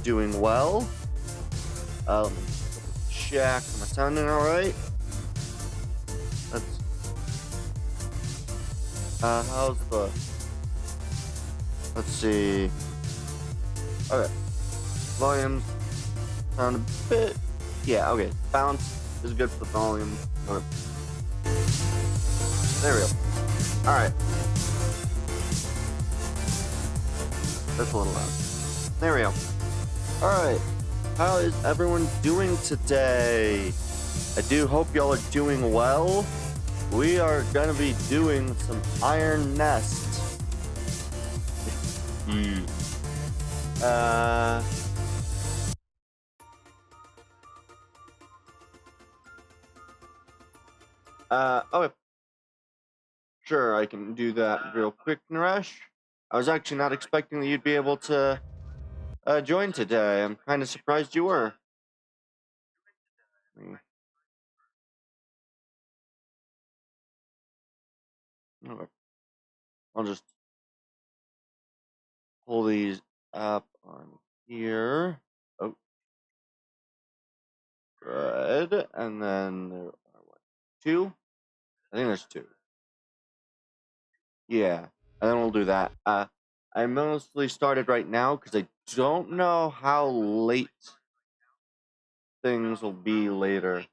doing well. Let me check. Am I sounding alright? Let's. How's the. Let's see. Okay. Volume sound a bit. Yeah, okay. Balance is good for volume. Okay. There we go. Alright. That's a little loud. There we go. Alright. How is everyone doing today? I do hope y'all are doing well. We are gonna be doing some Iron Nest. Okay. Sure, I can do that real quick, Naresh. I was actually not expecting that you'd be able to join today. I'm kind of surprised you were. Okay. I'll just pull these up on here. Oh, good. And then there are what, two? I think there's two. Yeah, and then we'll do that. I mostly started right now because I don't know how late things will be later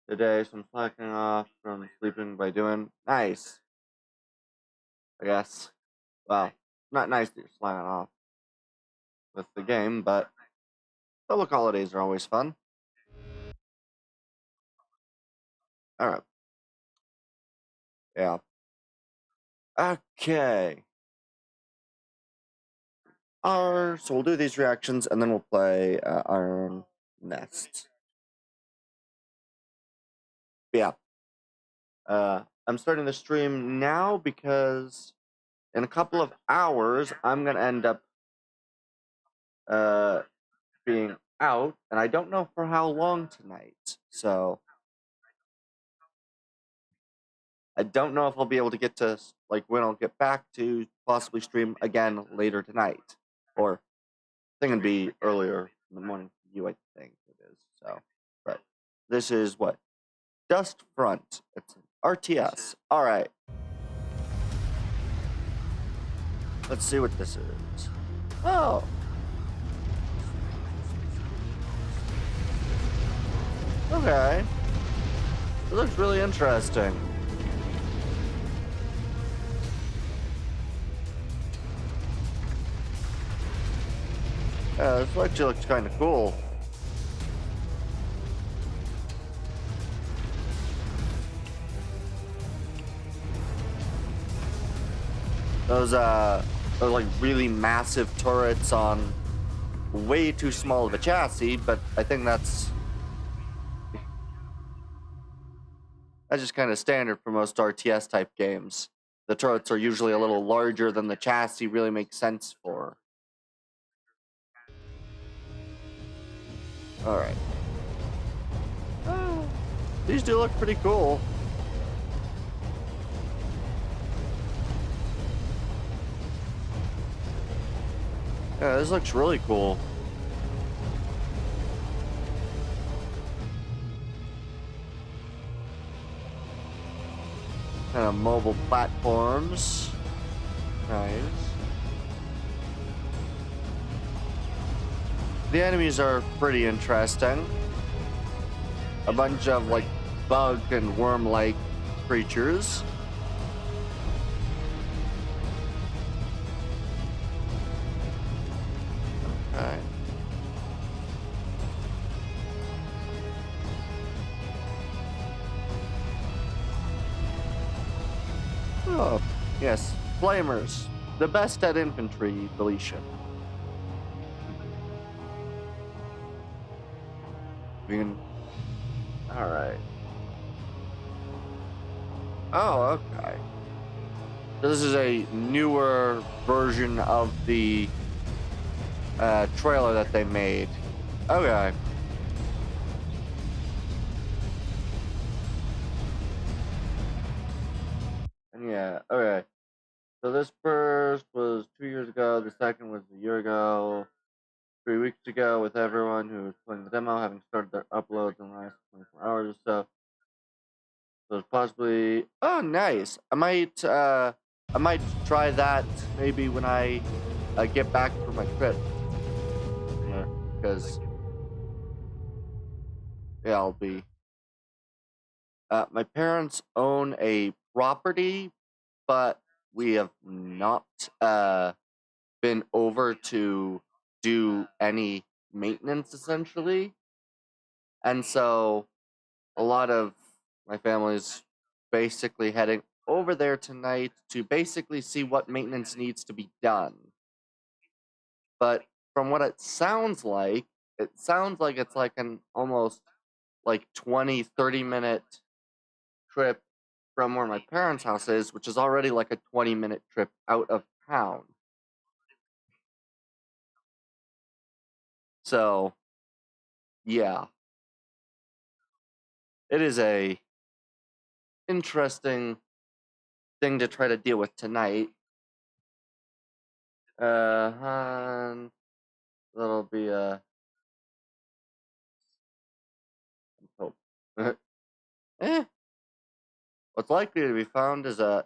today, so I'm slacking off from sleeping by doing nice, I guess. Well, not nice that you're slacking off with the game, but public holidays are always fun. Alright. Yeah. Okay. So we'll do these reactions and then we'll play Iron Nest. Yeah. I'm starting the stream now because in a couple of hours I'm gonna end up being out, and I don't know for how long tonight. So I don't know if I'll be able to get to like when I'll get back to possibly stream again later tonight, or I think it'd be earlier in the morning for you. I think it is. So, but this is what Dust Front. It's an RTS. All right. Let's see what this is. Oh. Okay. It looks really interesting. This actually looks kind of cool. Those like really massive turrets on way too small of a chassis, but I think that's just kind of standard for most RTS type games. The turrets are usually a little larger than the chassis really makes sense for. Alright. These do look pretty cool. Yeah, this looks really cool. Kind of mobile platforms. Nice. The enemies are pretty interesting. A bunch of like bug and worm-like creatures. Okay. Oh, yes. Flamers. The best at infantry deletion. We can... Alright. Oh, okay. So this is a newer version of the trailer that they made. Okay. Yeah, okay. So this first was 2 years ago, the second was a year ago, 3 weeks go with everyone who is playing the demo having started their uploads in the last 24 hours or so. So it's possibly nice. I might try that maybe when I get back from my trip. Because yeah, I'll be my parents own a property, but we have not been over to do any maintenance essentially. And so a lot of my family's basically heading over there tonight to basically see what maintenance needs to be done. But from what it sounds like it's like an almost like 20-30 minute trip from where my parents' house is, which is already like a 20-minute trip out of town. So, yeah. It is a interesting thing to try to deal with tonight. And that'll be oh. eh. What's likely to be found is a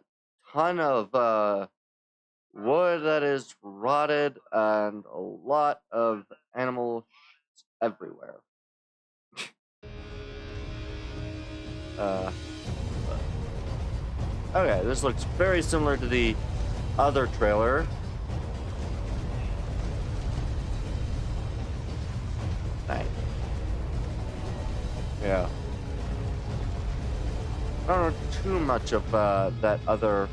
ton of wood that is rotted and a lot of animal shit everywhere. Okay, this looks very similar to the other trailer. Nice. Yeah. I don't know too much of that other.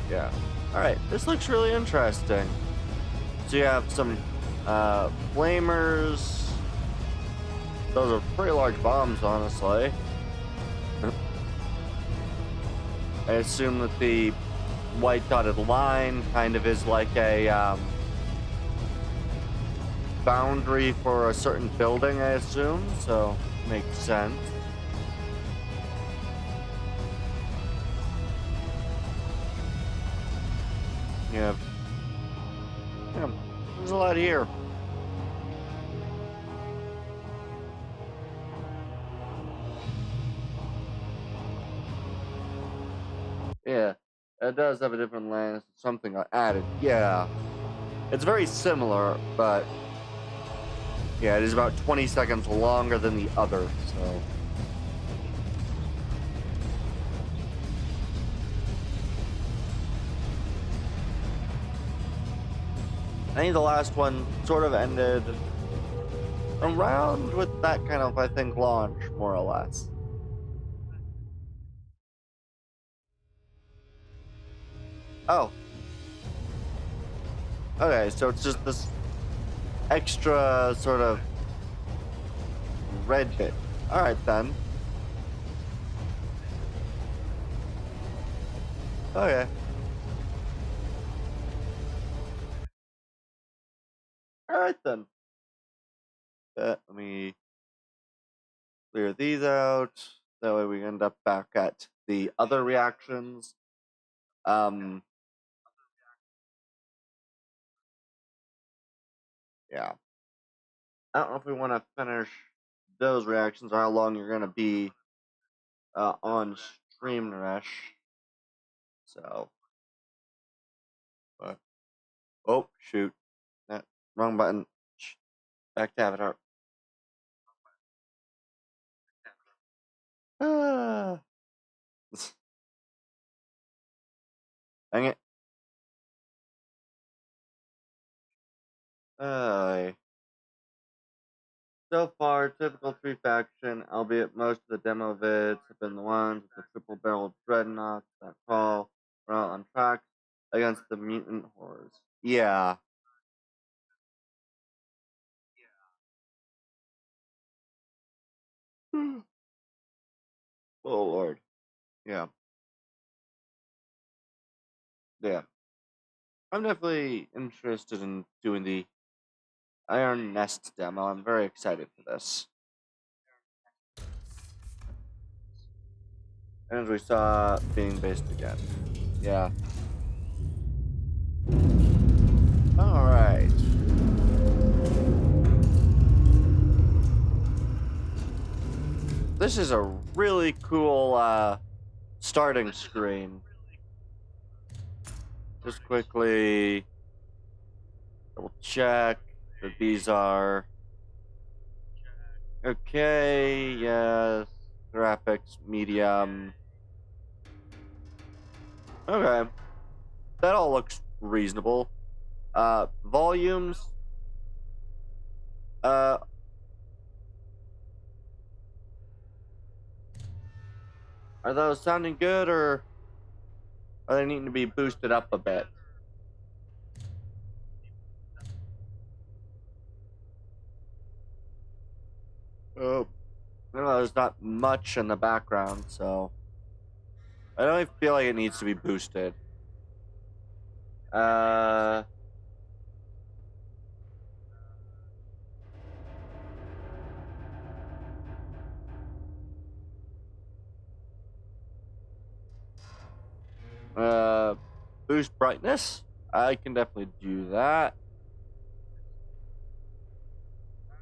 Yeah. Alright, this looks really interesting. So you have some flamers. Those are pretty large bombs, honestly. I assume that the white dotted line kind of is like a boundary for a certain building, I assume, so makes sense. Yeah, there's a lot here. Yeah, it does have a different lens, something I added. Yeah, it's very similar, but yeah, it is about 20 seconds longer than the other, so. I think the last one sort of ended around with that kind of, I think, launch, more or less. Oh. Okay, so it's just this extra sort of red bit. Alright then. Okay. Alright then. Let me clear these out. That way we end up back at the other reactions. Yeah. I don't know if we want to finish those reactions or how long you're going to be on stream, Naresh. So. Oh, shoot. Wrong button. Back to Avatar. Ah. Dang it. So far, typical 3 faction, albeit most of the demo vids have been the ones with the triple barreled dreadnoughts that crawl around on tracks against the mutant horrors. Yeah. Oh, Lord. Yeah. Yeah. I'm definitely interested in doing the Iron Nest demo. I'm very excited for this. And as we saw, being based again. Yeah. All right. This is a really cool starting screen. Just quickly double check that these are okay. Yes, graphics medium. Okay, that all looks reasonable. Volumes. Are those sounding good, or are they needing to be boosted up a bit? Oh, no, there's not much in the background, so I don't even feel like it needs to be boosted. Boost brightness. I can definitely do that.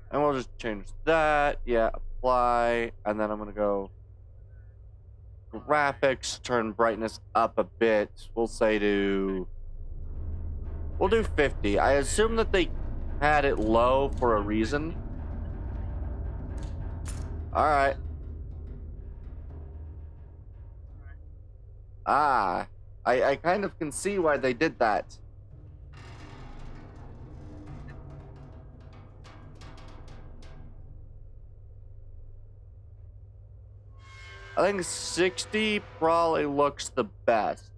And we'll just change that. Yeah, apply. And then I'm going to go graphics, turn brightness up a bit. We'll do 50. I assume that they had it low for a reason. All right. I kind of can see why they did that. I think 60 probably looks the best.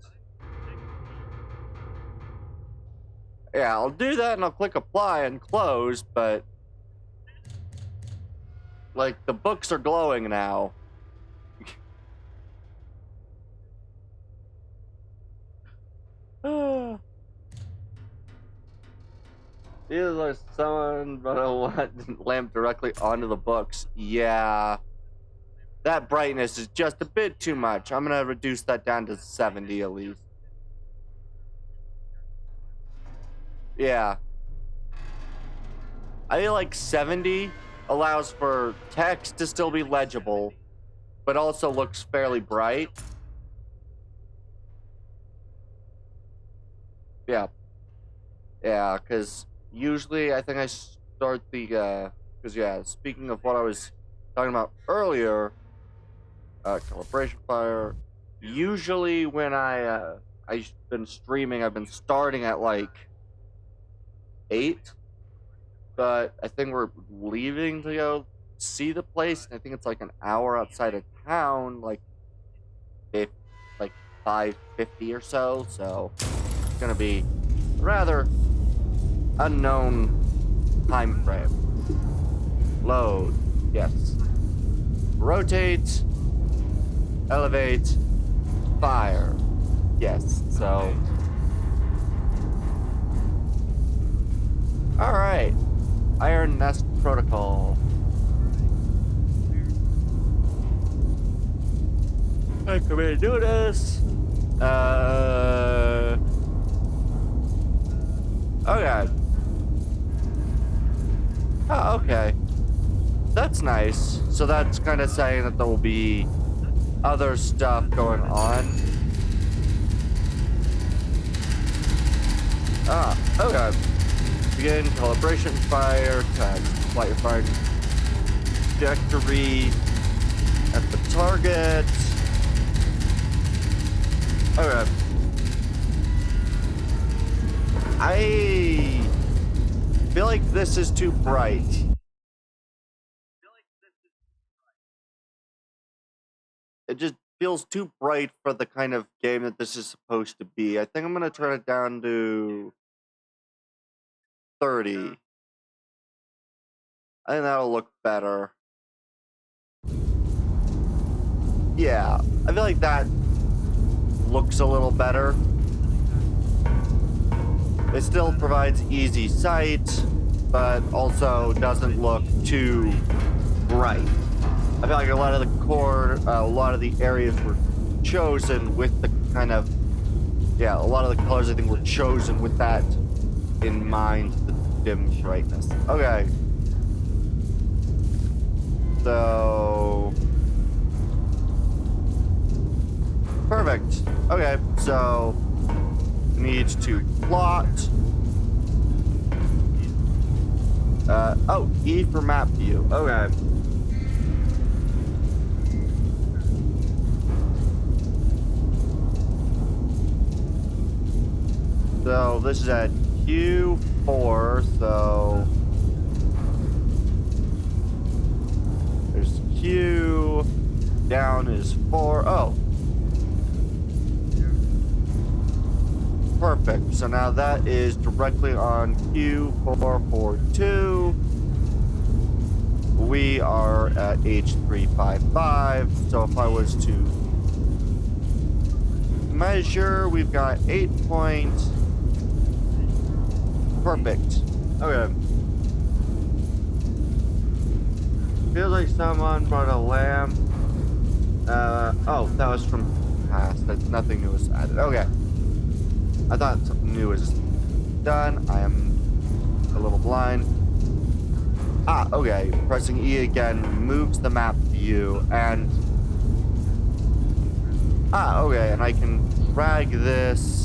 Yeah, I'll do that and I'll click apply and close, but like the books are glowing now. Either like someone but I want lamp directly onto the books. Yeah. That brightness is just a bit too much. I'm gonna reduce that down to 70 at least. Yeah. I feel like 70 allows for text to still be legible, but also looks fairly bright. Yeah. Yeah, because usually I think I start the, because yeah, speaking of what I was talking about earlier, calibration fire, usually when I've been streaming, I've been starting at like 8, but I think we're leaving to go see the place, and I think it's like an hour outside of town, like 5:50 or so, so it's gonna be rather unknown time frame. Load, yes. Rotate, elevate, fire, yes. So, all right. Iron Nest Protocol. I come in and do this. Okay. Oh, okay. That's nice. So that's kind of saying that there will be other stuff going on. Okay. Begin calibration fire, light your fire trajectory at the target. Okay. I feel like this is too bright. It just feels too bright for the kind of game that this is supposed to be. I think I'm going to turn it down to 30. I think that'll look better. Yeah, I feel like that looks a little better. It still provides easy sight, but also doesn't look too bright. I feel like a lot of the areas were chosen with the kind of, yeah, a lot of the colors I think were chosen with that in mind the dim brightness. Okay. So... Perfect. Okay, so... Need to plot... oh, E for map view. Okay. So this is at Q4, so there's Q, down is 4. Oh. Perfect. So now that is directly on Q442. We are at H355. So if I was to measure, we've got 8 points. Perfect. Okay. Feels like someone brought a lamp. Oh, that was from past. Nothing new was added. Okay. I thought something new was done. I am a little blind. Ah, okay. Pressing E again moves the map view, and... Ah, okay, and I can drag this...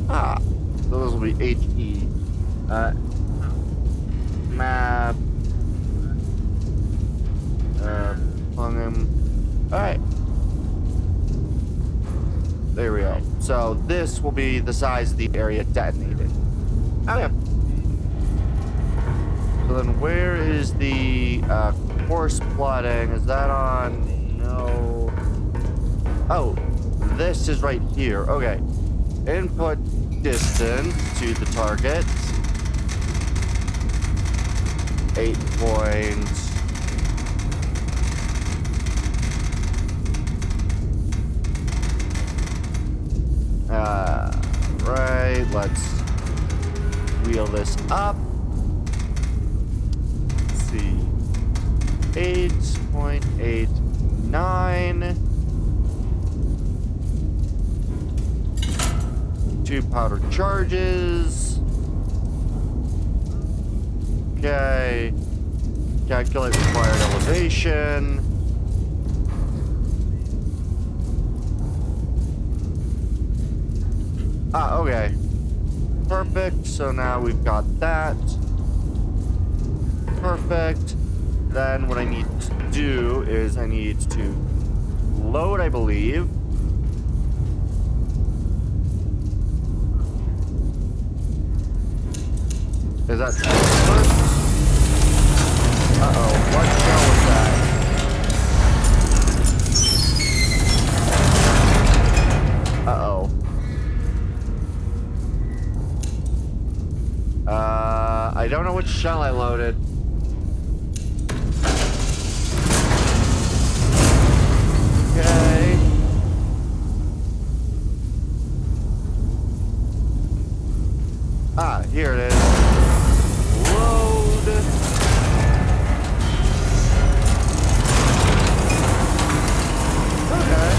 Ah, so those will be HE. Map. Alright. There we go. So this will be the size of the area detonated. Okay. So then where is the course plotting? Is that on? No. Oh, this is right here. Okay. Input distance to the target. 8 points. Right, let's wheel this up. Let's see. 8.89. 2 powder charges. Okay. Calculate required elevation. Ah, okay. Perfect. So now we've got that. Perfect. Then what I need to do is I need to load, I believe. Is that first? Uh-oh, what shell was that? Uh-oh. I don't know which shell I loaded. Okay. Ah, here it is. Load. Okay.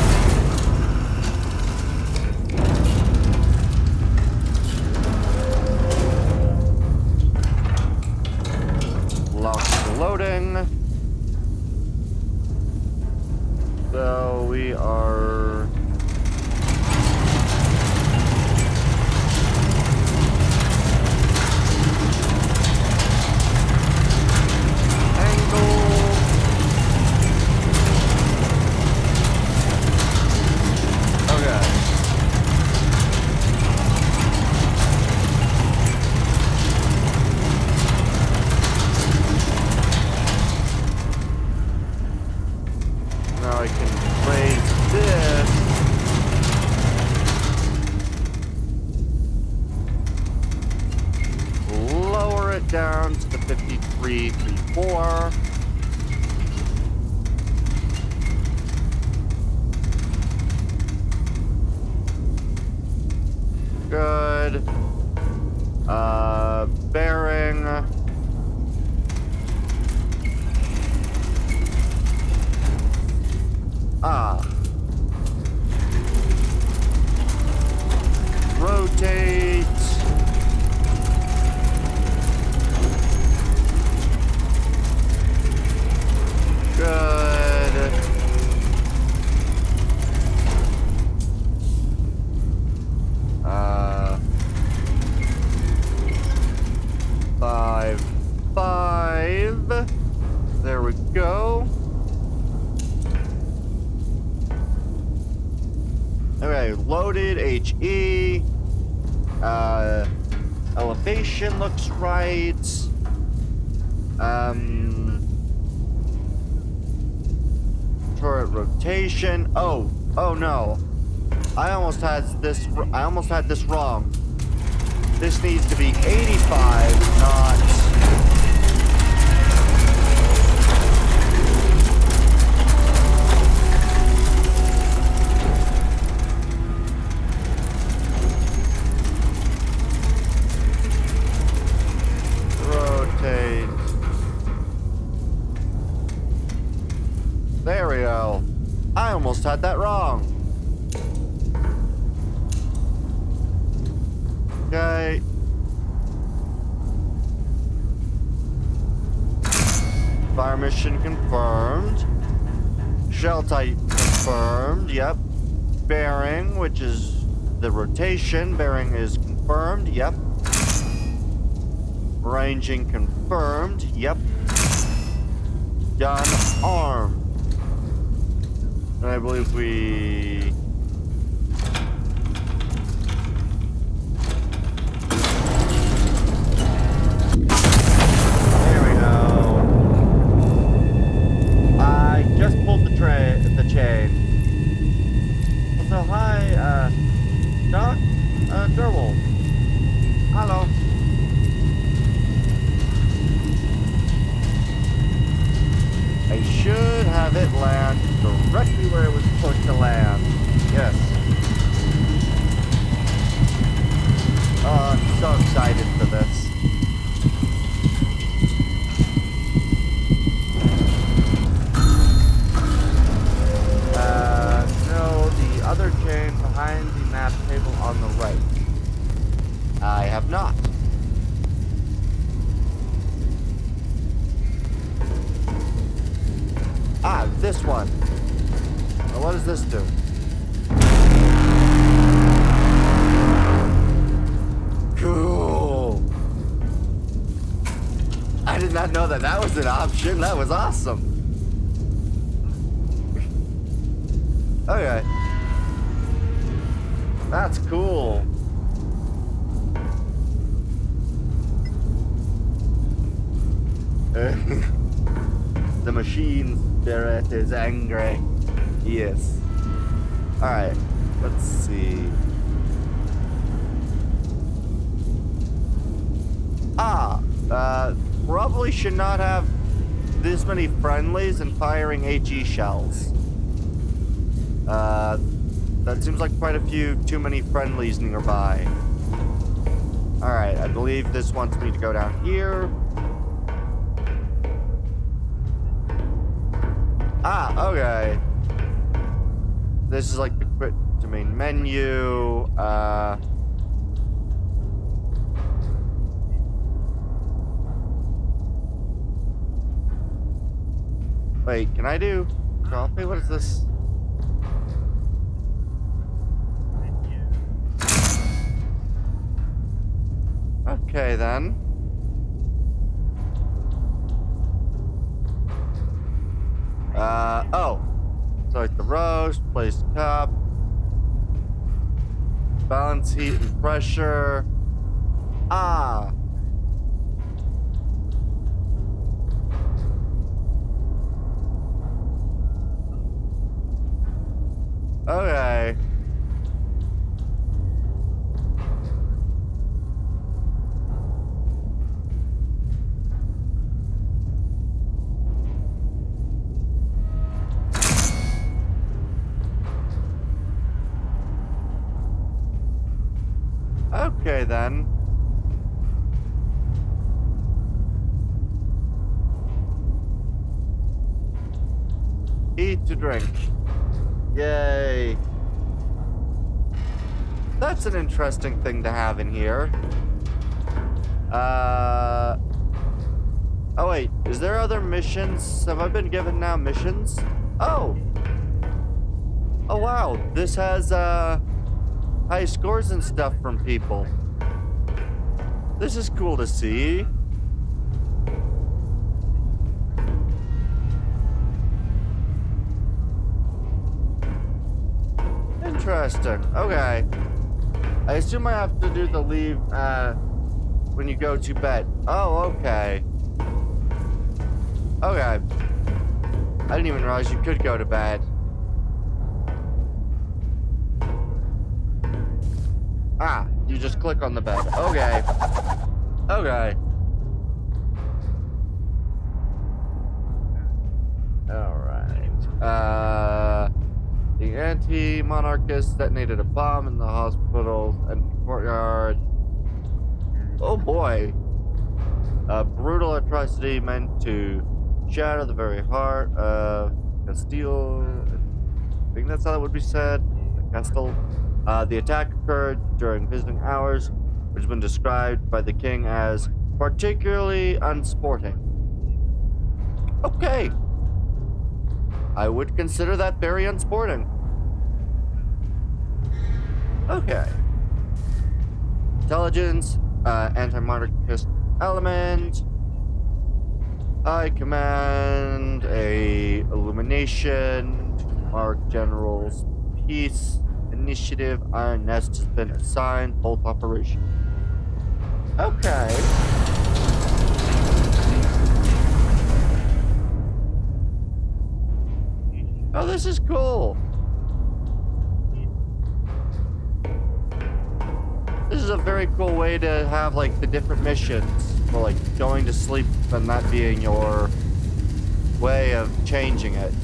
Loading. So we are angle. Okay. Now I can raise this. Lower it down to the 53.34. Good. Bearing. Ah. Rotate. Good. Five. There we go. Okay, loaded HE. Elevation looks right. Turret rotation. Oh no. I almost had this wrong. This needs to be 85, not rotate. There we go. I almost had that wrong. Okay. Fire mission confirmed. Shell type confirmed. Yep. Bearing, which is the rotation. Bearing is confirmed. Yep. Ranging confirmed. Yep. Gun armed. And I believe we... There we go. I just pulled the chain. So hi, Doc? Durwolf. Hello. I should have it land directly where it was supposed to land. Yes. Oh, I'm so excited for this. No, the other chain behind the map table on the right. I have not. Ah, this one. Now what does this do? Cool. I did not know that that was an option. That was awesome. Okay. That's cool. The machine spirit is angry. Yes. Alright. Let's see. Probably should not have this many friendlies and firing HE shells. That seems like quite a few too many friendlies nearby. Alright, I believe this wants me to go down here. Ah, okay. This is like the quit to main menu. Wait, can I do coffee? What is this? Okay, then. Oh. So it's the roast, place cup, balance heat and pressure. Ah. Okay. Okay, then. Eat to drink. Yay. That's an interesting thing to have in here. Oh wait, is there other missions? Have I been given now missions? Oh! Oh wow, this has, high scores and stuff from people. This is cool to see. Interesting. Okay. I assume I have to do the leave, when you go to bed. Oh, okay. Okay. I didn't even realize you could go to bed. Ah, you just click on the bed. Okay. Okay. Alright. The anti-monarchists detonated a bomb in the hospital's empty courtyard. Oh boy. A brutal atrocity meant to shatter the very heart of Castile. I think that's how that would be said. Castile. The attack occurred during visiting hours, which has been described by the king as particularly unsporting. Okay. I would consider that very unsporting. Okay. Intelligence, anti-monarchist element. I command a illumination to mark general's peace initiative. Iron Nest has been assigned both operation. Okay. Oh, this is cool. This is a very cool way to have, like, the different missions for, like, going to sleep and that being your way of changing it.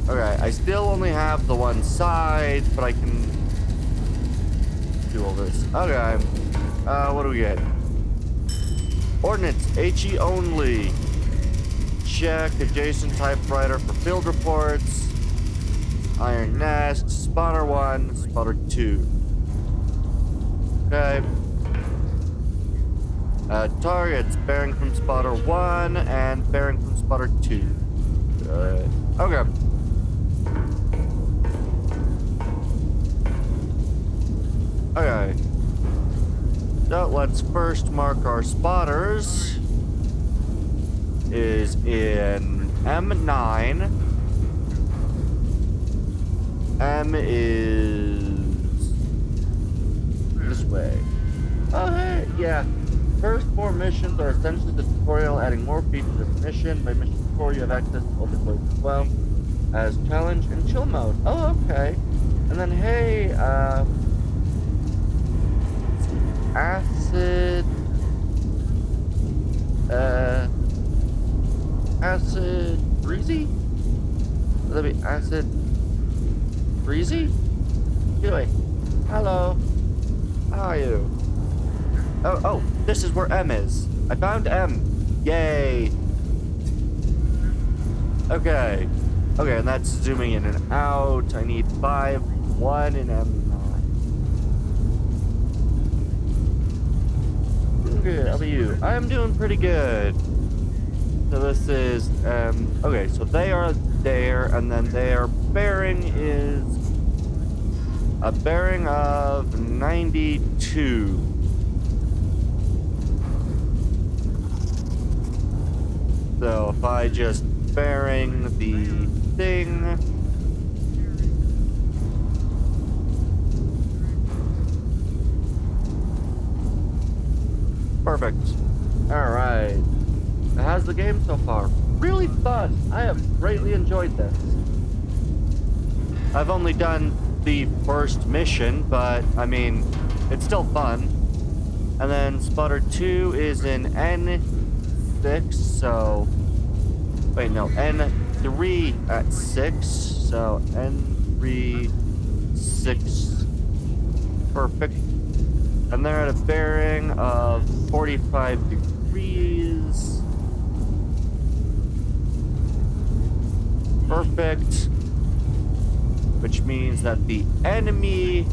Okay, I still only have the one side, but I can do all this. Okay. What do we get? Ordnance, HE only. Check adjacent typewriter for field reports. Iron Nest, spotter 1, spotter 2. Okay. Targets, bearing from spotter 1 and bearing from spotter 2. Good. Okay. Okay. So let's first mark our spotters. Is in M9. M is this way. Oh, hey, yeah. First 4 missions are essentially the tutorial, adding more features of mission. By mission 4, you have access to all the clothes as well as challenge and chill mode. Oh, okay. And then, hey, acid, acid breezy? Would that be acid breezy? Anyway, hello. How are you? Oh, this is where M is. I found M. Yay. Okay. Okay, and that's zooming in and out. I need 5, 1 in M9. Good, how about you? I'm doing pretty good. So this is, okay, so they are there, and then their bearing is a bearing of 92. So if I just bearing the thing, perfect. All right. How's the game so far? Really fun. I have greatly enjoyed this. I've only done the first mission, but I mean, it's still fun. And then spotter 2 is in N6, so wait, no, N3 at 6, so N3 6, perfect. And they're at a bearing of 45 degrees. Perfect. which means that the enemy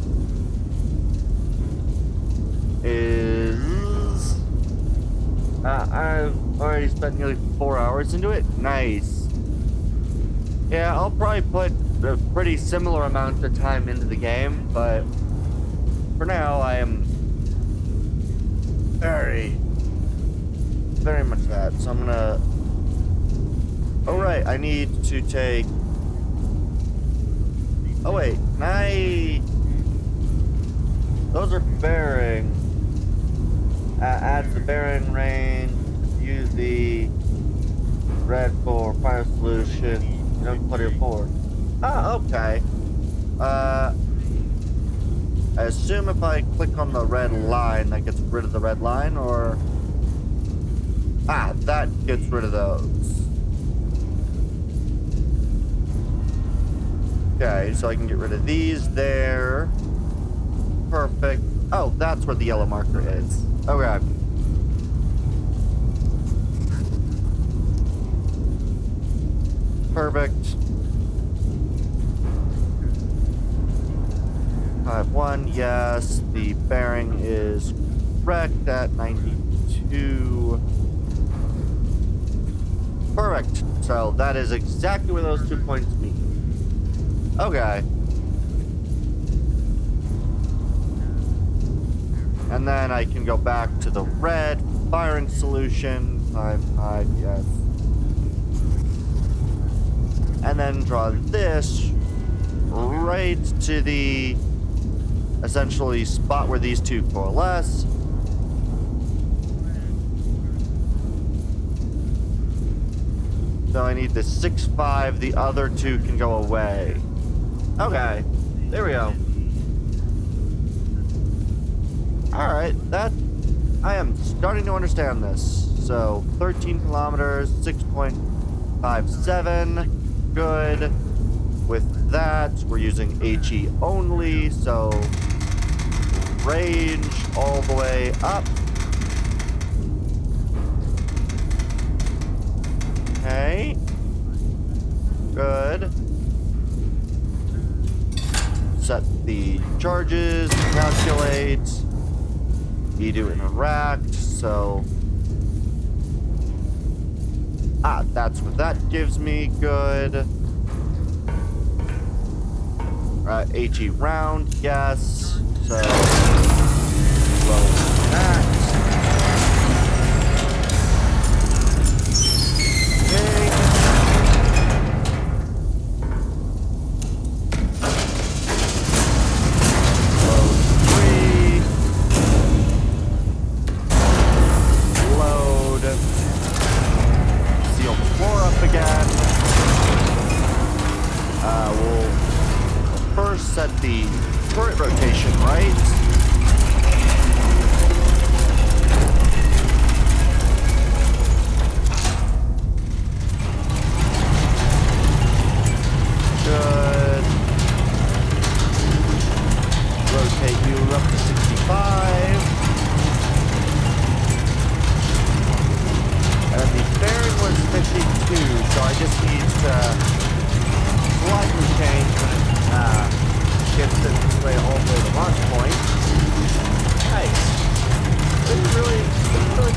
is... I've already spent nearly 4 hours into it. Nice. Yeah, I'll probably put a pretty similar amount of time into the game, but for now, I am very much that. So I'm gonna... Oh, right, I need to take... Oh, wait, those are bearing. Adds the bearing range. Use the red for fire solution. You don't put it forward. Ah, okay. I assume if I click on the red line, that gets rid of the red line, or... Ah, that gets rid of those. Okay, so I can get rid of these there. Perfect. Oh, that's where the yellow marker is. Okay. Perfect. 5-1, yes. The bearing is correct at 92. Perfect. So that is exactly where those 2 points meet. Okay. And then I can go back to the red firing solution. 5, yes. And then draw this right to the essentially spot where these two coalesce. So I need the 6-5. The other two can go away. Okay, there we go. All right, I am starting to understand this. So 13 kilometers, 6.57, good. With that, we're using HE only, so range all the way up. Okay, good. Set the charges, calculate. You do interact, so... Ah, that's what that gives me, good. HE round, yes, so... Low that. Okay. Set the turret rotation right. Good. Rotate you up to 65. And the bearing was 52, so I just need to slightly change when it gets this way all the way to the launch point. Nice. This is really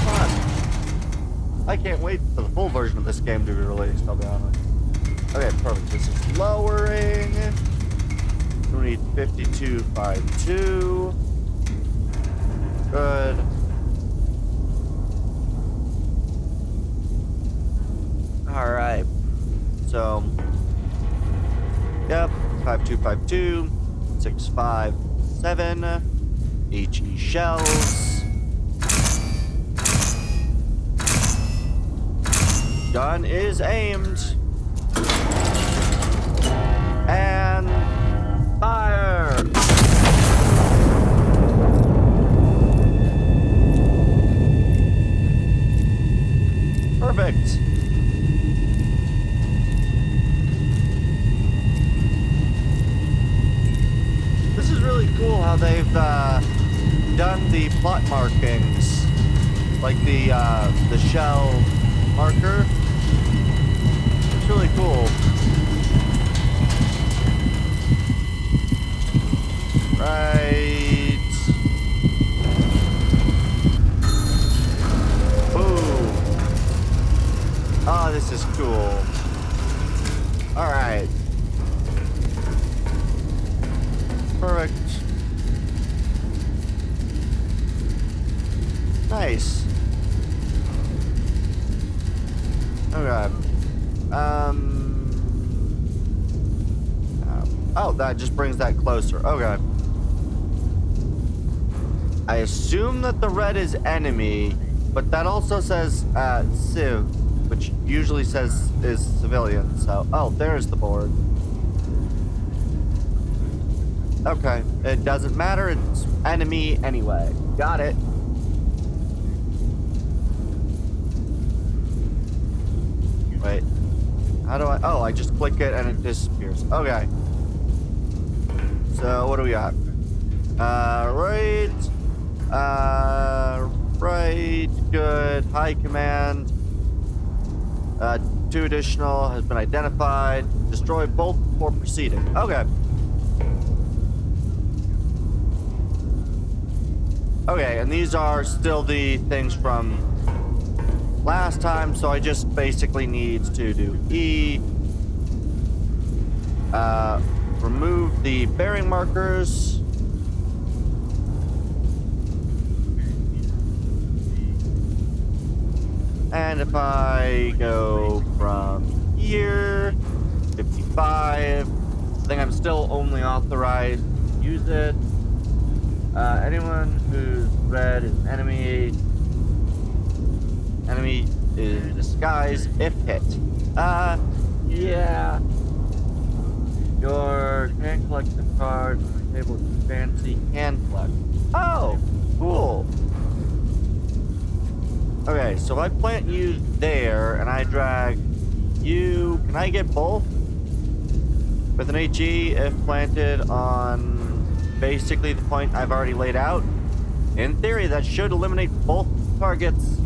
fun. I can't wait for the full version of this game to be released, I'll be honest. Okay, perfect. This is lowering. We need 52.52. Good. Alright. So, yep, 5252. 657 HE shells. Gun is aimed. And fire. Perfect. This is really cool how they've done the plot markings, like the shell marker. It's really cool. Oh, that just brings that closer. Okay. I assume that the red is enemy, but that also says civ, which usually says is civilian. So, oh, there's the board. Okay, it doesn't matter. It's enemy anyway. Got it. Wait. How do I... Oh, I just click it and it disappears. Okay. So, what do we got? Right. Right. Good. High command. 2 additional has been identified. Destroy both before proceeding. Okay. Okay, and these are still the things from last time, so I just basically need to do E. Remove the bearing markers. And if I go from here, 55, I think I'm still only authorized to use it. Anyone who's red is enemy. Enemy is disguise if hit. Yeah. Your can collect the cards on the table with fancy can collect. Oh, cool. Okay, so if I plant you there and I drag you, can I get both? With an HE if planted on basically the point I've already laid out. In theory, that should eliminate both targets.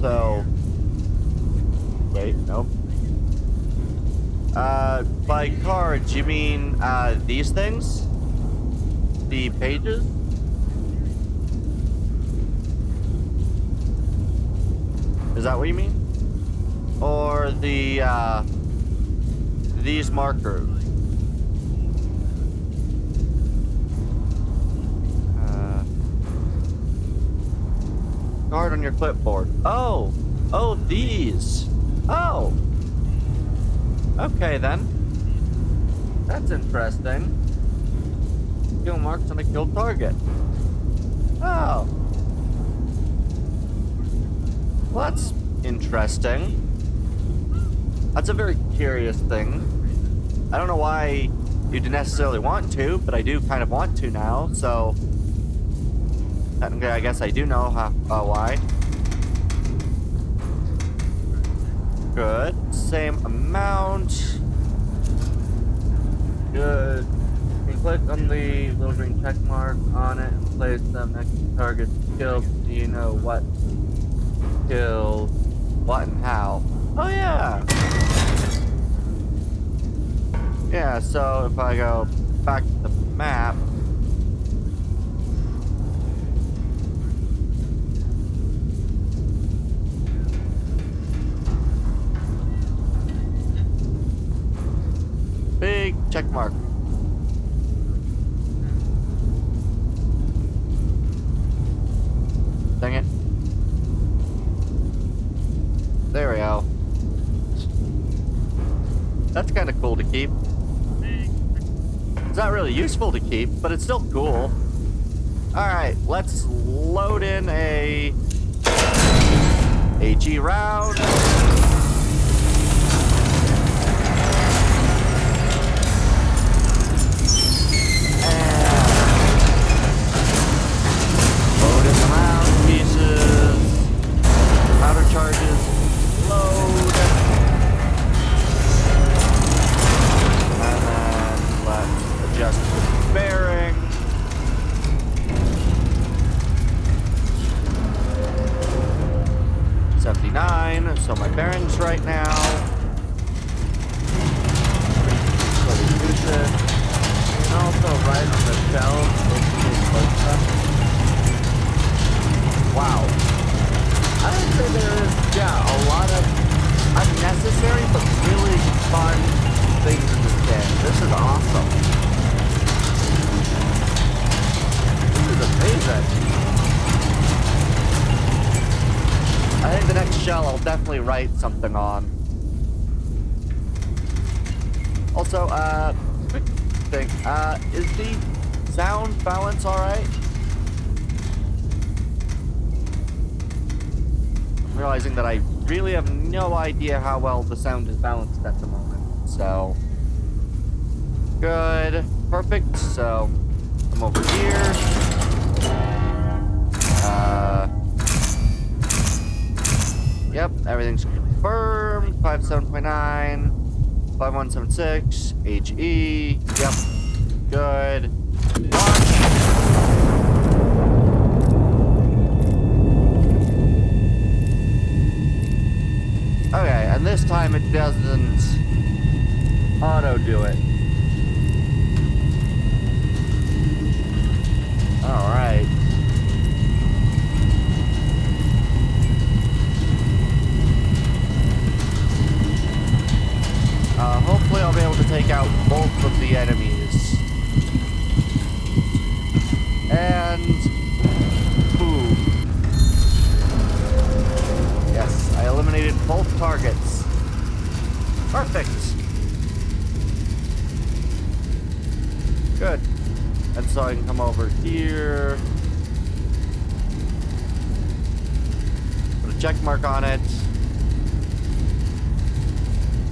So, wait, nope. By cards, you mean, these things? The pages? Is that what you mean? Or the, these markers? Card on your clipboard. Oh! Oh, these! Oh! Okay, then. That's interesting. Kill marks on a kill target. Oh. Well, that's interesting. That's a very curious thing. I don't know why you didn't necessarily want to, but I do kind of want to now, so... Technically, I guess I do know why. Good. Same amount. Good. You can click on the little green check mark on it and place them next to targets killed so you know what killed what and how. Oh yeah! Yeah, so if I go back to the map, big check mark. Dang it. There we go. That's kind of cool to keep. It's not really useful to keep, but it's still cool. Alright, let's load in a AG round. Powder charges, load, and then let's adjust the bearing. $79, so my bearing's right now. So we use it. And also right on the shelf, wow. I would say there is, yeah, a lot of unnecessary but really fun things in this game. This is awesome. This is amazing. I think the next shell I'll definitely write something on. Also, quick thing. Is the sound balance alright? I'm realizing that I really have no idea how well the sound is balanced at the moment. So, good. Perfect. So, come over here. Yep, everything's confirmed. 57.9, 5176, HE. Yep, good. Launch. Okay, and this time it doesn't auto do it. Alright. Hopefully I'll be able to take out both of the enemies. And boom. Yes, I eliminated both targets. Perfect. Good. And so I can come over here. Put a check mark on it.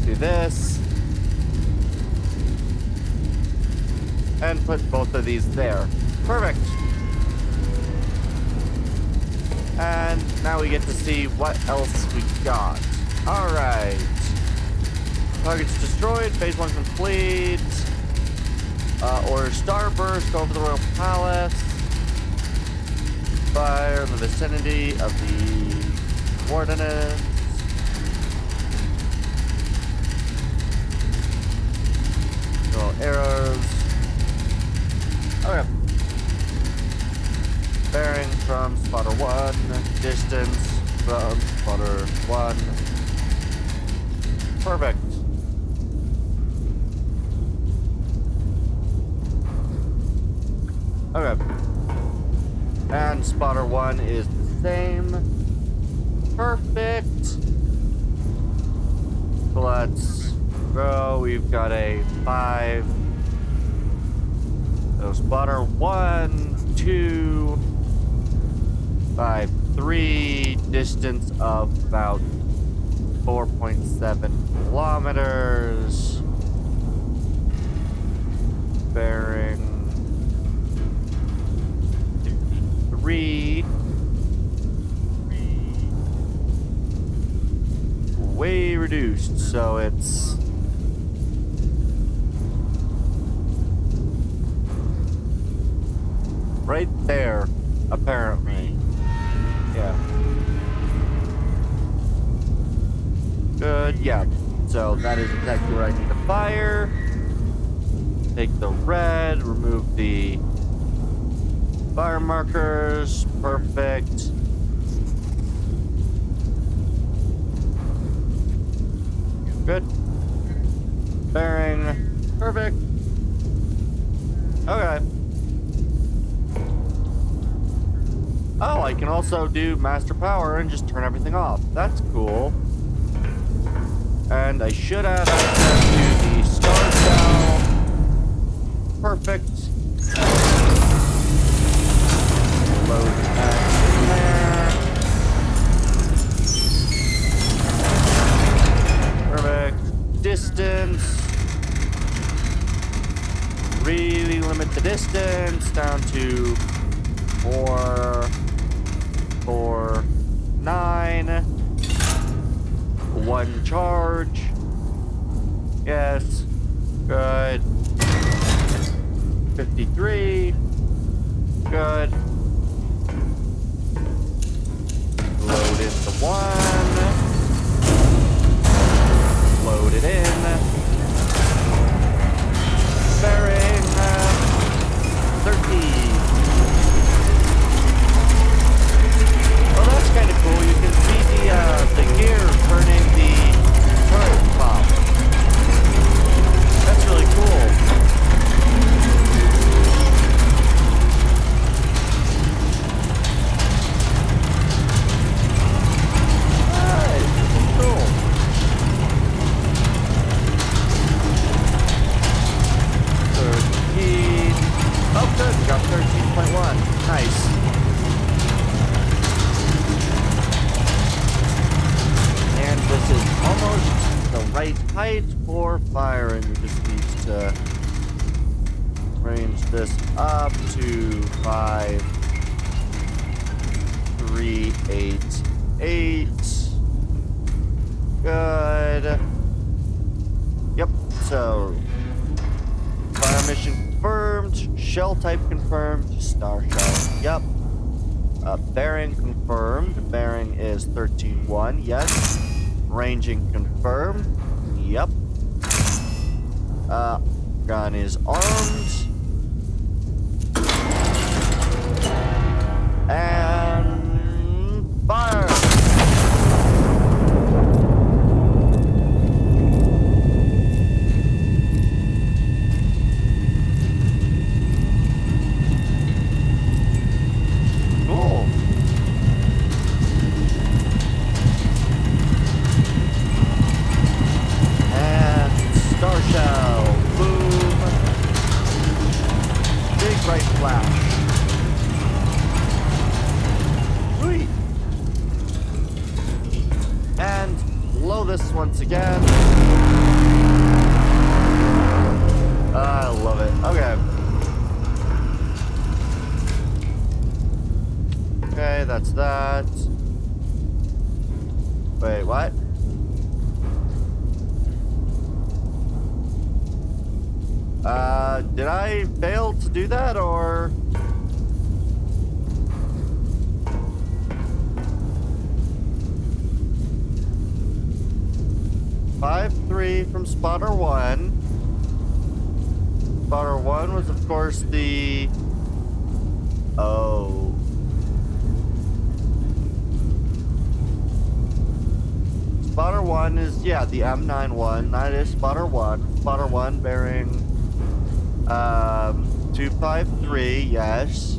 Do this. And put both of these there. Perfect. And now we get to see what else we got. Alright. Targets destroyed. Phase 1 complete. Order Starburst over the Royal Palace. Fire in the vicinity of the coordinates. Little arrows. Okay. Bearing from spotter 1. Distance from spotter 1. Perfect. Okay. And spotter 1 is the same. Perfect. Let's go. We've got a 5. So spotter 1, 2, 5, 3. Distance of about 4.7 kilometers. Bearing 53. Way reduced, so it's right there, apparently. Yeah. Good, yeah. So that is exactly where I need to fire. Take the red, remove the fire markers. Perfect. Good. Bearing. Perfect. Okay. Oh, I can also do master power and just turn everything off. That's cool. And I should have access to the star cell. Perfect. Load that in there. Perfect. Distance. Really limit the distance down to 4, 4, 9. 1 charge. Yes. Good. 53. Good. Load into 1. Load it in. Bearing 13. Well, that's kind of cool. You can see the gear turning the turret pop. That's really cool. Alright, this is cool. 6.1. Nice. And this is almost the right height for firing. You just need to range this up to 5, 3, 8, 8. Good. Yep, so fire mission confirmed, shell type confirmed, star shell, yep. Bearing confirmed, bearing is 13-1, yes. Ranging confirmed, yep. Gun is armed. And fire! Cool. And star shell. Boom. Big bright flash. Sweet. And blow this once again. I love it. Okay. Okay, that's that. Wait, what? Did I fail to do that, or? Five, 3 from spotter 1. Spotter 1 was, of course, the... Oh. Spotter 1 is, yeah, the M91. That is spotter 1. Spotter 1 bearing 253, yes.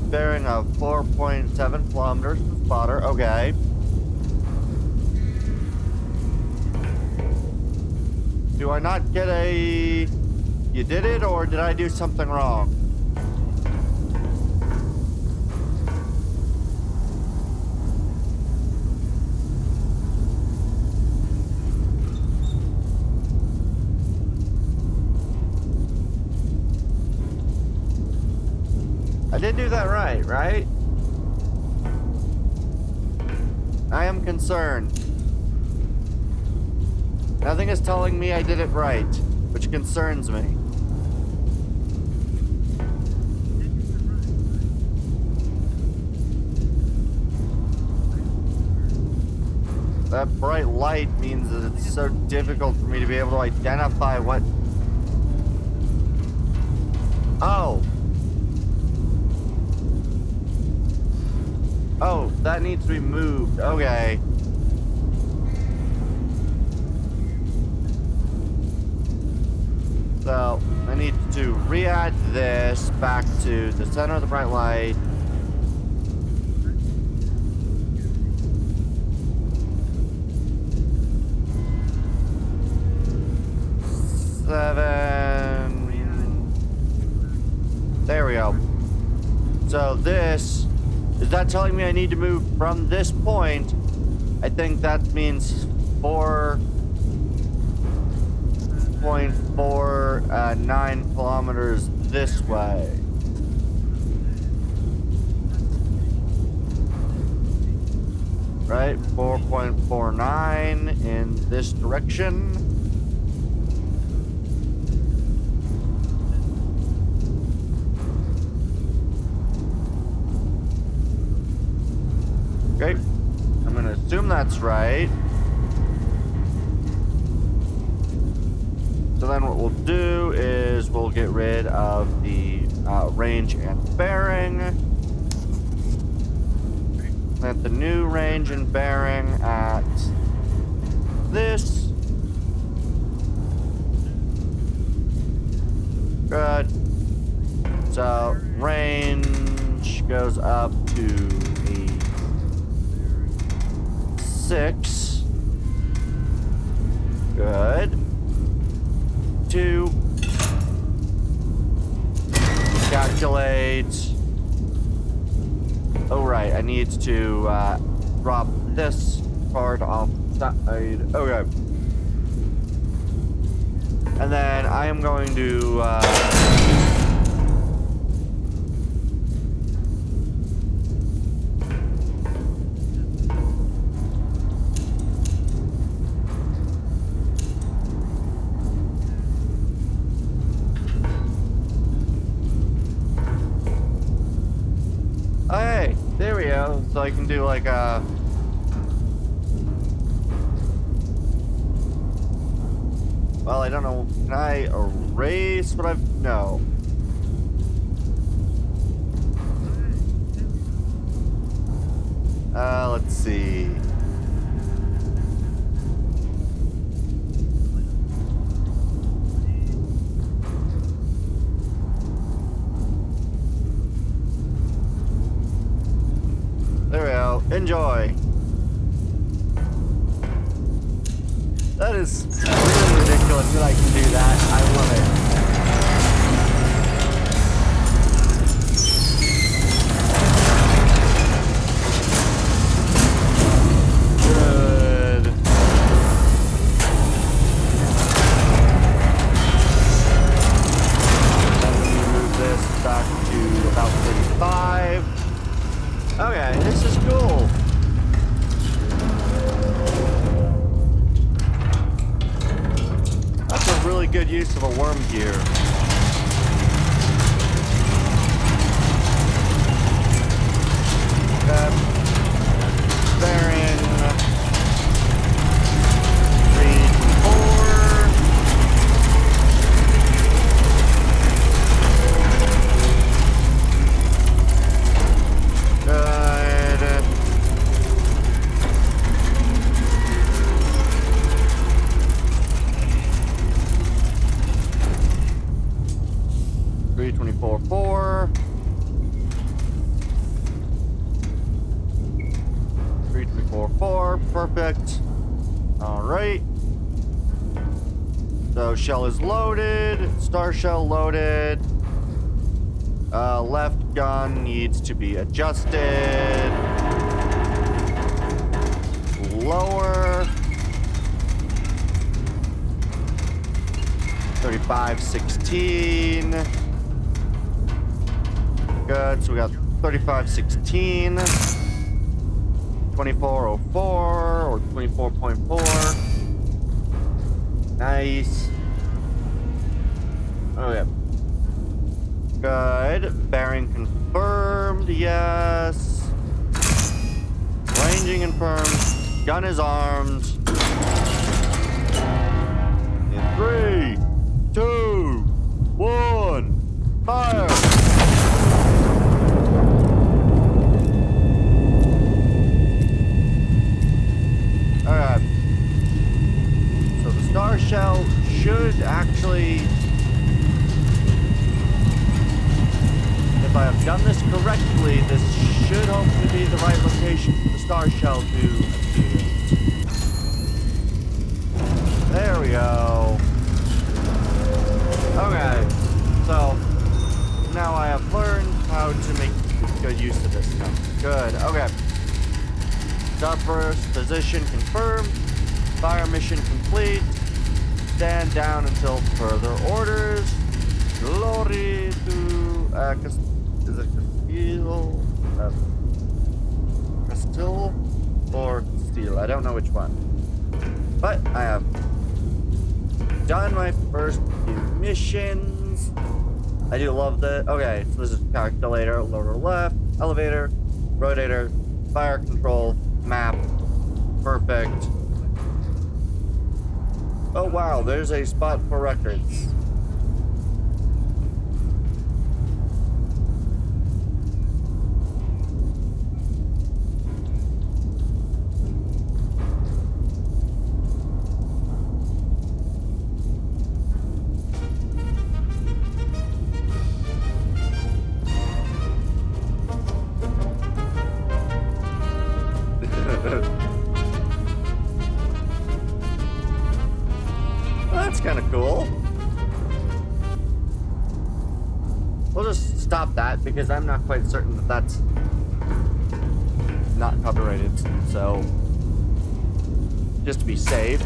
Bearing of 4.7 kilometers from spotter, okay. Do I not get a... You did it, or did I do something wrong? I did do that right? I am concerned. Nothing is telling me I did it right, which concerns me. That bright light means that it's so difficult for me to be able to identify what... Oh. Oh, that needs to be moved. Okay. So, I need to re-add this back to the center of the bright light. There we go. So this, is that telling me I need to move from this point? I think that means 4.49 kilometers this way. Right, 4.49 in this direction. Okay, I'm gonna assume that's right. So then what we'll do is we'll get rid of the range and bearing. Plant the new range and bearing at this. Good. So range goes up to 6. Good. 2. Got calculate. Oh, right. I need to drop this card off the side. Okay. And then I am going to oh, hey, there we go. So I can do like a well, I don't know. Can I erase what I've... No. Let's see. There we go. Enjoy. That is really ridiculous that I can do that. I love it. Good. Let me move this back to about 35. Okay, this is cool. Really good use of a worm gear. Bearing 324. Good. 324.4. 324.4. Perfect. All right. So shell is loaded. Star shell loaded. Left gun needs to be adjusted. Lower. 3516. Good, so we got 3516, 2404 or 24.4. Nice. Okay. Good. Bearing confirmed, yes. Ranging confirmed. Gun is armed. In 3, 2, 1, fire! Alright. So the star shell should actually, if I have done this correctly, this should hopefully be the right location for the star shell to appear. There we go. Okay. So now I have learned how to make good use of this stuff. Good. Okay. Subverse position confirmed. Fire mission complete. Stand down until further orders. Glory to is it Castile? Castile or Castile? I don't know which one. But I have done my first few missions. I do love the... Okay, so this is calculator, lower left, elevator, rotator, fire control, map. Perfect. Oh wow, there's a spot for records. That's kind of cool. we'll just stop that because I'm not quite certain that that's not copyrighted. So, just to be safe,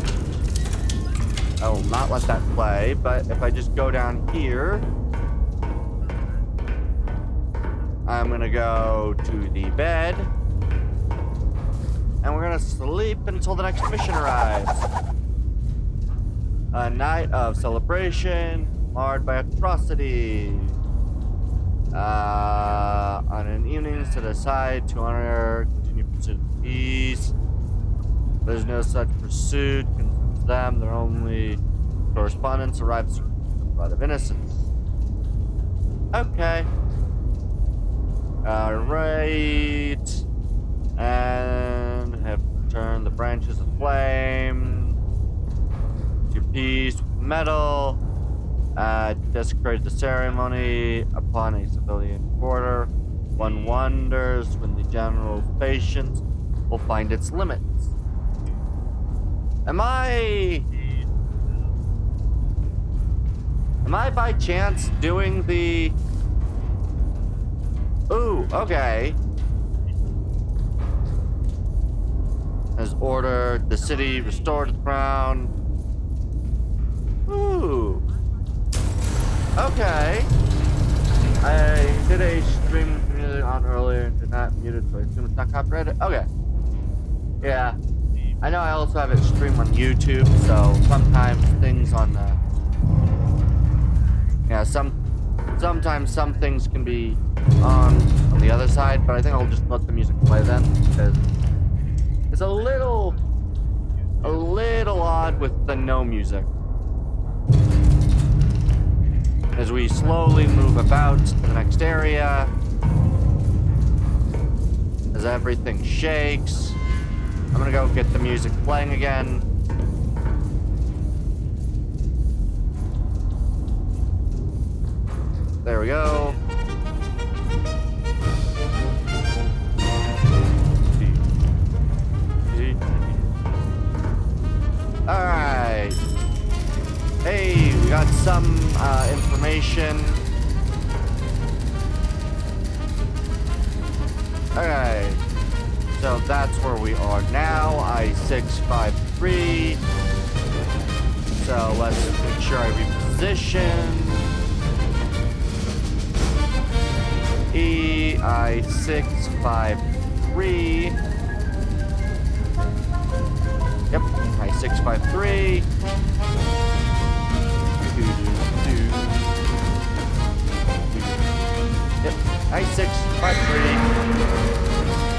I will not let that play. But if I just go down here, I'm gonna go to the bed, and we're gonna sleep until the next mission arrives. A night of celebration marred by atrocity. On an evening set aside to honor continued pursuit of peace. There's no such pursuit concerns them. Their only correspondence arrives from the blood of innocence. Okay. Alright. And have turned the branches of flame to peace with metal. Desecrated the ceremony upon a civilian quarter. One wonders when the general's patience will find its limits. Am I by chance doing the... Ooh, okay. Has ordered the city restored to the crown. Ooh. Okay. I did a stream on earlier and did not mute it, so I assume it's not copyrighted. Okay. Yeah. I know I also have it streamed on YouTube, so sometimes things on yeah, sometimes some things can be on the other side, but I think I'll just let the music play then, because it's a little odd with the no music. As we slowly move about to the next area, as everything shakes, I'm gonna go get the music playing again. There we go. Alright. Hey, we got some information. Alright. So that's where we are now. I-653. So let's make sure I reposition. I-653. Yep, I-653. Yep, I-653.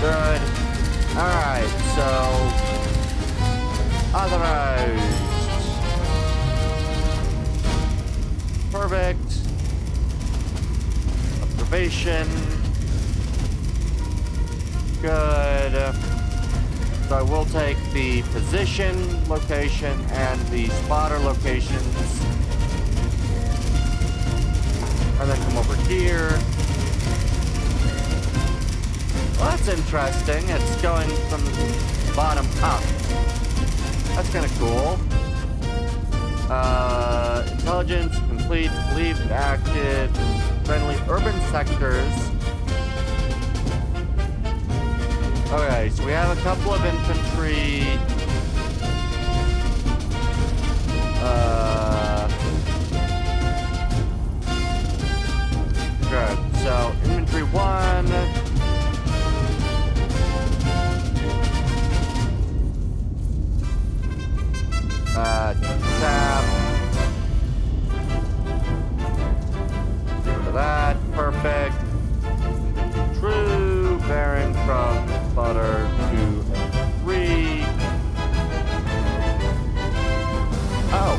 Good. Alright, so authorized. Perfect. Observation. Good. So I will take the position, location, and the spotter locations. And then come over here. Well, that's interesting. It's going from bottom up. That's kind of cool. Intelligence, complete, believed, active, friendly urban sectors. Okay, so we have a couple of infantry. Good. So, infantry 1. Tab. Go to that. Perfect. True. Bearing from spotter 2 and 3. Oh.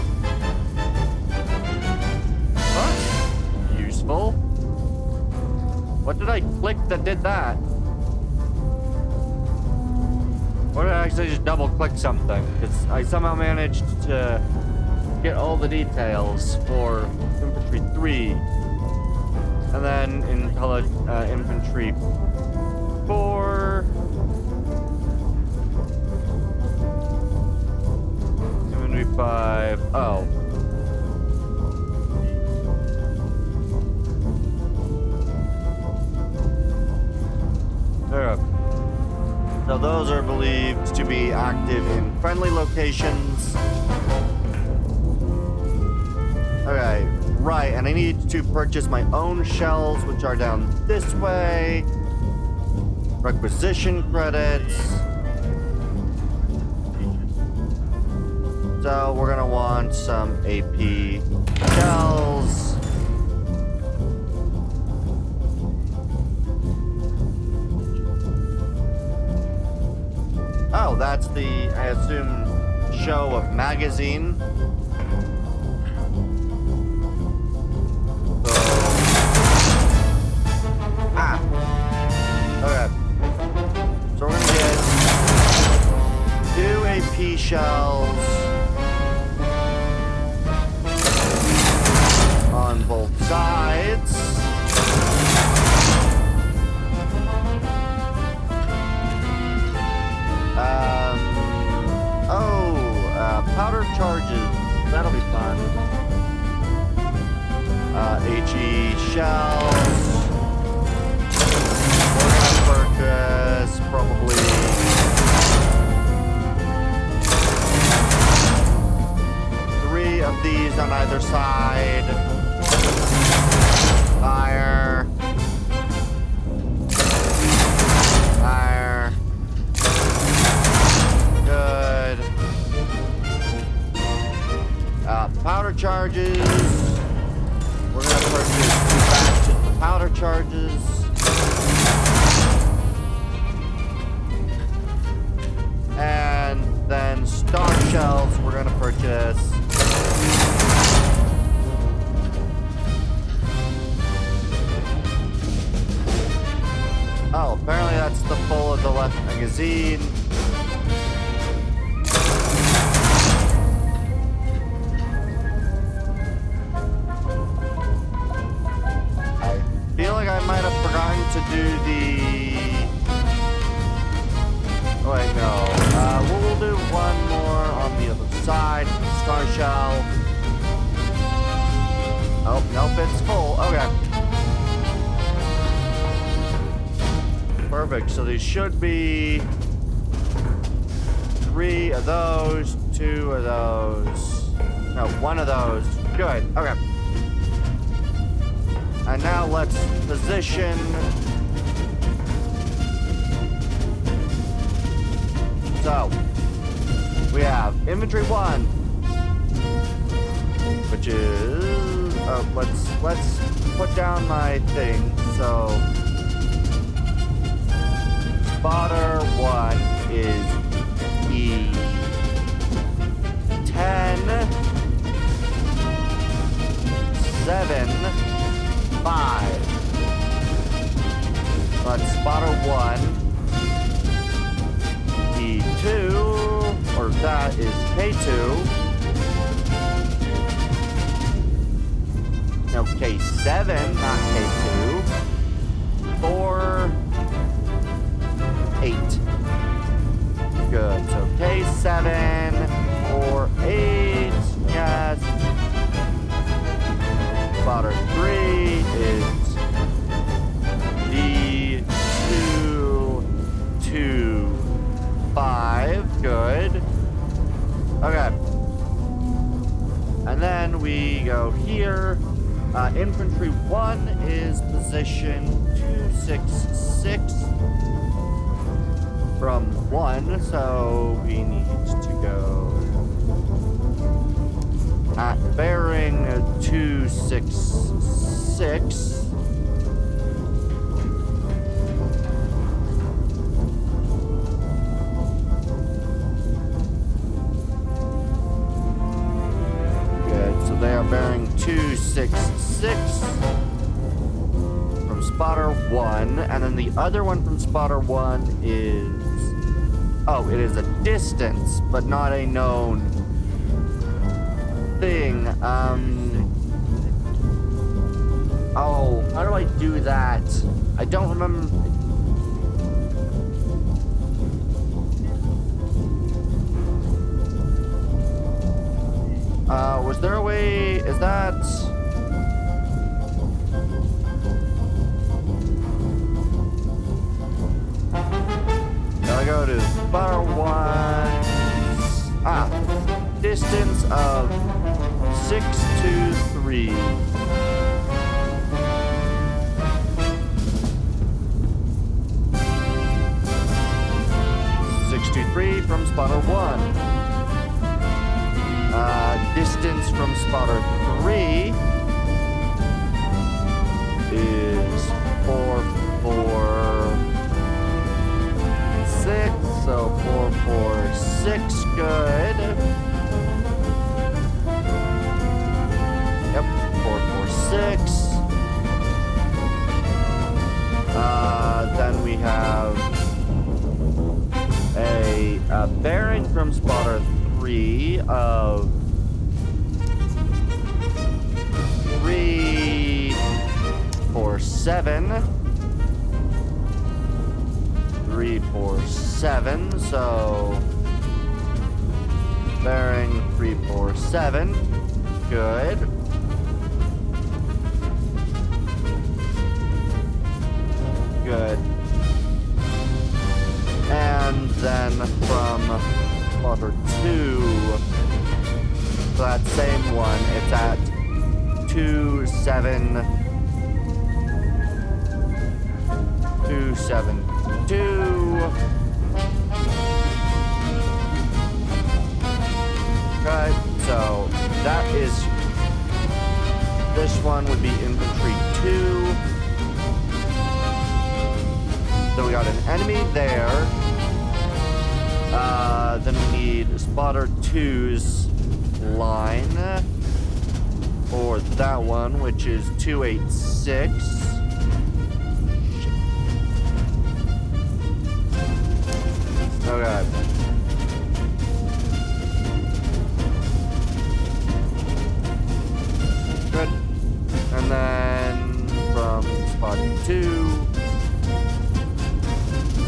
That's useful. What did I click that did that? Or did I actually just double click something? Because I somehow managed to get all the details for infantry 3. And then infantry 4. Infantry 5. Oh. So those are believed to be active in friendly locations. Okay, right, and I need to purchase my own shells, which are down this way. Requisition credits. So we're gonna want some AP shells. Oh, that's the, I assume, show of magazine. So, okay. So we're gonna get 2 AP shells on both sides. Powder charges. That'll be fun. HE shells. We're gonna purchase probably 3 of these on either side. Fire. Fire. Good. Powder charges. We're going to purchase 2 batches of powder charges. And then star shells, we're going to purchase. Oh, apparently that's the full of the left magazine. I feel like I might have forgotten to do the... Oh, wait, no. We'll do one more on the other side. Star shell. Oh, nope, it's full. Okay. Perfect. So these should be 3 of those, 2 of those. No, 1 of those. Good. Okay. And now let's position. So we have inventory 1, which is let's put down my thing. So spotter 1 is E10 7 5. That's spotter 1. E2, or that is K2. No, K7, not K2. 4, 8. Good. So K7, 4, 8. Yes. Spotter 3 is D2, 2, 5. Good. Okay. And then we go here. Infantry 1 is position 266 from 1, so we need to go at bearing 266. Good, so they are bearing 266 from spotter 1, and then the other one from spotter 1 is... Oh, it is a distance, but not a known thing. Oh, how do I do that? I don't remember. Was there a way? Is that? Gotta go to distance of 623. 623 from spotter 1. Distance from spotter 3 is 446. So 446, good. Yep, 446. Then we have a bearing from spotter 3 of 347. 347, so bearing 347, good. Good. And then from spotter 2, so that same one, it's at 272. Right, so that is, this one would be infantry 2. So we got an enemy there. Then we need spotter 2's line for that one, which is 286. Okay. Good. And then from spot 2,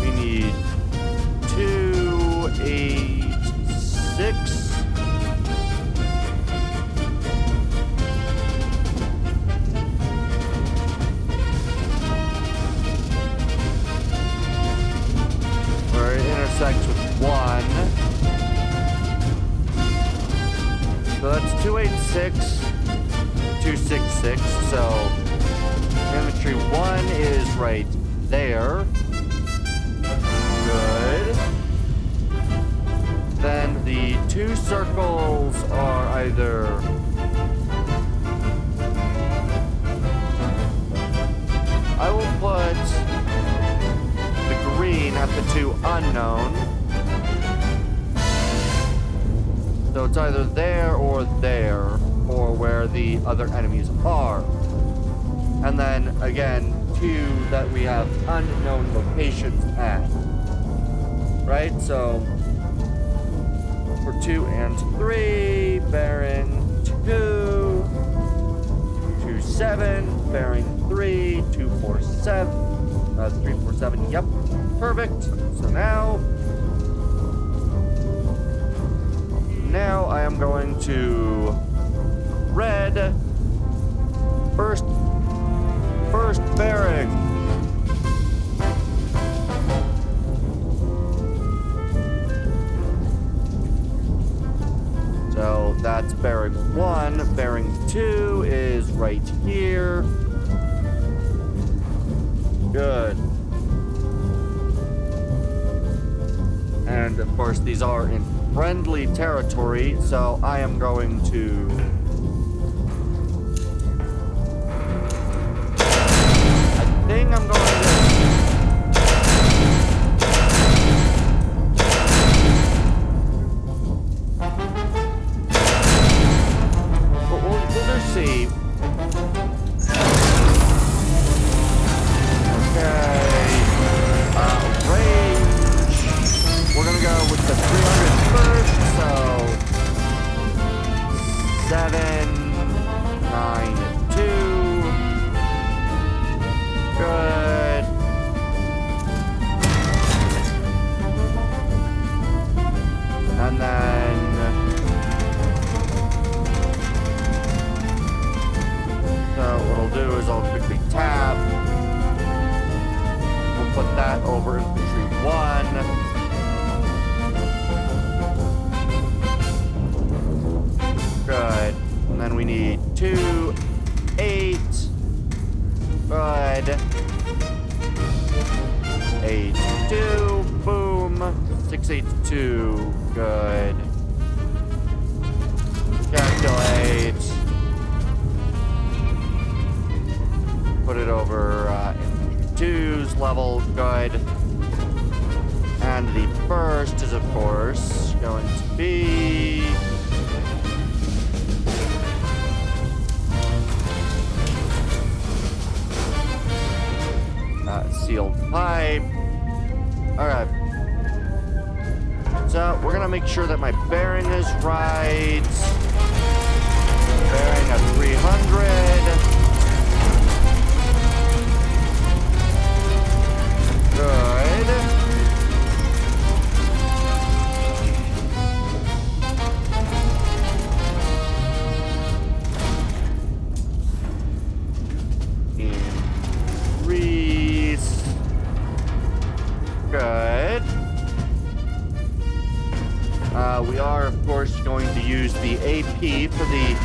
we need 286. Where it intersects with 1. So that's 286, 266. So infantry 1 is right there. Good. Then the 2 circles are either I will put the green at the 2 unknown. So it's either there, or where the other enemies are. And then again, 2 that we have unknown locations at. Right? So for 2 and 3, bearing 2, 27, bearing 3, 247, 347, yep, perfect. So now I am going to red first bearing. So that's bearing 1. Bearing 2 is right here. Good. And of course, these are in friendly territory, so I am going to I'm going to we'll just see. Okay. Range. We're gonna go with the 300 first, so 792. Good. And then so what I'll do is I'll quickly tab. We'll put that over infantry 1. then we need 2, 8. Good. 8, 2. Boom. 6, 8, 2. Good. Calculate. Put it over in 2's level. Good. And the first is, of course, going to be... sealed pipe. Alright. So, we're gonna make sure that my bearing is right. Bearing at 300. Good. Increase. Good. We are, of course, going to use the AP for the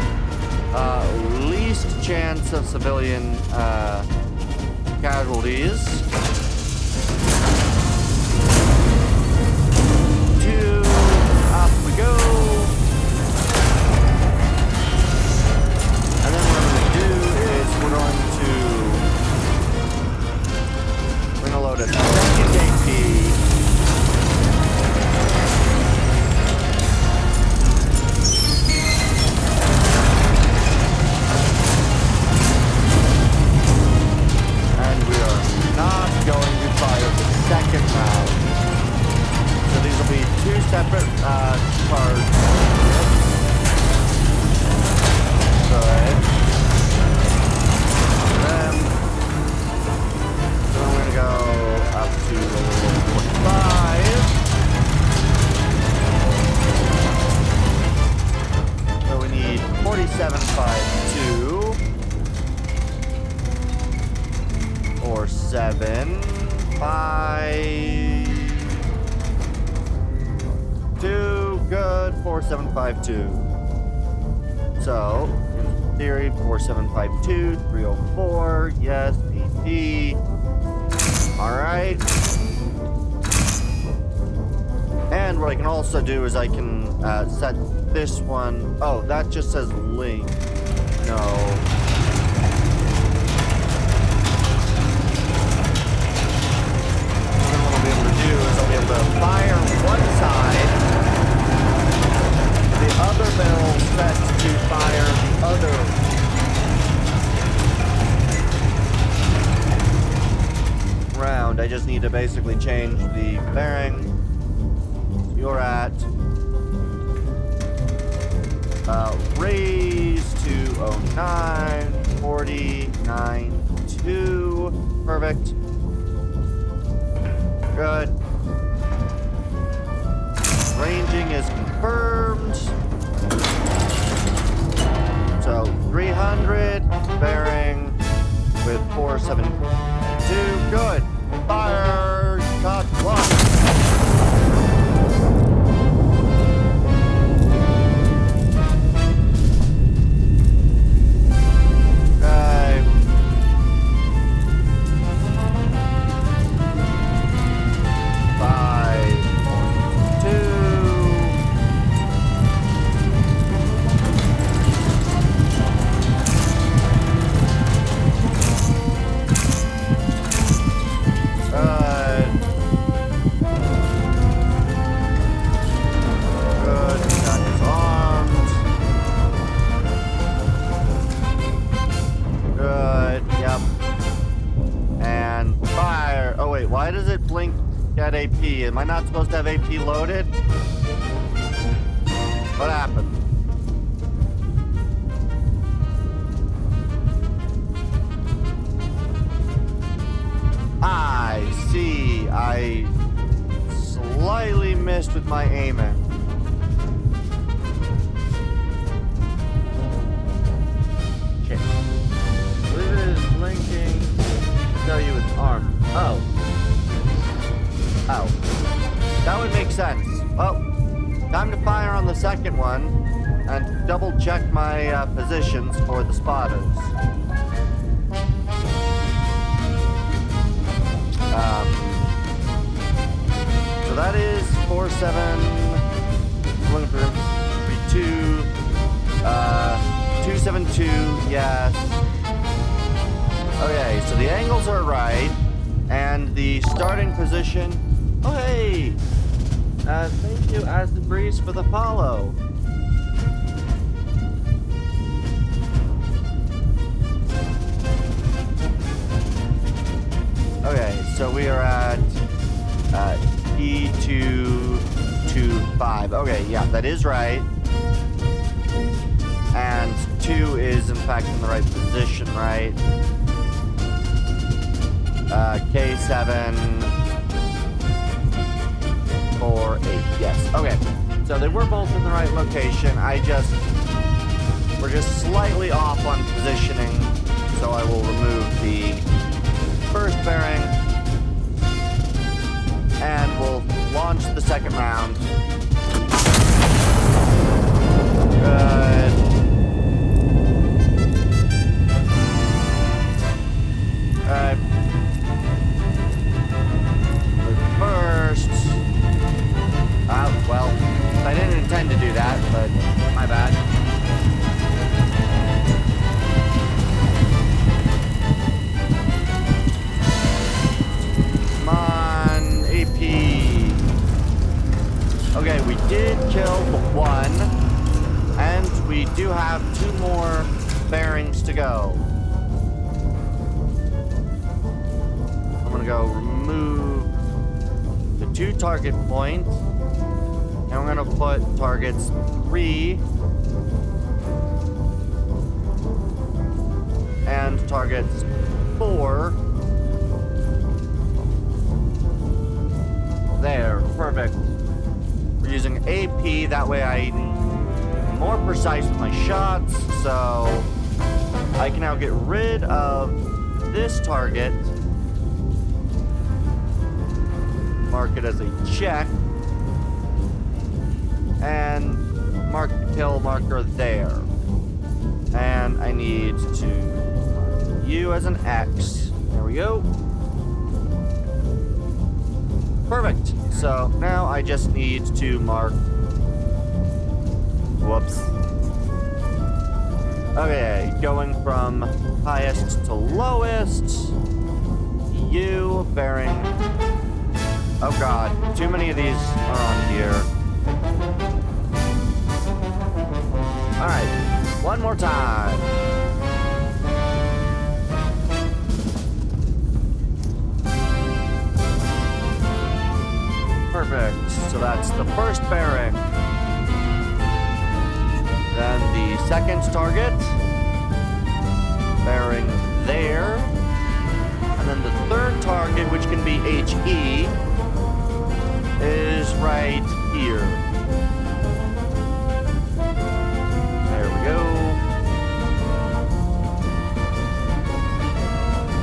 least chance of civilian casualties. 2, up we go. And then what I'm going to do is we're going to load a second AP. And we are not going to fire the second round. So these will be 2 separate cards. Good. So we're gonna go up to 45. So we need 47.52 or 7, 5, 2. Good. 4752. So in theory, 4752, 304. Yes, BP. Alright. And what I can also do is I can set this one. Oh, that just says link. No. Then what I'll be able to do is I'll be able to fire one side. The other barrel set to fire the other. Round. I just need to basically change the bearing. You're at raise to 09, 49, 2. Perfect. Good. Ranging is confirmed. So 300 bearing with 472. Good. Fire. Cut 1. Why does it blink at AP? Am I not supposed to have AP loaded? What happened? I see. I slightly missed with my aiming. Okay. I believe it is blinking to tell you it's armed. Oh. Oh. That would make sense. Well, time to fire on the second one. and double check my positions for the spotters. So that is 47, looking for 32, 272, yes. Okay, so the angles are right, and the starting position, oh hey! Thank you, As the Breeze, for the follow. Okay, so we are at E225. Okay, yeah, that is right. And 2 is, in fact, in the right position, right? K7, 4, 8, yes. Okay, so they were both in the right location. We're just slightly off on positioning, so I will remove the first bearing, and we'll launch the second round. Good. Alright. First. Well, I didn't intend to do that, but my bad. Come on, AP. Okay, we did kill the one, and we do have 2 more bearings to go. I'm gonna go remove the 2 target points, and we're gonna put targets 3 and targets 4. There, perfect. We're using AP, that way I'm more precise with my shots, so I can now get rid of this target, mark it as a check, and mark the kill marker there. And I need to mark you as an X. There we go. Perfect. So now I just need to mark. Whoops. Okay, going from highest to lowest. U bearing. Oh god, too many of these are on here. Alright, one more time. Perfect. So that's the first bearing. Then the second target. Bearing there. And then the third target, which can be HE, is right here. There we go.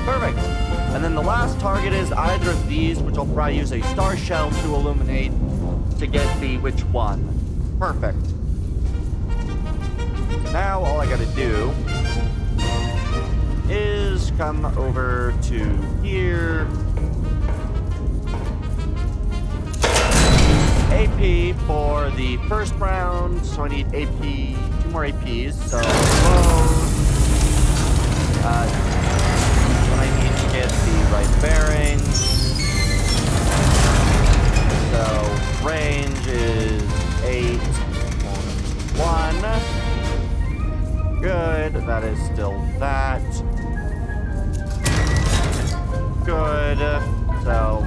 Perfect. And then the last target is either of these, which I'll probably use a star shell to illuminate to get the which one. Perfect. Now all I gotta do is come over to here. AP for the first round, so I need AP, 2 more APs, so I need to get the right bearings. So range is 8.1. Good, that is still that. Good, so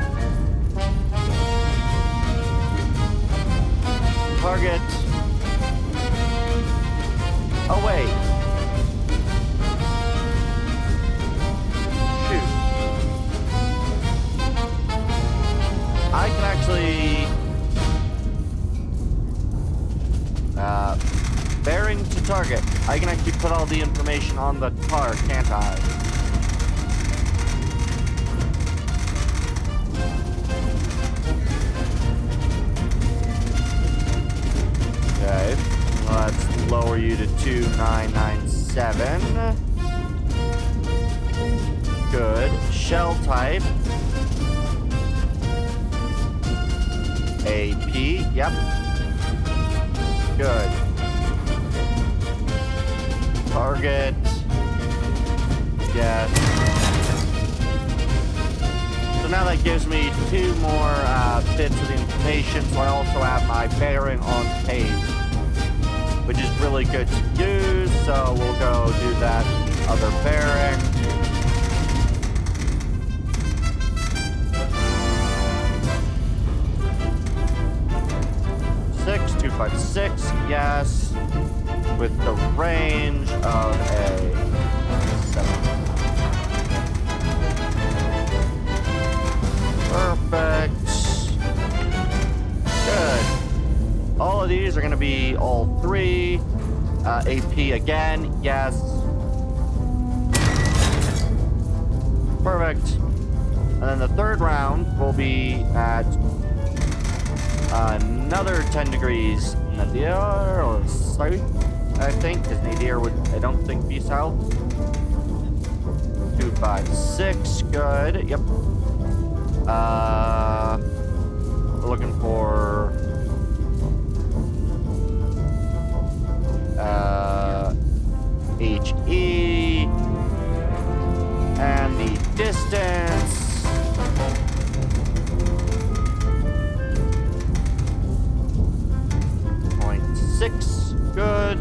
target. Oh wait. Shoot. I can actually bearing to target. I can actually put all the information on the car, can't I? Okay, let's lower you to 2997. Good. Shell type. AP. Yep. Good. Target. Yes. So now that gives me 2 more bits of information, so I also have my bearing on page, which is really good to use, so we'll go do that other bearing. Six, 256, yes, with the range of a 7. Perfect. Good. All of these are going to be all 3. AP again, yes. Perfect. And then the third round will be at another 10 degrees nadir or south, I think, because nadir would, I don't think, be south. 256, good, yep. We're looking for HE and the distance. Good.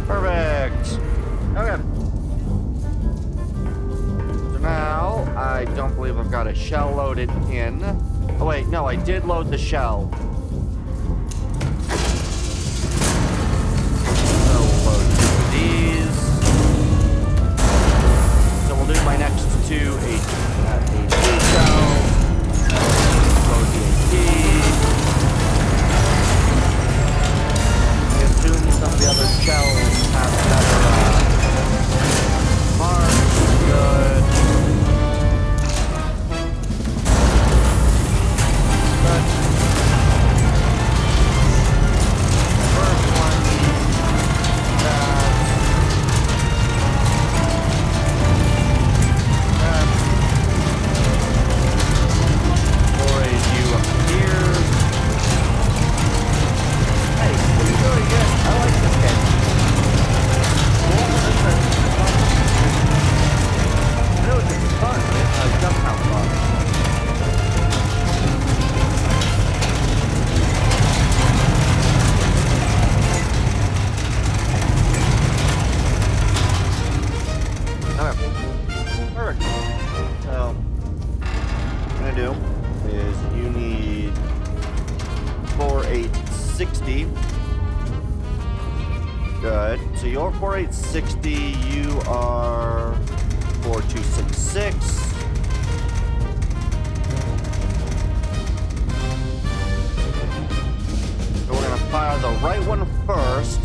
Perfect. Okay. So now, I don't believe I've got a shell loaded in. Oh wait, no, I did load the shell. So we'll load these. So we'll do my next 2 AP shells. Load the AP. Some of the other shells have better marks. Good. Good. First one. That. Boys, you up here. Hey, what are you doing here? I like this game. I know it's fun, but it's jump out fun. Okay. Perfect. So, what I'm gonna do is you need 4860. Good. So you're 4860, you are 4266. So we're gonna fire the right one first,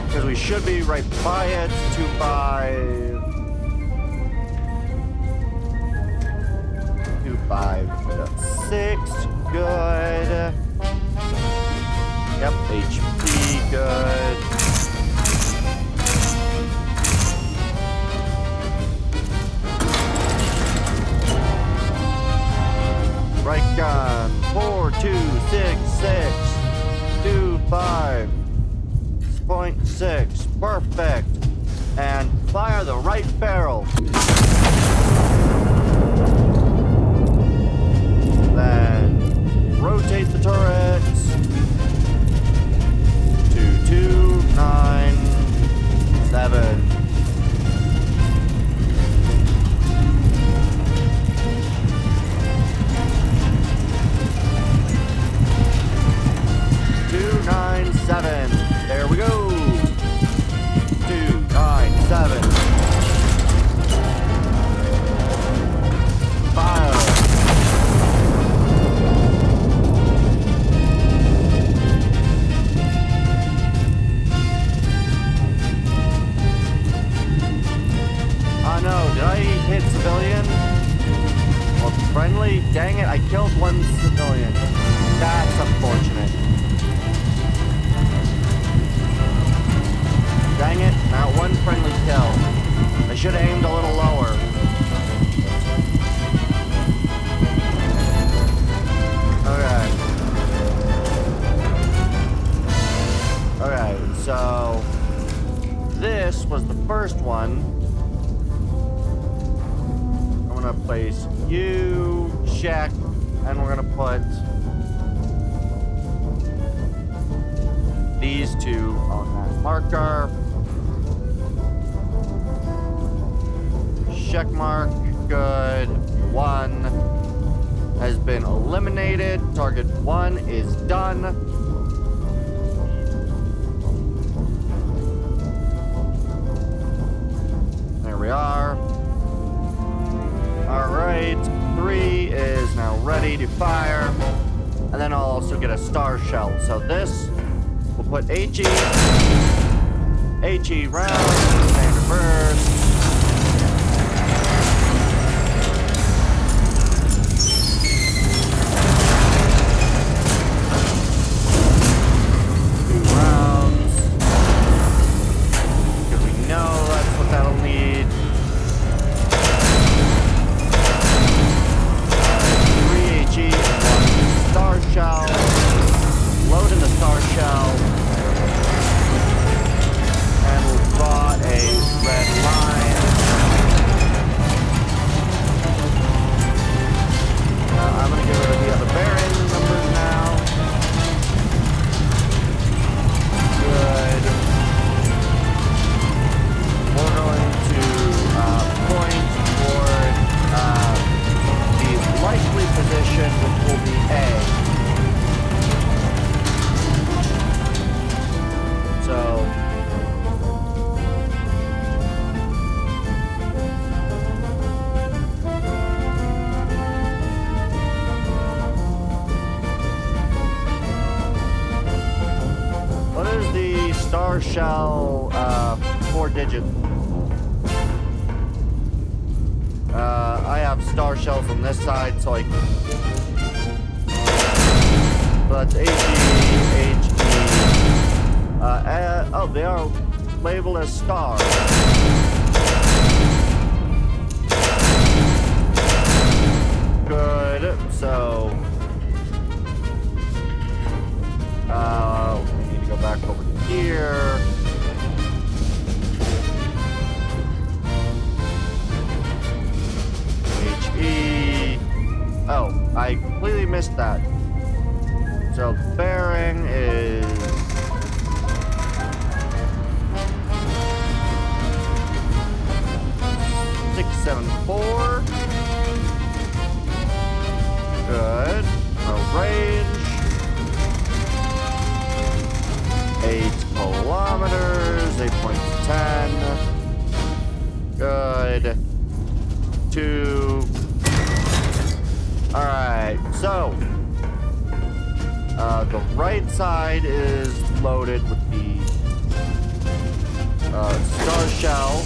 because we should be right by it. 256. Good. Yep, HP, good. Right gun, 4266, 25.6, perfect. And fire the right barrel. Then rotate the turrets. 2297. There we go. 297. Fire. Oh no, did I hit civilian? Or friendly? Dang it, I killed one civilian. That's unfortunate. should have aimed a little lower. Okay, so this was the first one. I'm gonna place you, check, and we're gonna put these two on that marker. Check mark, good. One has been eliminated. Target one is done. There we are. All right, 3 is now ready to fire. And then I'll also get a star shell. So this, we'll put HE round, standard burst. Star shell, 4 digits. I have star shells on this side, so I. So that's HE. Oh, they are labeled as star. Good. So. We need to go back over here. HE. Oh, I completely missed that. So bearing is 674. Good. No range. 8 kilometers, 8.10. Good. 2. Alright, so the right side is loaded with the star shell.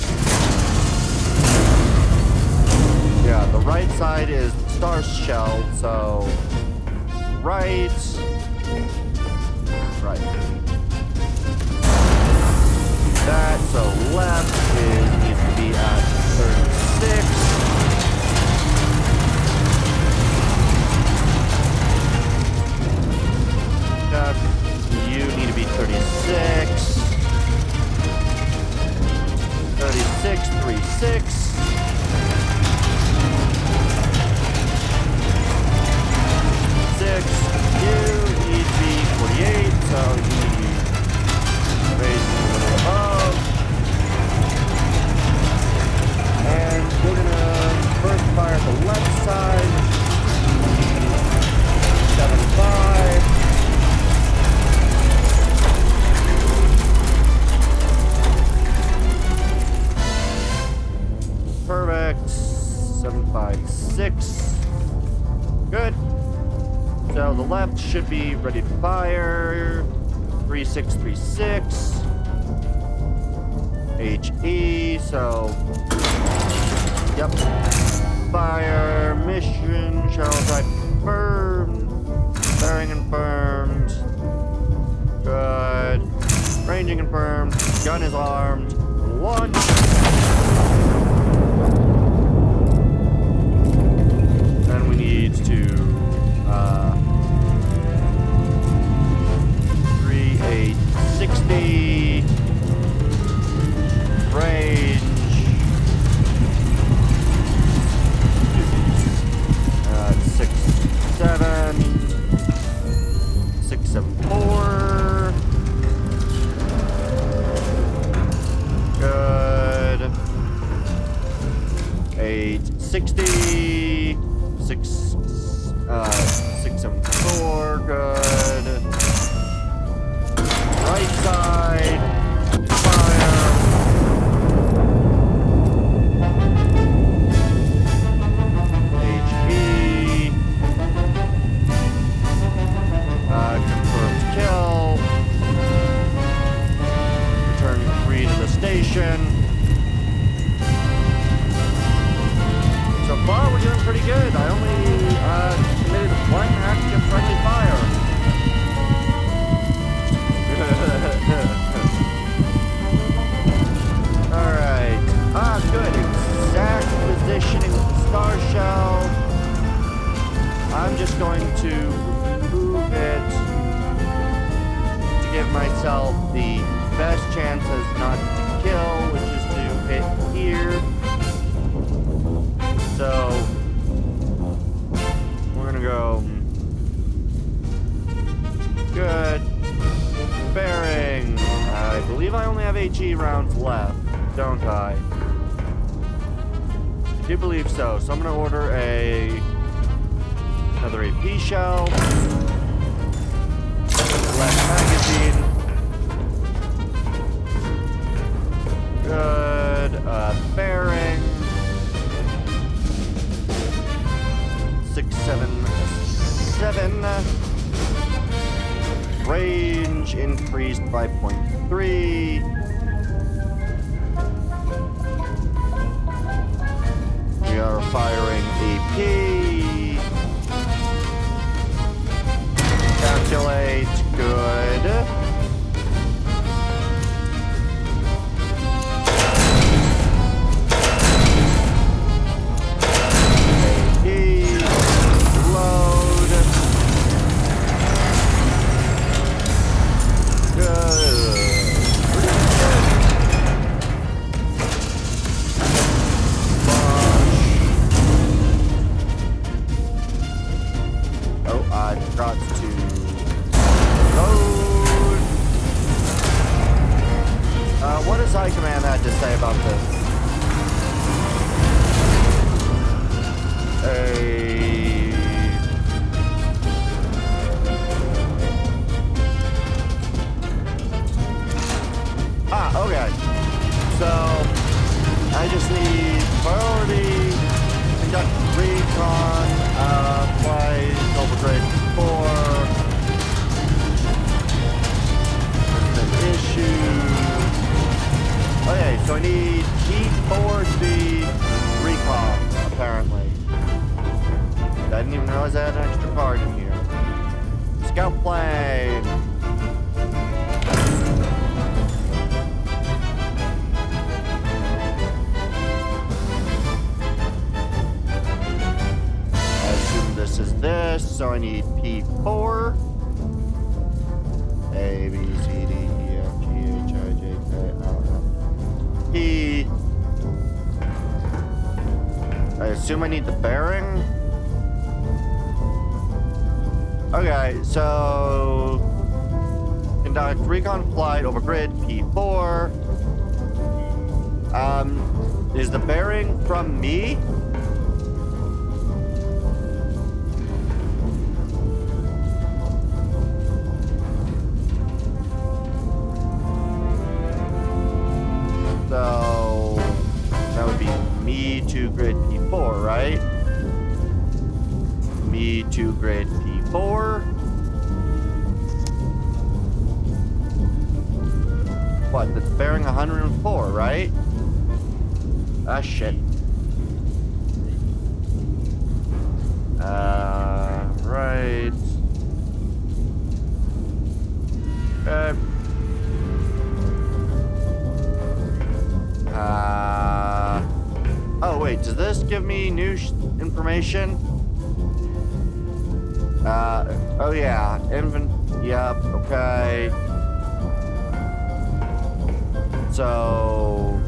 Yeah, the right side is star shell, so right. That, so left needs to be at 36. You need to be 36. 36, 36. 6. You need to be 48, so you need to be raised a little above. And we're gonna first fire the left side. 7.5. Perfect. 7.56. Good. So the left should be ready to fire. 3636. HE, so yep. Fire, mission, shell type confirmed. Bearing confirmed. Good. Ranging confirmed. Gun is armed. 1. 60, 674, good. Right side, fire. HE. Confirmed kill. Returning 3 to the station. So far, we're doing pretty good. I only committed 1 active friendly fire. Alright. Good. Exact positioning with the star shell. I'm just going to remove it to give myself the best chances not to kill, which is to hit here. So, we're gonna go good. Bearing. I believe I only have HE rounds left, don't I? I do believe so. So I'm gonna order another AP shell. Last magazine. Good. Bearing. 677. Range increased by 0.3. We are firing AP. Calculate. Good. What does High Command had to say about this? Okay. So, I just need priority, conduct recon, flight over grade 4. There's an issue. Okay, so I need P4 to be recon, apparently. I didn't even realize I had an extra card in here. Scout plane. I assume this is this, so I need P4. A, B, C, D, E, F, G, H, I, J, K, L, M. I assume I need the bearing. Okay, so conduct recon flight over grid P4. Is the bearing from me? So that would be me to grid P4, right? Me to grid P4. What? That's bearing 104, right? Ah, shit. Right. Oh, wait, does this give me new information? Oh yeah, yep, okay. So...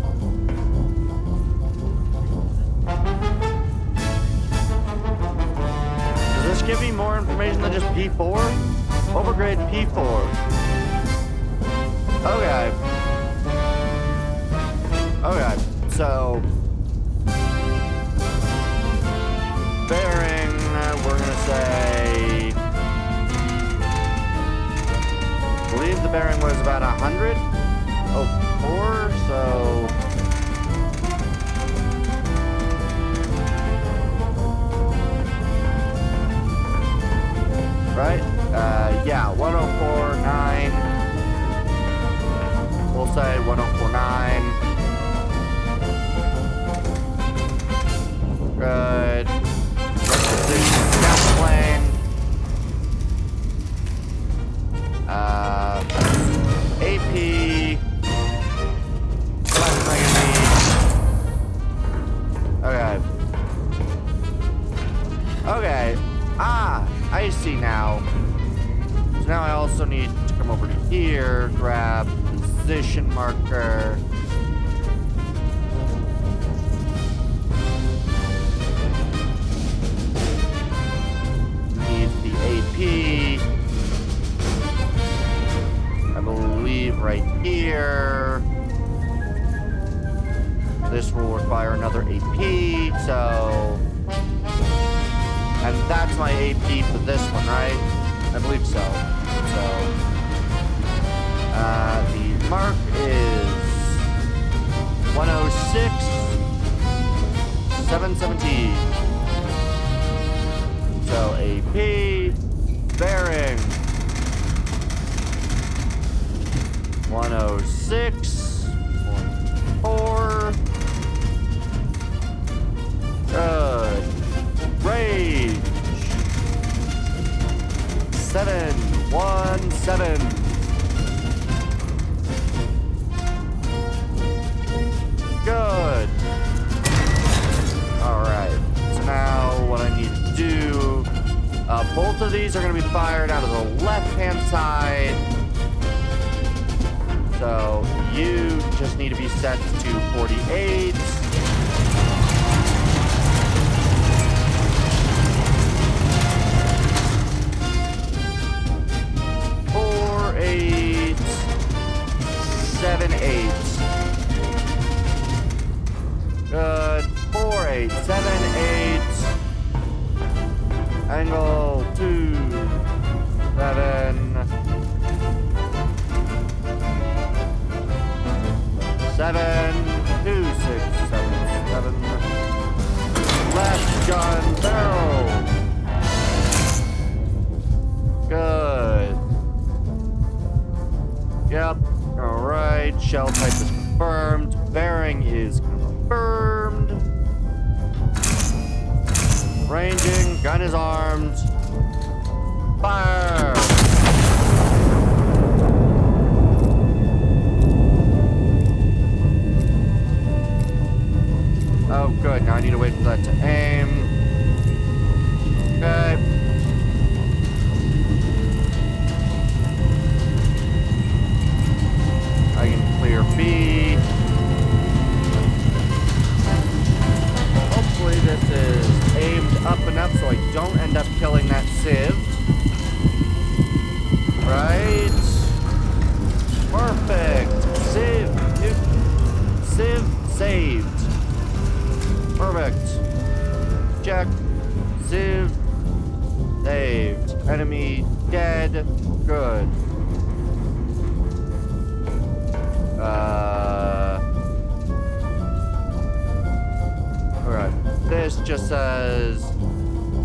does this give me more information than just P4? Overgrade P4. Okay. Okay, so... say, I believe the bearing was about 104, so right? Yeah, 104.9. We'll say 104.9. Good. Position scout plane. AP. Left Okay. Okay. I see now. So now I also need to come over to here, grab position marker. Need the AP. I believe right here. This will require another AP, so... And that's my AP for this one, right? I believe so. The mark is 106,717. So AP, bearing 106.4. Good. Range 717. Good. Alright. So now what I need to do, both of these are going to be fired out of the left-hand side. So you just need to be set to 48. 4878. Good. 4878. Angle 27. 72677. Left gun barrel. Good. Yep. Alright. Shell type is confirmed. Bearing is confirmed. Ranging. Gun is armed. Fire! Oh, good. Now I need to wait for that to aim. Okay. I can clear B. Hopefully this is aimed up enough so I don't end up killing that Civ. Right? Perfect. Civ saved. Perfect. Check. Civ saved. Enemy dead. Good. Alright. This just says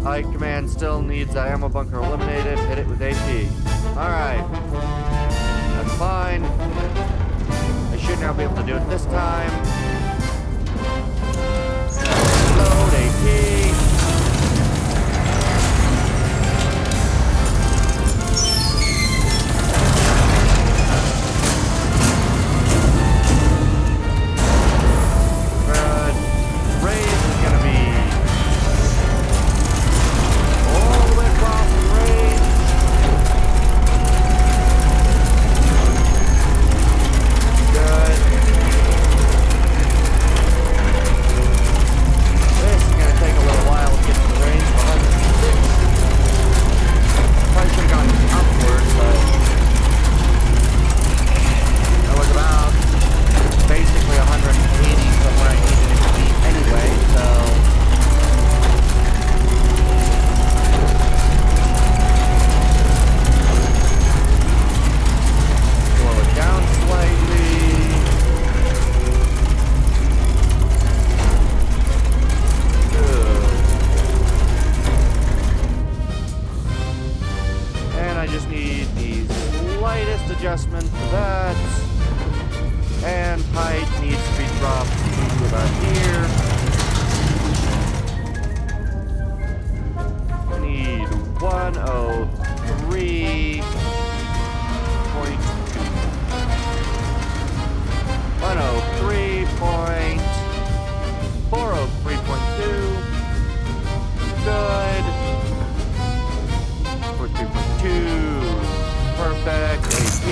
High Command still needs that ammo bunker eliminated. Hit it with AP. Alright. That's fine. I should now be able to do it this time. Load AP. Good. Range is gonna be all the way across the range. Good. about here. I need 103.2. 103.403.2. Good. 43.2. Perfect. AP.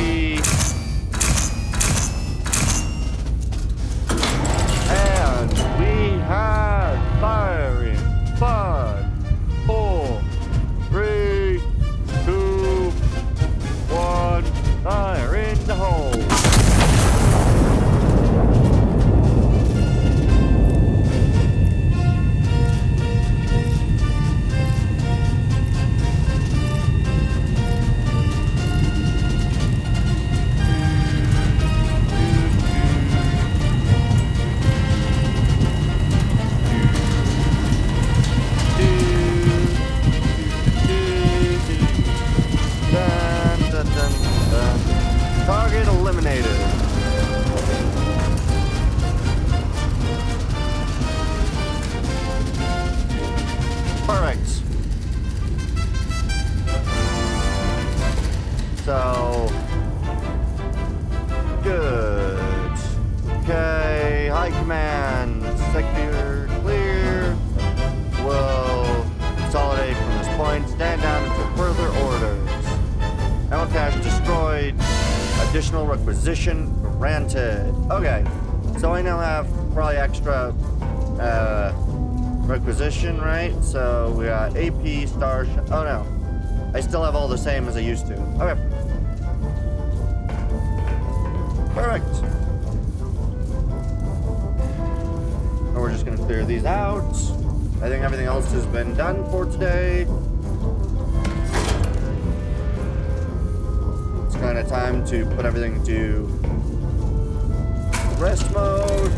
And we have firing. 5, 4, 3, 2, 1. Fire in the hole. Target eliminated. Perfect. So, good. Okay, high command, sector clear. We'll consolidate from this point, stand down until further orders. Ammo cache destroyed. Additional requisition granted. Okay, so I now have probably extra requisition, right? So we got AP, star. Oh no, I still have all the same as I used to. Okay, perfect. And we're just gonna clear these out. I think everything else has been done for today. Kind of time to put everything to rest mode.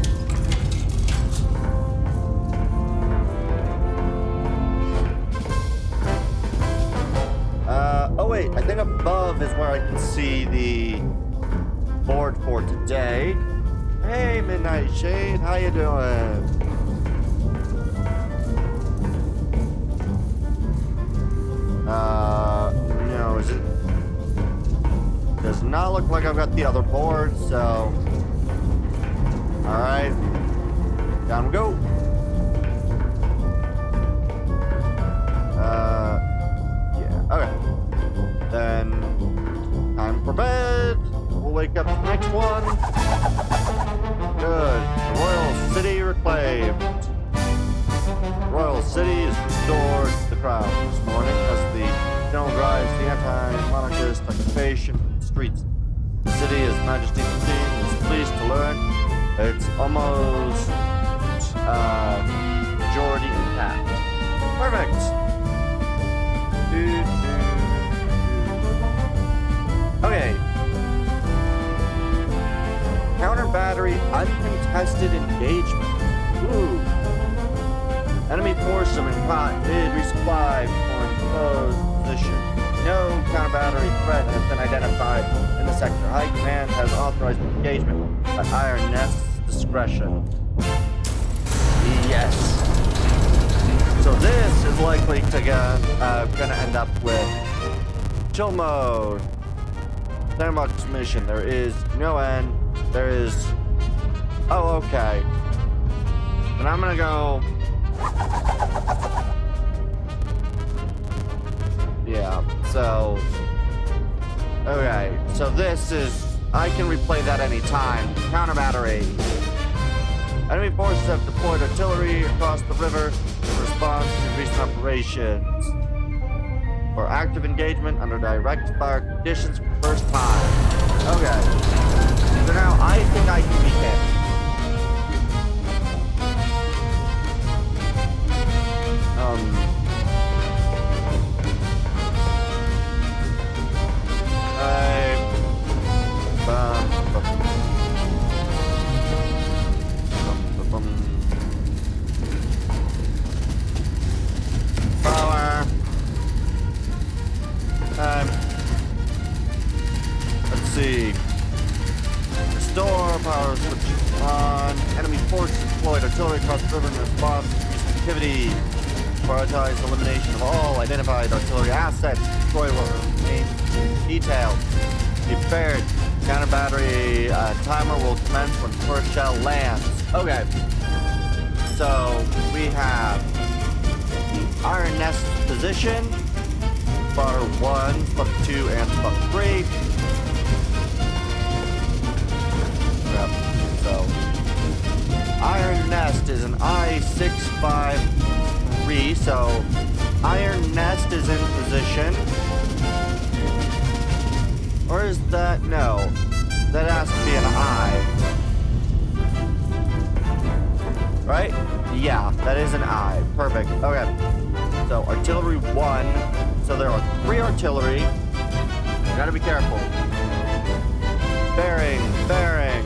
Oh wait, I think above is where I can see the board for today. Hey, Midnight Shade, how you doing? No, is it? Does not look like I've got the other board, so... Alright. Down we go. Yeah, okay. Then, time for bed. We'll wake up to the next one. Good. The Royal City reclaimed. Royal City is restored to the crown this morning as the general drives the anti-monarchist occupation streets. The city, His Majesty the King, is pleased to learn it's almost majority intact. Perfect. Okay. Counter battery uncontested engagement. Ooh. Enemy force in resupply for exposed position. No counter-battery threat has been identified in the sector. High Command has authorized engagement at Iron Nest's discretion. Yes. So this is likely to gonna end up with chill mode. Sandbox mission. There is no end. There is. Oh, okay. And I'm gonna go. Yeah, so... Okay, so this is... I can replay that anytime. Counter battery. Enemy forces have deployed artillery across the river in response to recent operations. For active engagement under direct fire conditions for the first time. Okay. So now I think I can beat him. Power. Let's see. Restore power switch deployed artillery across the river in response to recent activity. Prioritize elimination of all identified artillery assets. Destroy what remains in detail. Be prepared. Counter battery timer will commence when the first shell lands. Okay. So we have the Iron Nest position. Spotter 1, spotter 2, and spotter 3. Yep. So Iron Nest is an I-653. So Iron Nest is in position. Or is that? No. That has to be an I. Right? Yeah, that is an I. Perfect. Okay. So artillery 1. So there are 3 artillery. You gotta be careful. Bearing, bearing.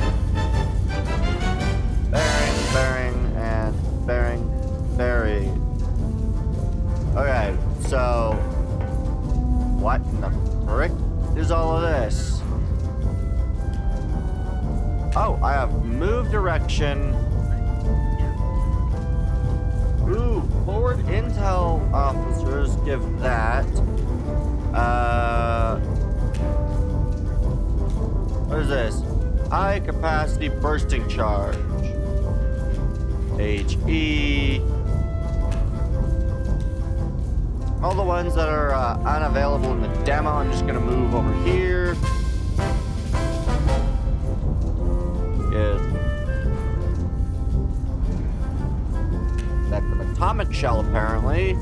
Bearing, bearing, and bearing, buried. Okay, so what in the frick is all of this? Oh, I have move direction. Ooh, forward intel officers give that. What is this? High capacity bursting charge. HE. All the ones that are unavailable in the demo, I'm just gonna move over here. Is that's an atomic shell, apparently.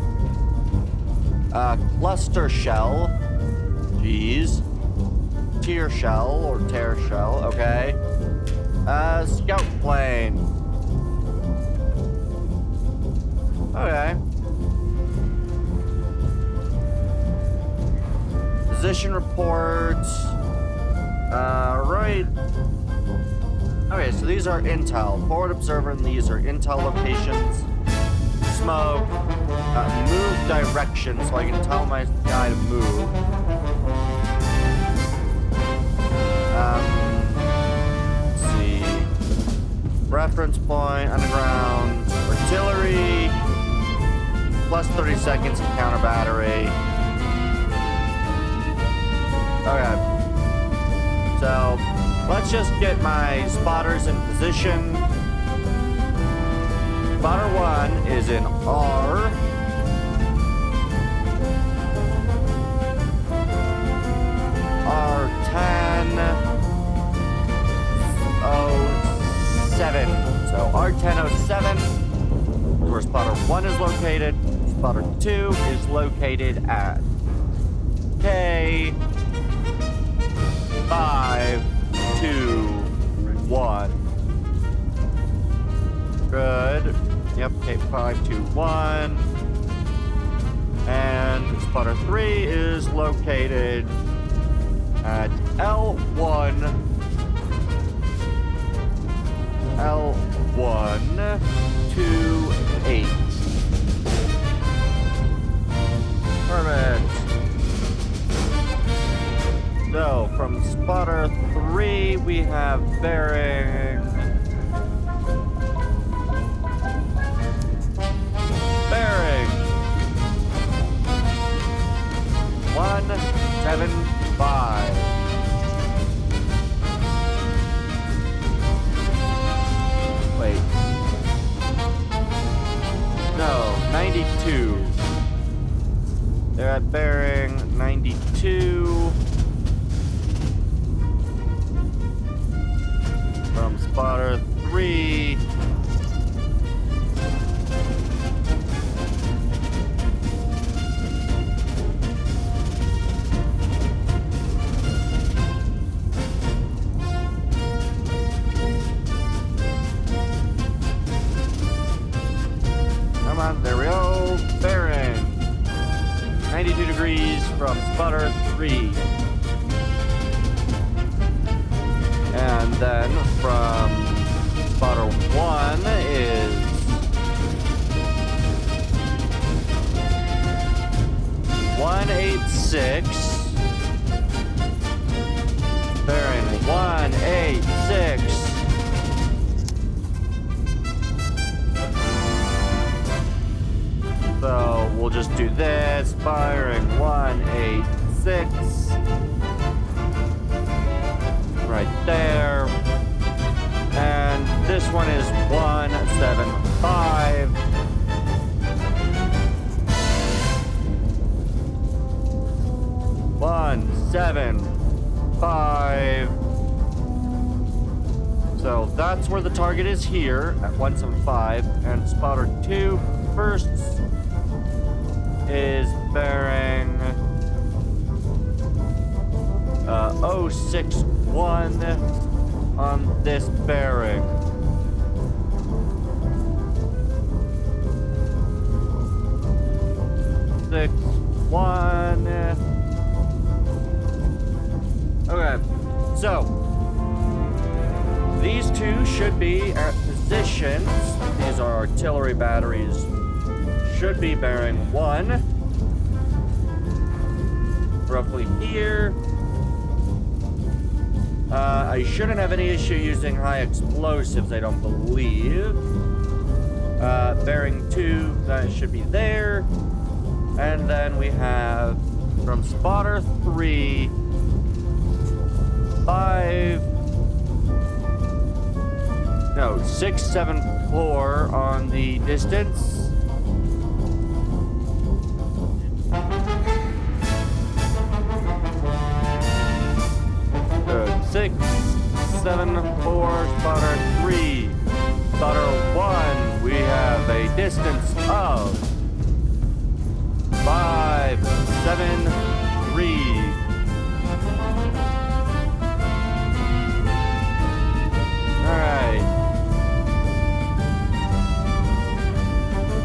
Cluster shell. Jeez. Tier shell or tear shell. Okay. Scout plane. Okay. Position reports. Right. Okay, so these are intel. Forward observer, and these are intel locations. Smoke. Move direction, so I can tell my guy to move. Let's see. Reference point, underground, artillery. Plus 30 seconds in counter battery. Okay. So, let's just get my spotters in position. Spotter 1 is in R. R10 07. So R1007 is where spotter 1 is located. Spotter 2 is located at K 5, 2, 1. Good. Yep, K5, 2, 1. And spotter 3 is located at L1. L1, 2, 8. Perfect. So, from spotter 3, we have bearing. Bearing. 175. Wait. No, 92. They're at bearing 92. From spotter 3. Come on, there we go. Bearing 92 degrees from spotter 3. And then from spotter 1 is 186. Bearing 186. do this, firing 186 right there, and this one is 175. So that's where the target is here at 175, and spotter 2 first is bearing 061 on this bearing. Six, one. Okay, so these two should be at positions. These are artillery batteries. Should be bearing 1. Roughly here. I shouldn't have any issue using high explosives, I don't believe. Bearing 2, that should be there. And then we have from spotter 3, 674 on the distance. Good. 674, spotter 3. Spotter 1, we have a distance of 573. Alright.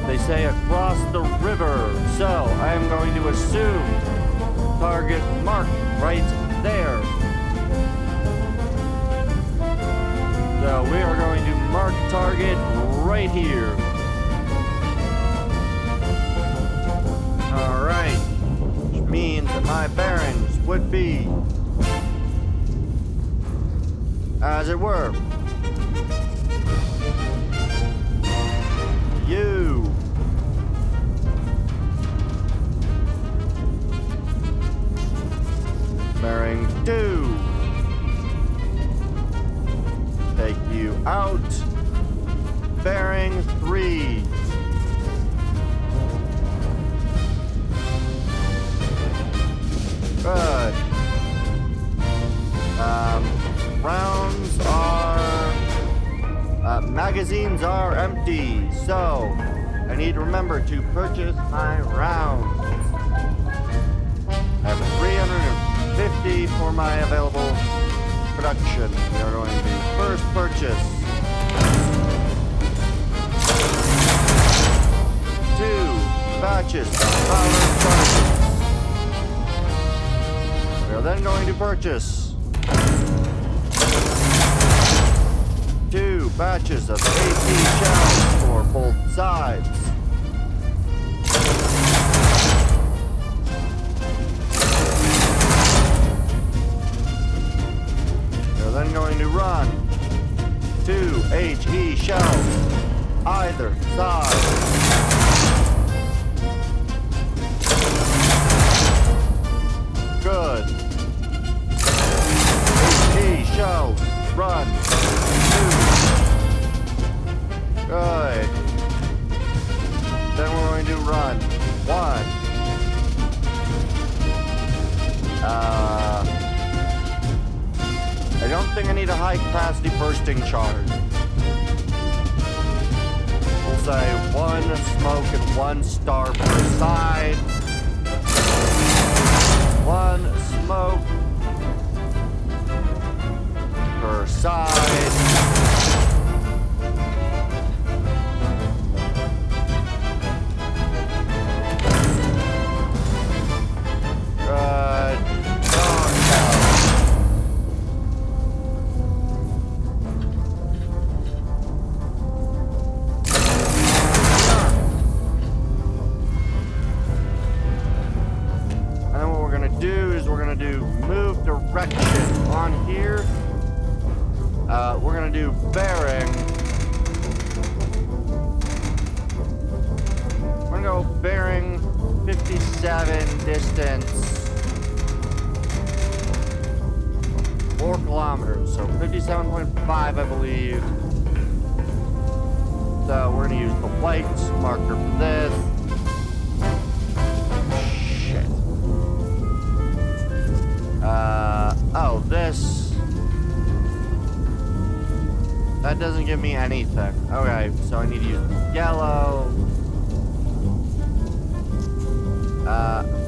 They say across the river, so I am going to assume target marked right there. So we are going to mark target right here. Alright. Which means that my bearings would be, as it were, you. Bearing 2. Take you out. Bearing 3. Good. Rounds are... magazines are empty, so I need to remember to purchase my rounds. I have 350 for my available production. We are going to first purchase 2 batches of powder charges. We are then going to purchase 2 batches of AP shells for both sides. We're then going to run 2 HE shells either side. Good. HE shells run 2. Good. Then we're going to run 1. I don't think I need a high capacity bursting charge. We'll say 1 smoke and 1 star per side. 1 smoke per side. Move direction on here. We're gonna do bearing. distance 4 kilometers, so 57.5, I believe. So we're gonna use the white marker for this. Shit. Oh, this. That doesn't give me anything. Okay, so I need to use yellow.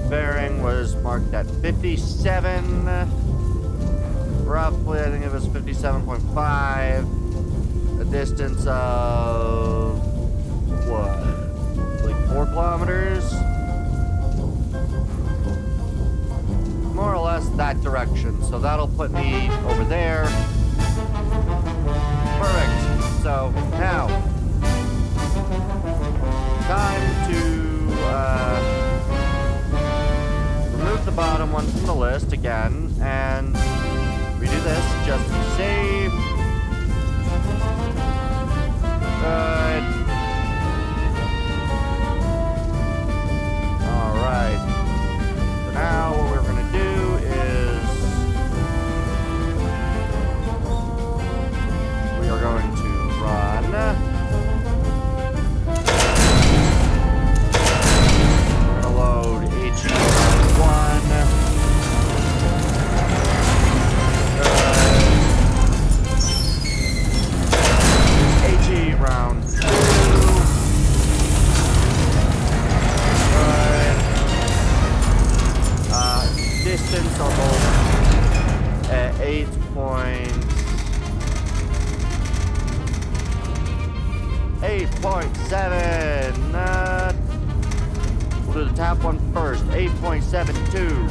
Bearing was marked at 57. Roughly, I think it was 57.5. A distance of what? Like 4 kilometers? More or less that direction. So that'll put me over there. Perfect. So now, time to remove the bottom one from the list again and redo this just to save. Good. Alright. So now what we're going to do is we are going to run. We're going to load HE1. Round 2. Good. Distance are both at 8.7. We'll do the top one first. 8.72.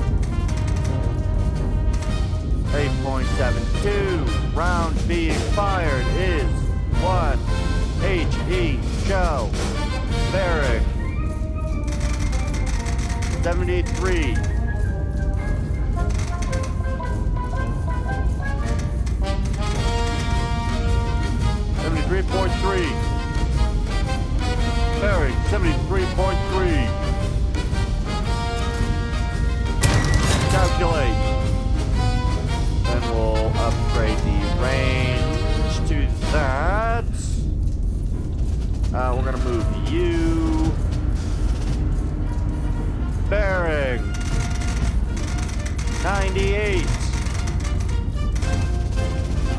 8.72. Round being fired is 1. HE show. Barrack. 73. 73.3. Barrack. 73.3. Calculate. Then we'll upgrade the range to that. We're gonna move you. Bearing 98.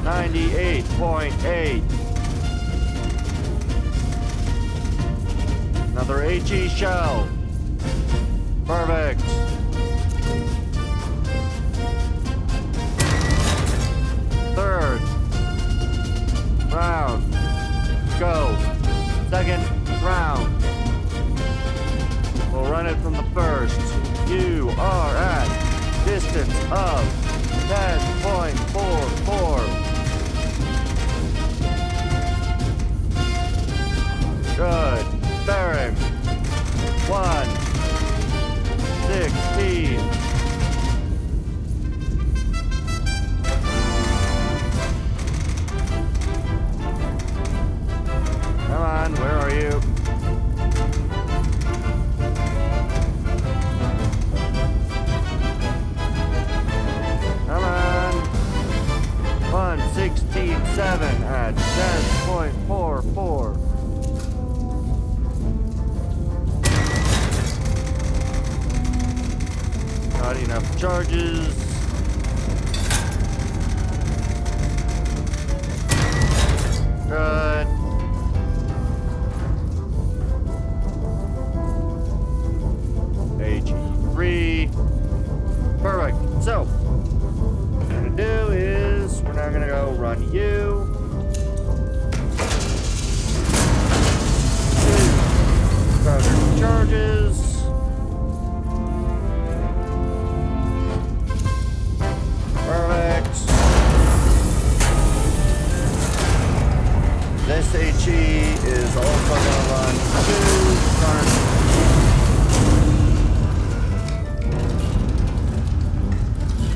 98.8. Another HE shell. Perfect. Third round. Go. Second round. We'll run it from the first. You are at distance of 10.44. Good. Bearing 116. Come on, where are you? Come on. 116.7 at 10.44. Not enough charges. Good. HE3. Perfect. So, what we're gonna do is we're now gonna go run you. Starter charges. Perfect. This HE is also gonna run 2 turns.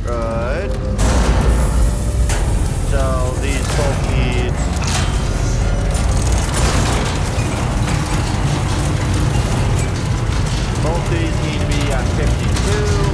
Good. So these both need both these need to be at 52.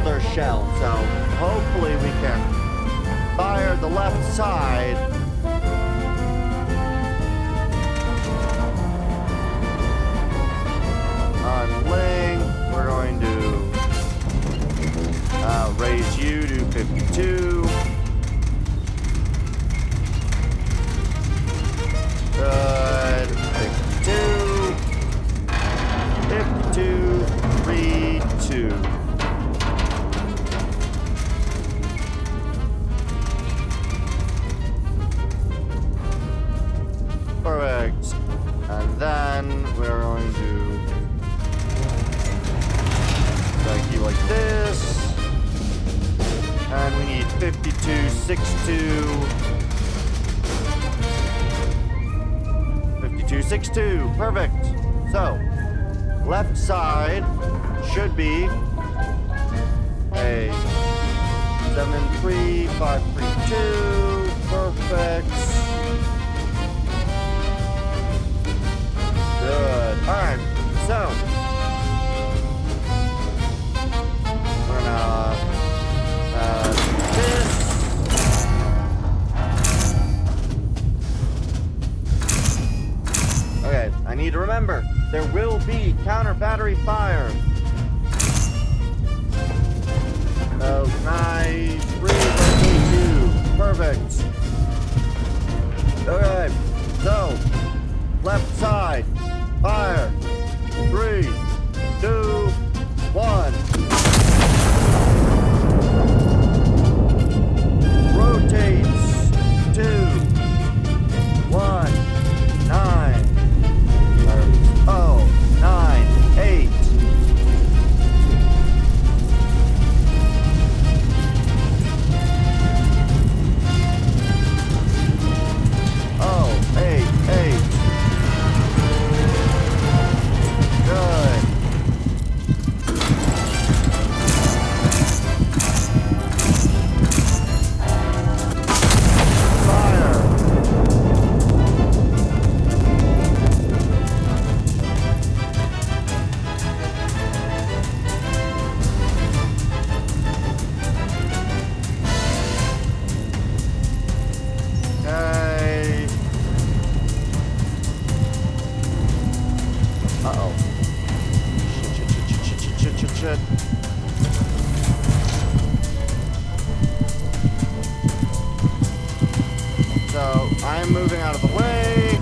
another shell. So hopefully we can fire the left side. On Ling, we're going to raise you to 52. Good. 52. 52. 3, 2. Perfect. And then we're going to like you like this. And we need 52, 62. 52, 62. Perfect. So, left side should be a 7, 3, 5, 3, 2. Perfect. Good. Alright, so we're gonna this. Okay, I need to remember there will be counter battery fire. So, 9, 3, 2. Perfect. Okay, so left side, fire. 3, 2, 1. Rotates. 2, 1, 9. Oh, 9, 8. Oh, 8, 8. Good. Fire. Okay. Uh-oh. Shit. So, I'm moving out of the way.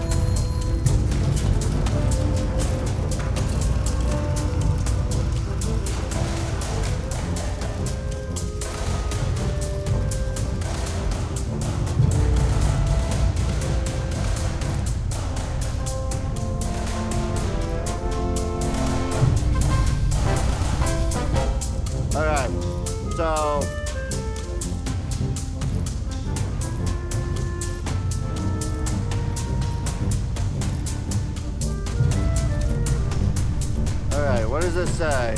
Alright, so alright, what does this say?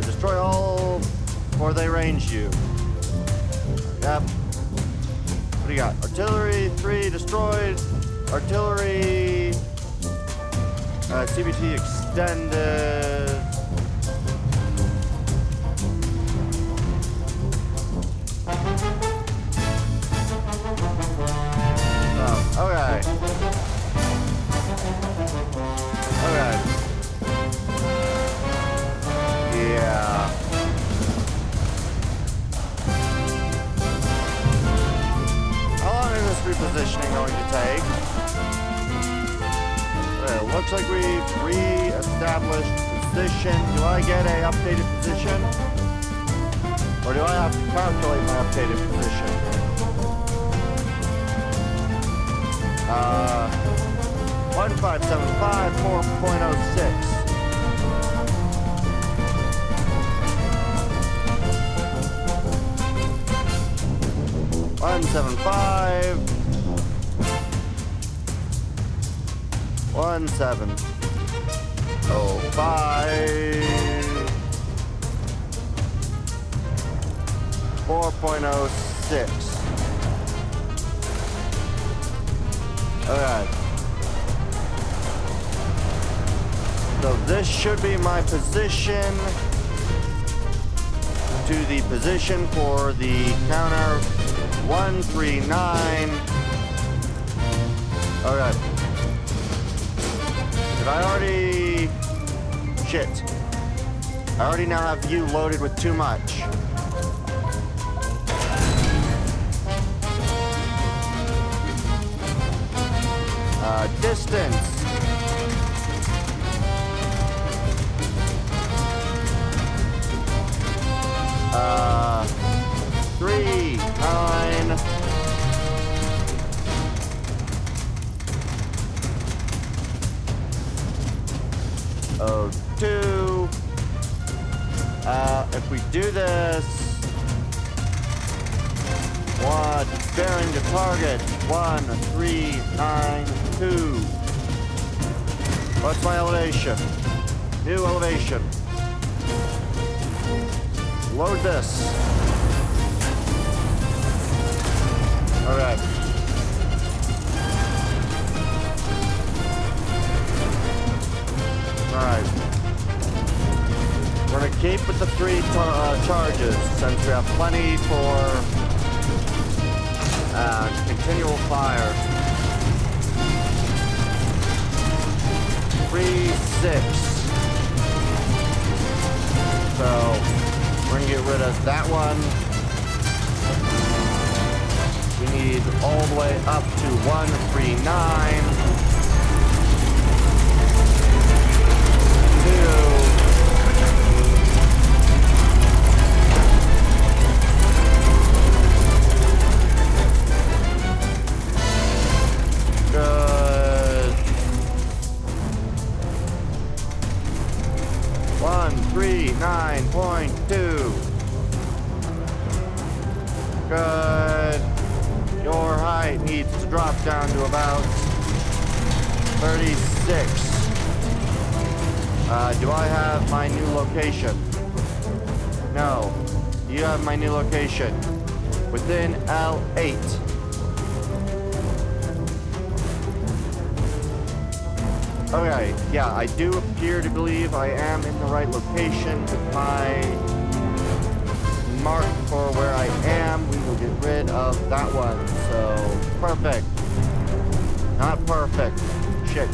Destroy all before they range you. Yep. What do you got? Artillery 3 destroyed. Artillery CBT extended. Okay. Okay. Yeah. How long is this repositioning going to take? Okay, it looks like we've re-established position. Do I get a updated position? Or do I have to calculate my updated position? 1575 4.06. 175 1705 4.06. Alright. So this should be my position. to the position for the counter 139. Okay. Did I already... Shit. I already now have you loaded with too much. Distance. 3, 9. Oh, 2. If we do this, what? Bearing the target. 1, 3, 9, 2. What's my elevation? New elevation. Load this. Alright. Alright. We're gonna keep with the 3 charges since we have plenty for continual fire. 3, 6. So we're gonna get rid of that one. We need all the way up to 139. 2. Good. 139.2. Good. Your height needs to drop down to about 36. Do I have my new location? No. Do you have my new location? Within L8. Okay, yeah, I do appear to believe I am in the right location with my mark for where I am. We will get rid of that one. So, perfect. Not perfect. Shit.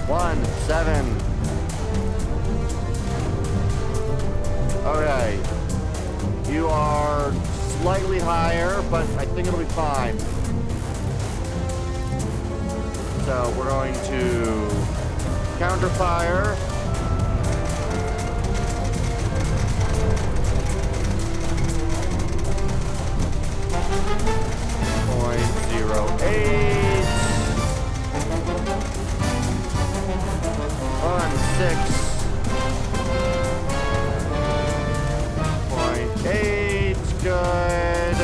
1, 7. Okay. You are slightly higher, but I think it'll be fine. So we're going to counter fire. .08. 16.8. Good.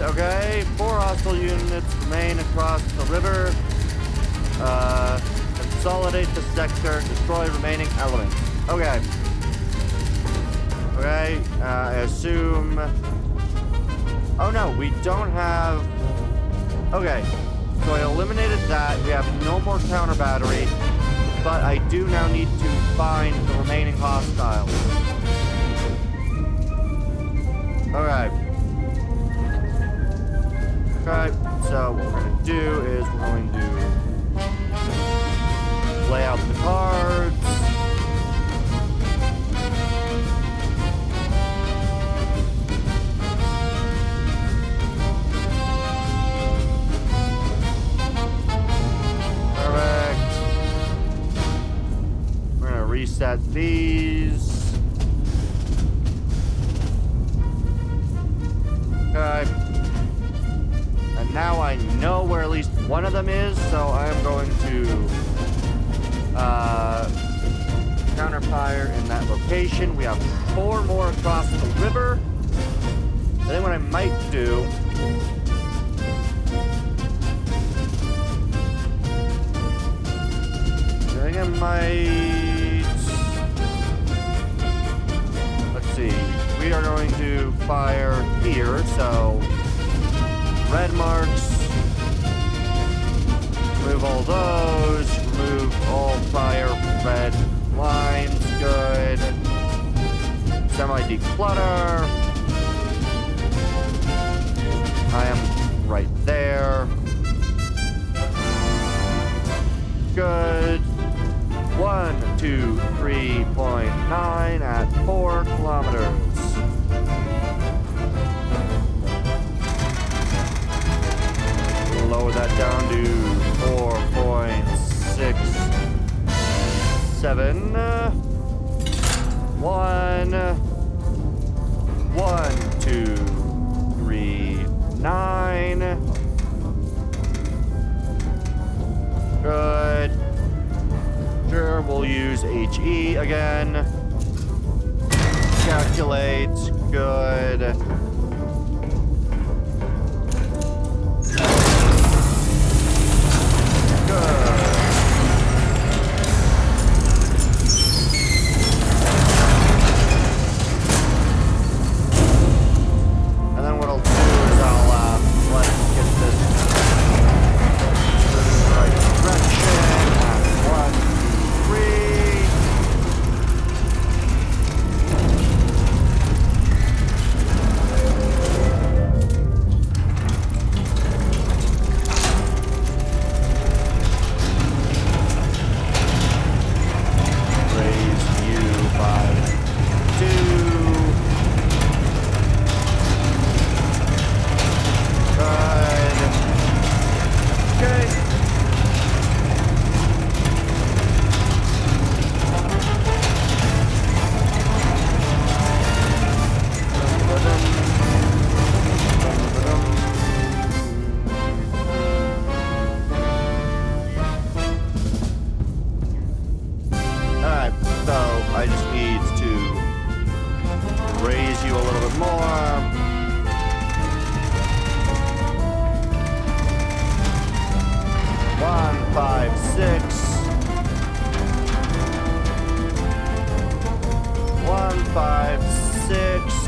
Okay, 4 hostile units remain across the river. Consolidate the sector, destroy remaining elements. Okay. Okay, I assume... Oh no, we don't have... Okay, so I eliminated that. We have no more counter battery, but I do now need to find the remaining hostiles. Okay. Okay, so what we're going to do is we're going to lay out the cards. Perfect. We're going to reset these. one of them is, so I am going to counterfire in that location. We have 4 more across the river. I think what I might do let's see, we are going to fire here, so red marks, remove all those, remove all fire red lines, good, semi-declutter, I am right there, good. 1, 2, 3.9 at 4 kilometers. Lower that down to 4.67. 1, 2, 3, 9. Good. Sure, we'll use HE again. Calculate. Good. Good. And then what I'll do is I'll let it get this in the right direction. 1, 2, 3. Raise you by 2. Good. Okay. Alright, so I just need to raise you a little bit more. One, 5, 6. 1, 5, 6,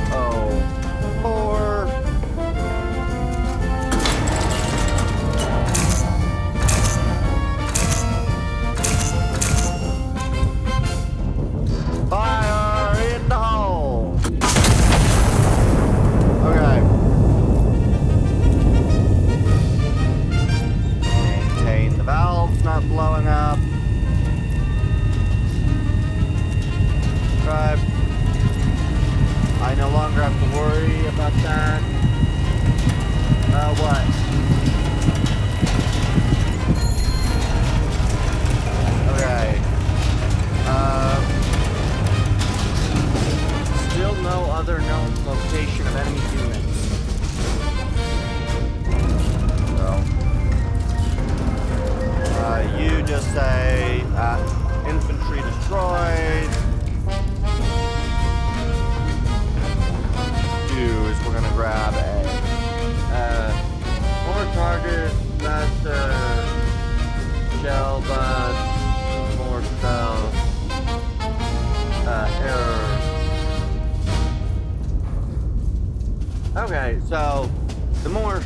4. Fire in the hole. Okay. Maintain the valves not blowing up. Right. I no longer have to worry about that. What? Okay. Still no other known location of enemy units. So, you just say, infantry destroyed. Is we're gonna grab a more target, faster shell, but more spell error. Okay, so the more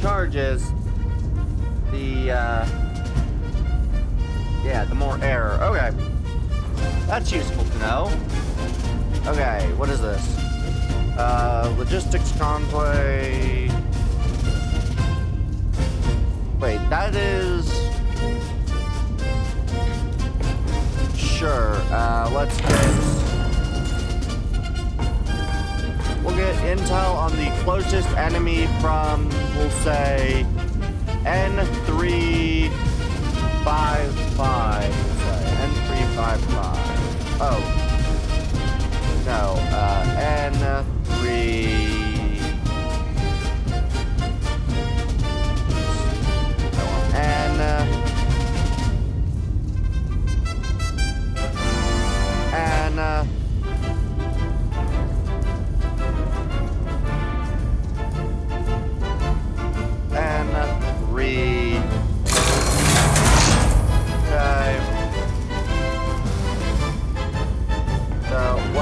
charges, the more error. Okay, that's useful to know. Okay, what is this? Logistics convoy. Wait, that is... Sure, let's get... We'll get intel on the closest enemy from, we'll say, N355. N355. Oh. No, N3...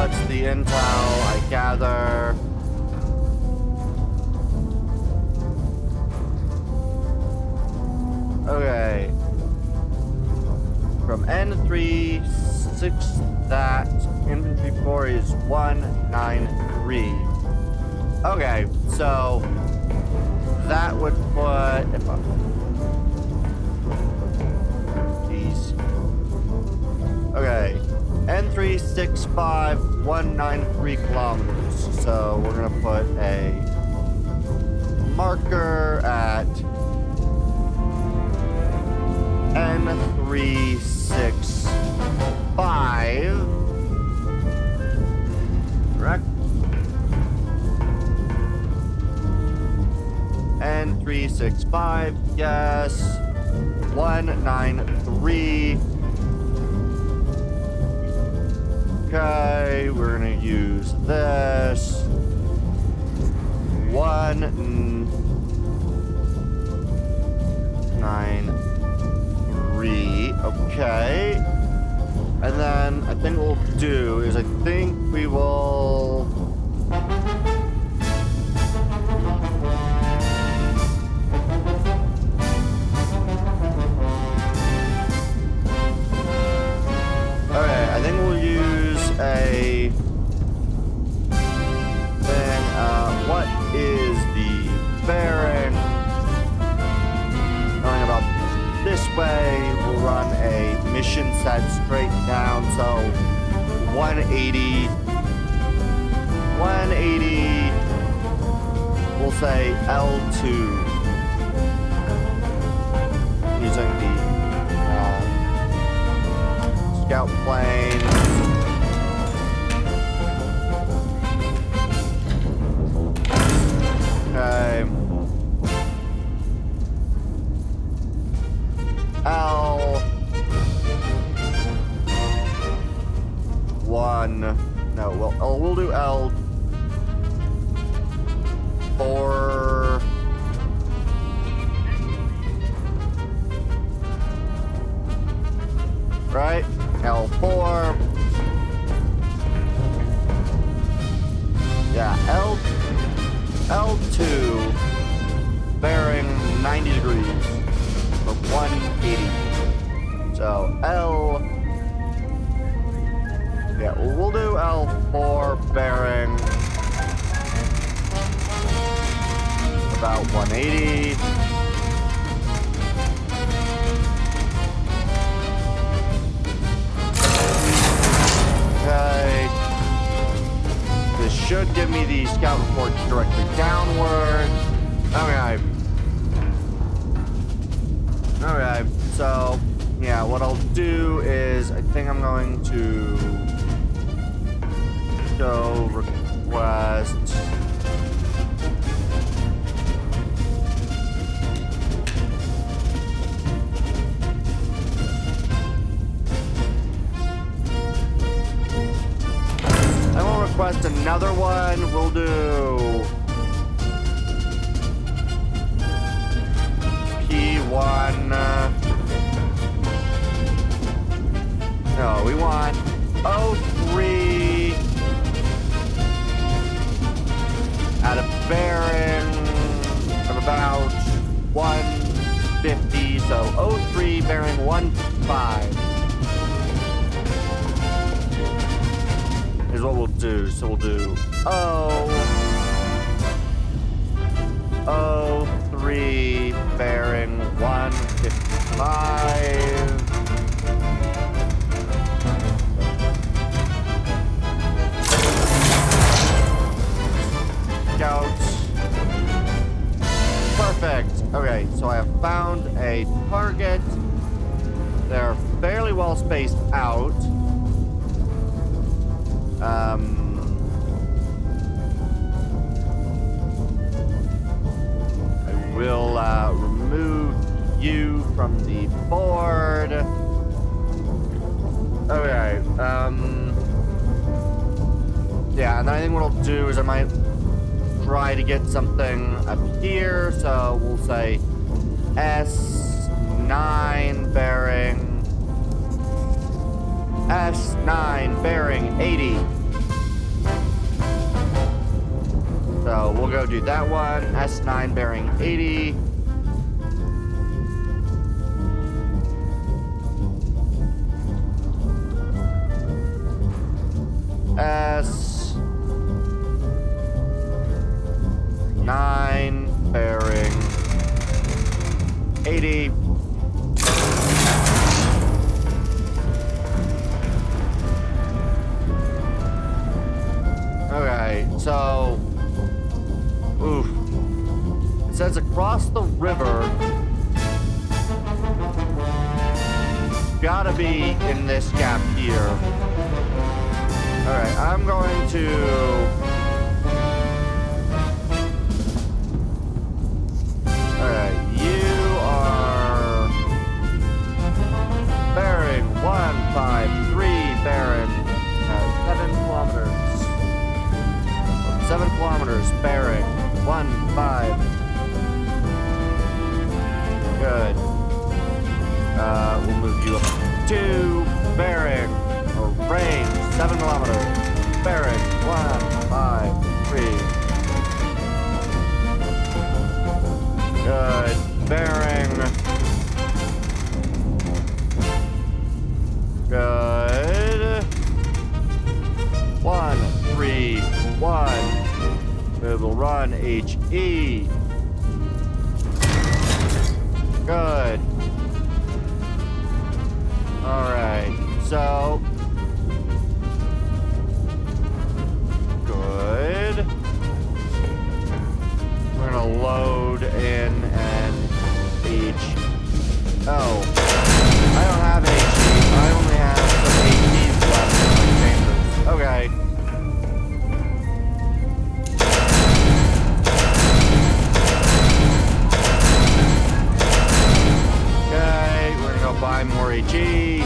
what's the intel I gather? Okay. From N36, that infantry 4 is 193. Okay, so that would put. Jeez. Okay. N365, 193 kilometers. So we're gonna put a marker at N365. Correct. N365, yes. 193. Okay, we're gonna use this. 193. Okay. And then I think what we'll do is I think we will. Okay, I think we'll use a thing. What is the bearing? Going about this way, we'll run a mission set straight down. So 180. 180. We'll say L2. Using the scout plane. Okay. L1. No, we'll do L4. Right? L4. Yeah, L2 bearing 90 degrees for 180. So yeah, we'll do L4 bearing about 180. Okay. This should give me the scout report directly downward. Okay. Okay, so yeah, what I'll do is I think I'm going to go request. I will request another one. We'll do P1. No, we want O3 at a bearing of about 150. So O3 bearing 155 is what we'll do. So we'll do O3 bearing 155. Scouts. Perfect. Okay, so I have found a target. They're fairly well spaced out. I will remove you from the board. Okay. Yeah, and then I think what I'll do is I might try to get something up here. So we'll say S9 bearing 80. do that one. S9 bearing 80. S9 bearing 80. Okay, so, oof. It says across the river. Gotta be in this gap here. Alright, I'm going to... Alright, you are... bearing 153, bearing 7 kilometers. 7 kilometers, bearing 15. Good. We'll move you up 2, bearing, or range, 7 kilometers, bearing 153. Good. Bearing. Good. 131. We will run HE. Good. Alright, so good. We're gonna load in an H. Oh, I don't have HE. I only have some HEs left in my chambers. Okay. Okay, we're gonna go buy more HE.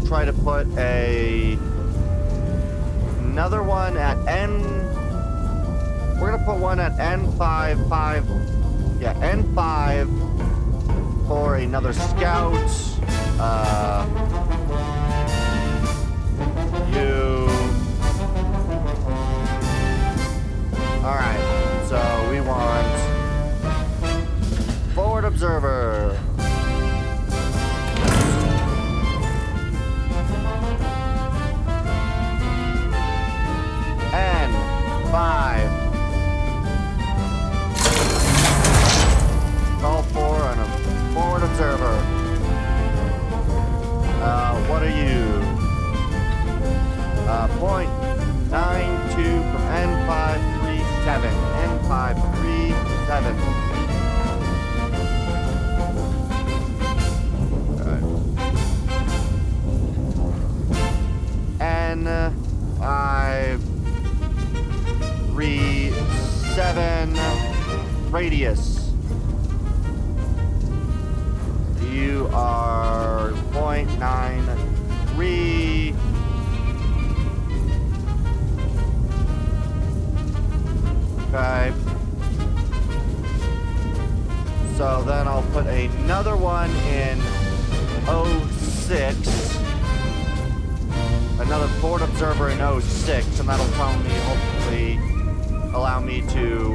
Try to put another one at N. We're gonna put one at N5, N5 for another scout. You 7, 5, 3, 7 radius. You are 0.93. Okay. So then I'll put another one in 06. Another board observer in 06, and that'll tell me, hopefully, allow me to,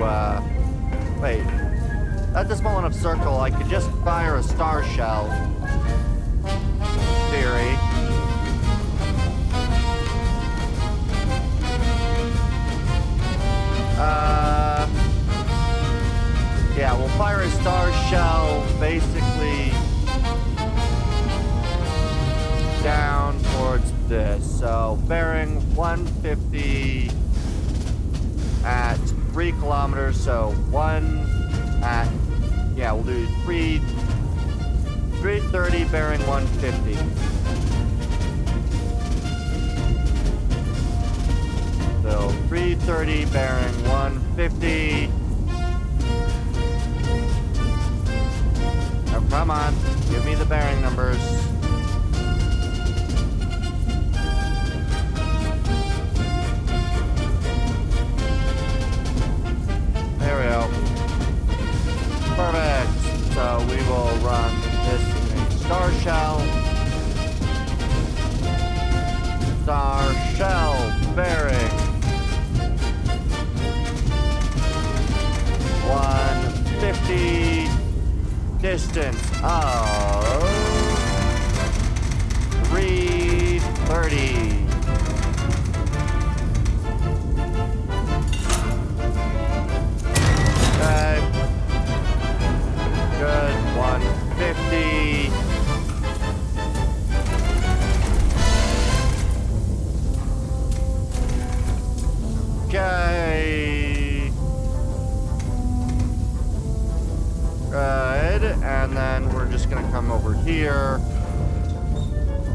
wait. At this moment of circle, I could just fire a star shell. Theory. Yeah, we'll fire a star shell, basically, down towards this. So, bearing 150 at 3 kilometers, so 1 at, yeah, we'll do 330 bearing 150. So 330 bearing 150. Now come on, give me the bearing numbers. There we go. Perfect. So we will run this in a star shell. Star shell bearing 150, distance of 330. Okay. Good. 150. Okay. Good. And then we're just gonna come over here.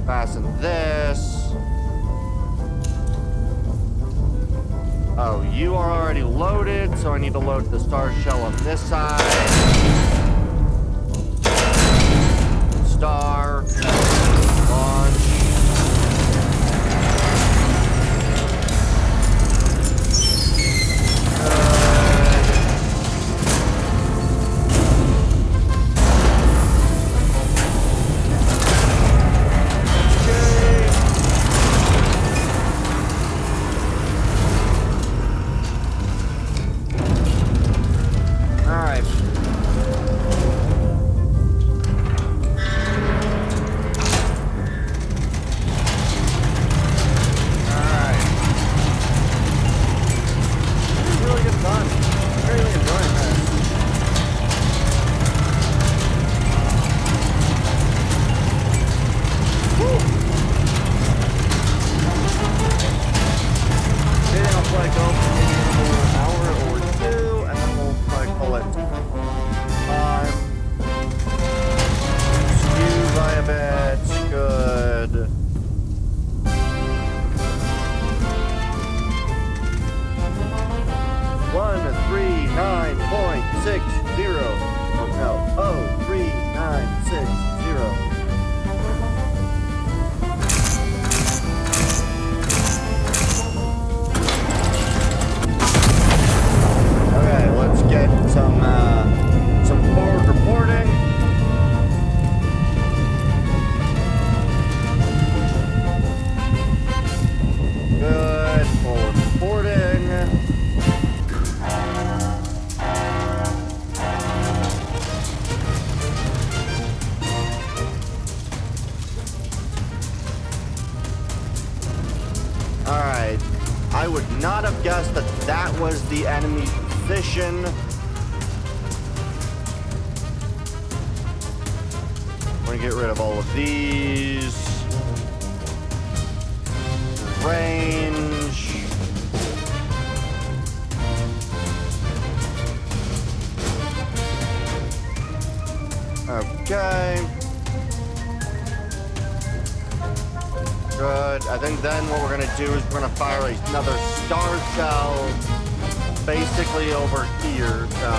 Fasten this. Oh, you are already loaded, so I need to load the star shell on this side. Star. Launch. I would not have guessed that that was the enemy position. I'm going to get rid of all of these. Range. Okay. Good. I think then what we're gonna do is we're gonna fire another star shell basically over here, so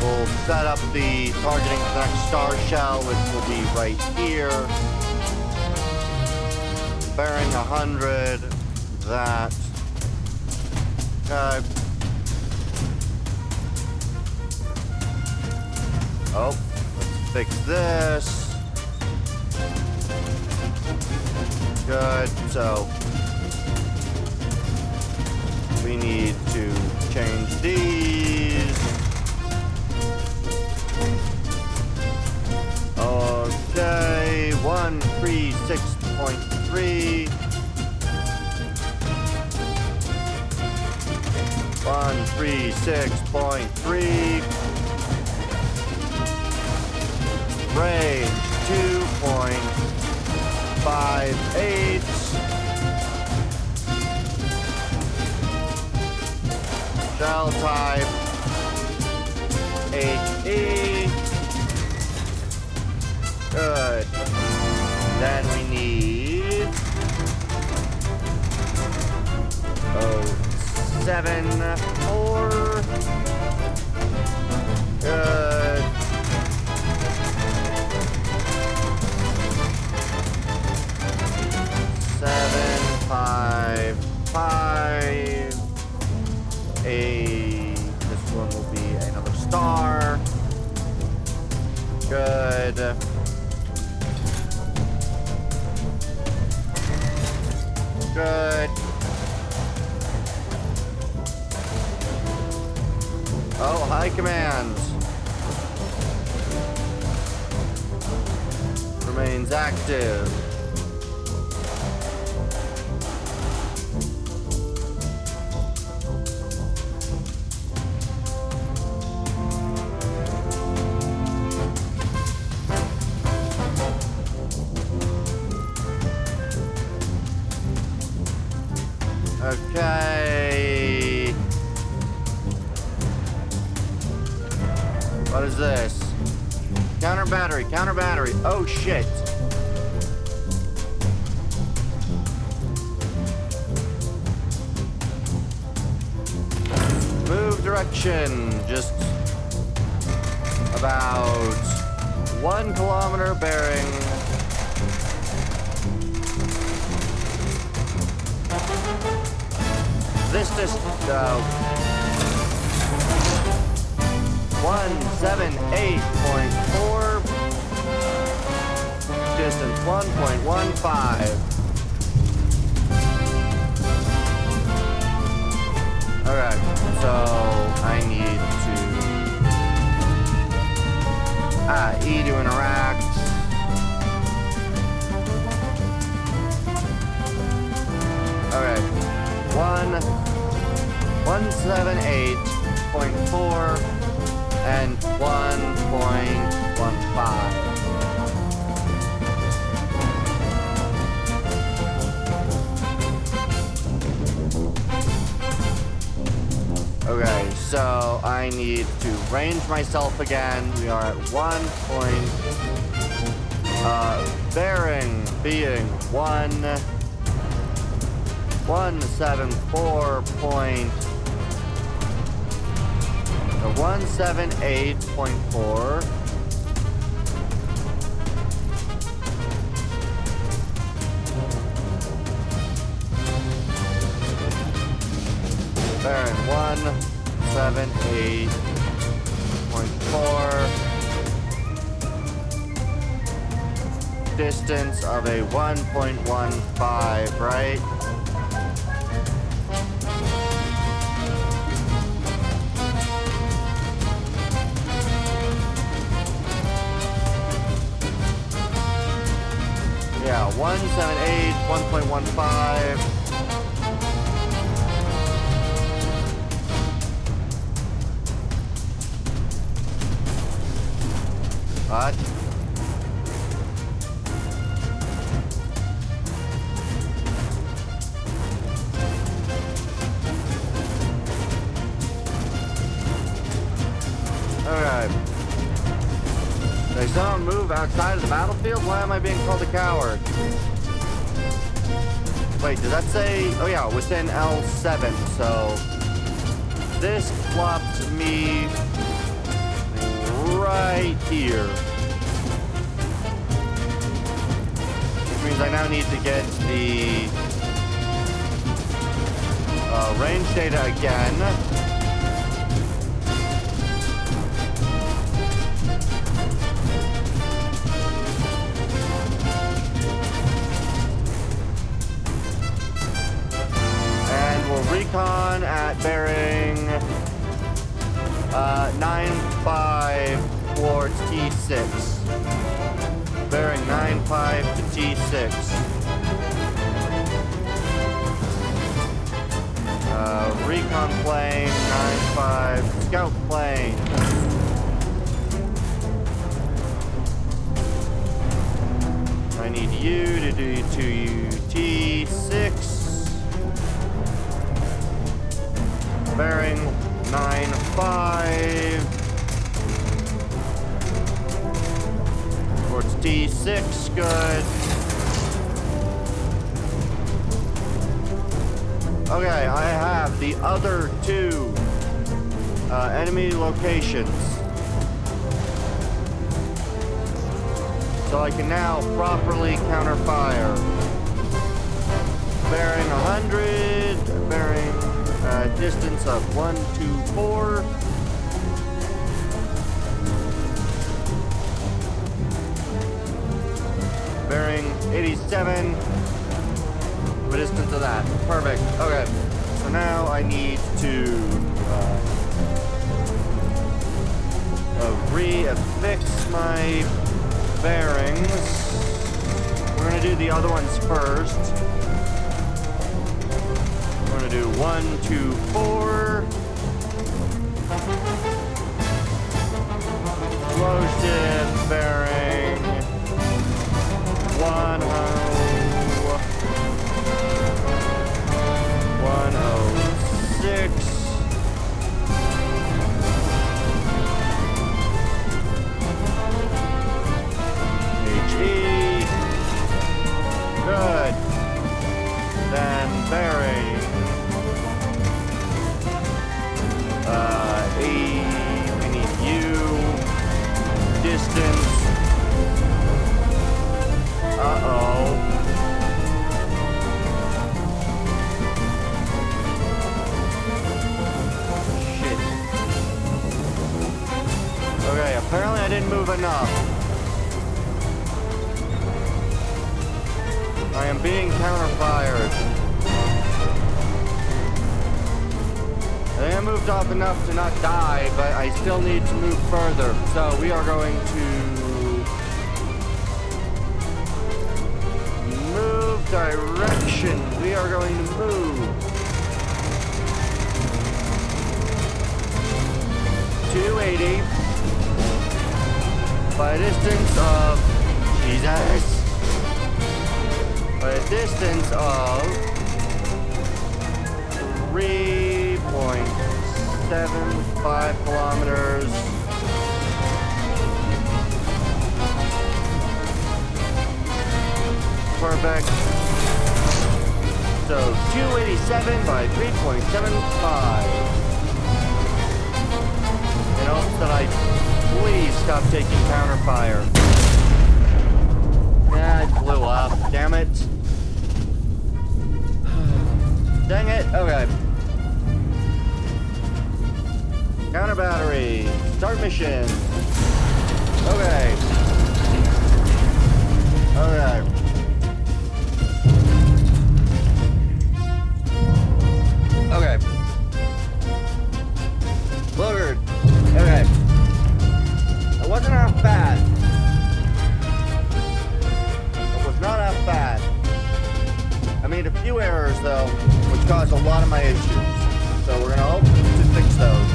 we'll set up the targeting for the next star shell, which will be right here. Bearing 100. That. Okay. Oh, let's fix this. Good. So we need to change these. Okay, 136.3. 136.3. Range 2.58. Shell type HE. Good. Then we need 074. Good. 755. This one will be another star. Good. Good. Oh, high commands. Remains active. Okay. What is this? Counter battery, counter battery. Oh shit. Move direction. Just about 1 kilometer bearing. This distance, 178.4. Distance 1.15. Alright, so I need to E to interact. Alright. 178.4 and 1.15. Okay, so I need to range myself again. We are at 1 point. Bearing being 178.4. Bearing 178.4. Distance of a 1.15, right? Yeah, 178, 1.15. What? Alright. They somehow move out outside of the battlefield? Why am I being called a coward? Wait, does that say... Oh yeah, within L7, so... This flops me... right here. Which means I now need to get the... range data again. Recon at bearing 9-5 towards T6. Bearing 9-5 to T6. Recon plane 9-5. Scout plane. I need you to do to T6. Bearing 9-5 towards T6, good. Okay, I have the other two enemy locations. So I can now properly counter fire. Bearing 100, bearing distance of 124. Bearing 87. The distance of that. Perfect. Okay. So now I need to re-affix my bearings. We're gonna do the other ones first. We're gonna do 1, 2, 4. Slow shift bearing 106. HE. Good. Then bearing 8. We need U. Distance. Uh-oh. Shit. Okay, apparently I didn't move enough. I am being counter-fired. I think I moved off enough to not die, but I still need to move further. So we are going to move direction. We are going to move 280 by a distance of Jesus. By a distance of 3.75 kilometers. Perfect. So 287 by 3.75. In hopes that I please stop taking counter fire. Yeah, it blew up. Damn it. Dang it. Okay. Counter battery. Start mission. Okay. Okay. Okay. Boogered. Okay. It wasn't half bad. It was not half bad. I made a few errors though, which caused a lot of my issues. So we're gonna hope to fix those.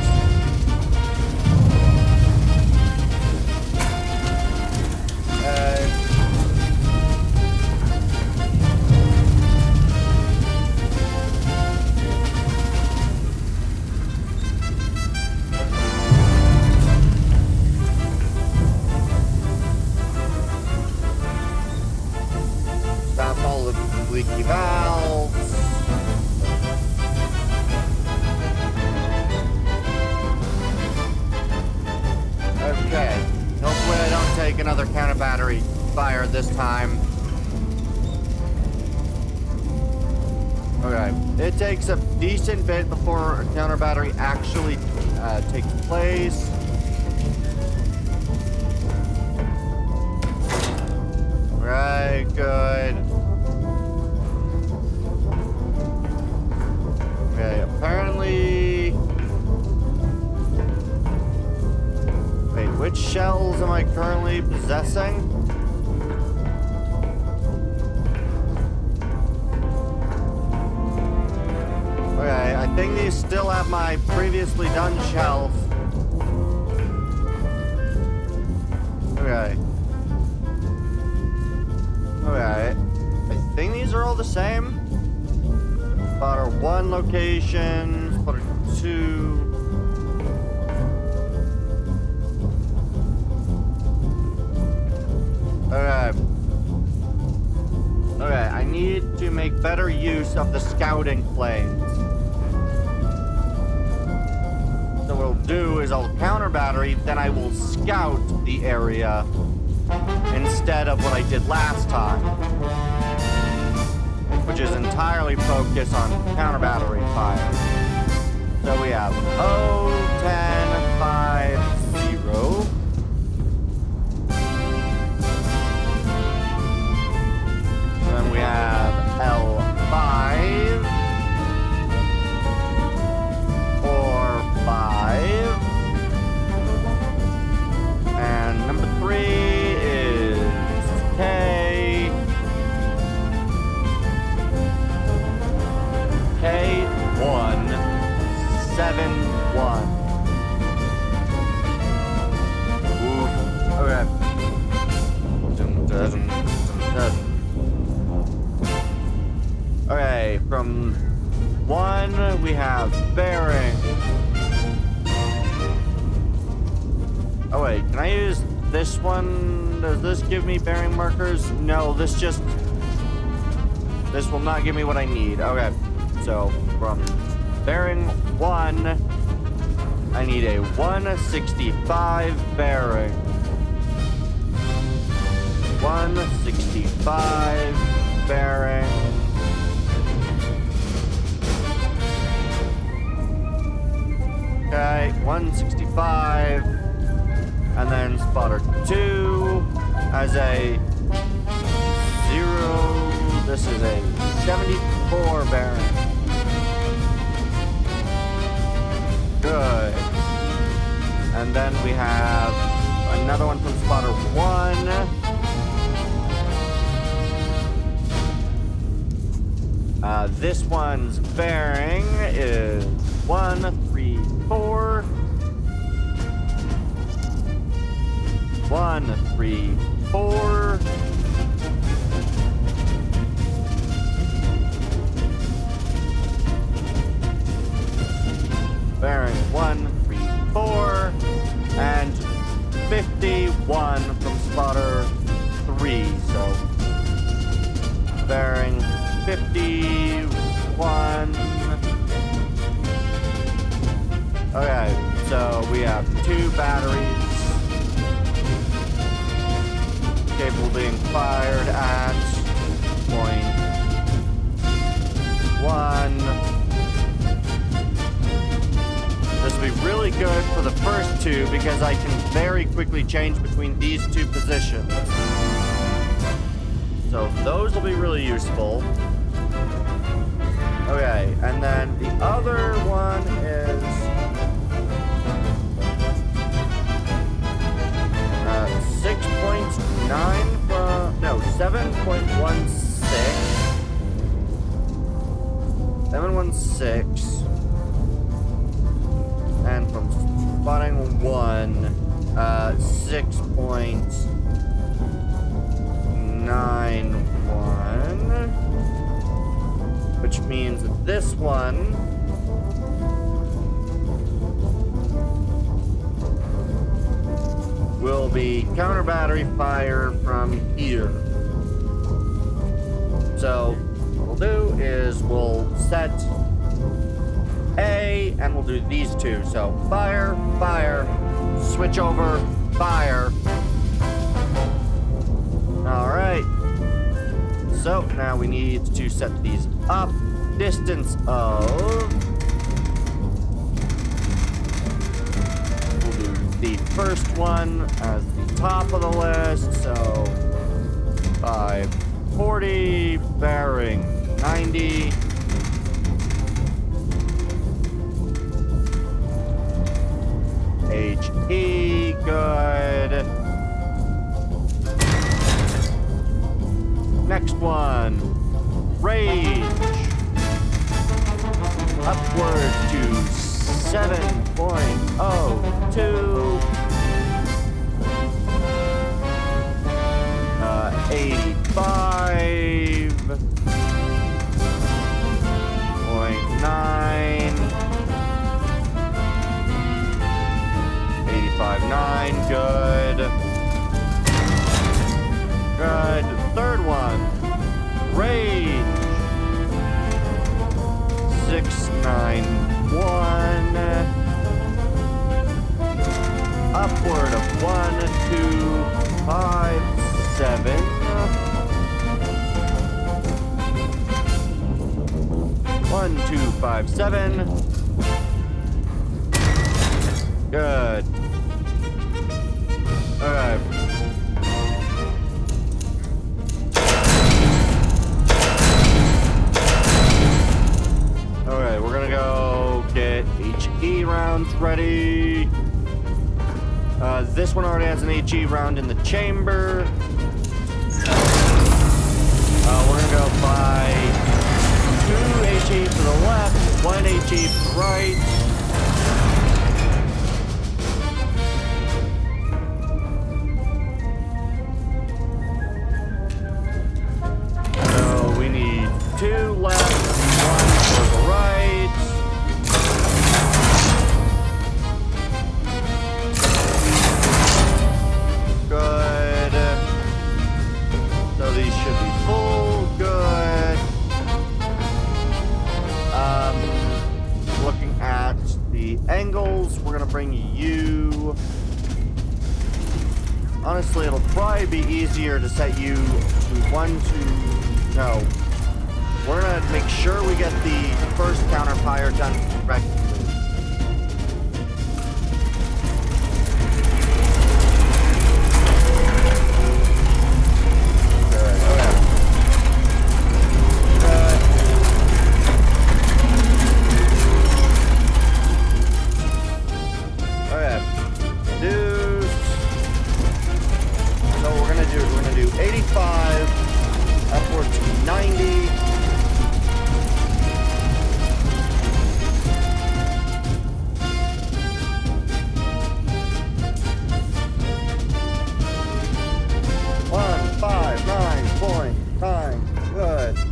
leaky valves. Okay. Hopefully I don't take another counter battery fire this time. Okay. It takes a decent bit before a counter battery actually takes place. Right, good. Okay, apparently... Wait, which shells am I currently possessing? Okay, I think these still have my previously done shells. Okay. Okay, I think these are all the same. Spotter 1 location, spotter 2. Okay. Okay, I need to make better use of the scouting planes. So what I'll do is I'll counter battery, then I will scout the area instead of what I did last time, which is entirely focused on counter battery fire. So we have 0-10-5-0. Then we have L5 or 5. And number 3 is K. K171. Oof. Okay. Okay, from 1 we have bearing. Oh wait, can I use this one? Does this give me bearing markers? No, this will not give me what I need. Okay, so from bearing 1, I need a 165 bearing. 165 bearing. Okay, 165. And then spotter 2 as a 0. This is a 74 bearing. Good. And then we have another one from spotter 1. This one's bearing is 134. 134. Bearing 134 and 51 from spotter 3. So bearing 51. Okay, so we have 2 batteries capable of being fired at point 1. This will be really good for the first 2 because I can very quickly change between these 2 positions. So those will be really useful. Okay, and then the other one is 6.9 from, no, 7.16. 716. And from spotting 1, 6.91, which means that this one will be counter battery fire from here. So is we'll set A and we'll do these two. So fire, fire, switch over, fire. All right. So now we need to set these up. Distance of... We'll do the first one as the top of the list. So 540, bearing 90. HE, good. Next one, rage. Upwards to 7.02. 85.9. 85.9, good. Good. Third one, rage. 691. Upward of 1257. 1257. Good. All right. All right, we're gonna go get HE rounds ready. This one already has an HE round in the chamber. We're gonna go by 2 HE to the left, 1 HE to the right. So we need 2 left, 1 for the right. Good. So these should be full. Good. Looking at the angles, we're gonna bring you. Honestly, it'll probably be easier to set you to 1, 2. No. We're gonna make sure we get the first counter fire done correctly.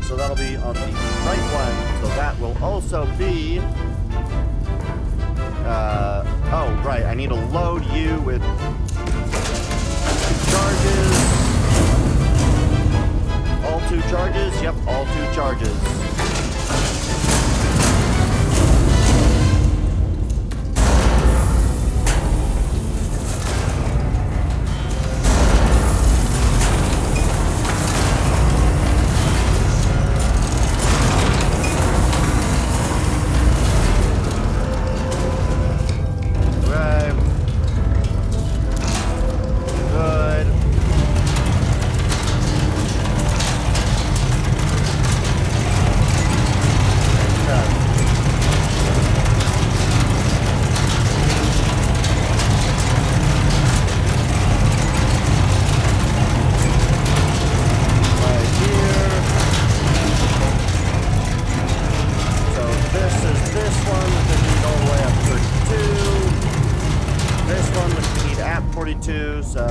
So that'll be on the right one. So that will also be... oh, right. I need to load you with 2 charges. All 2 charges? Yep, all 2 charges. So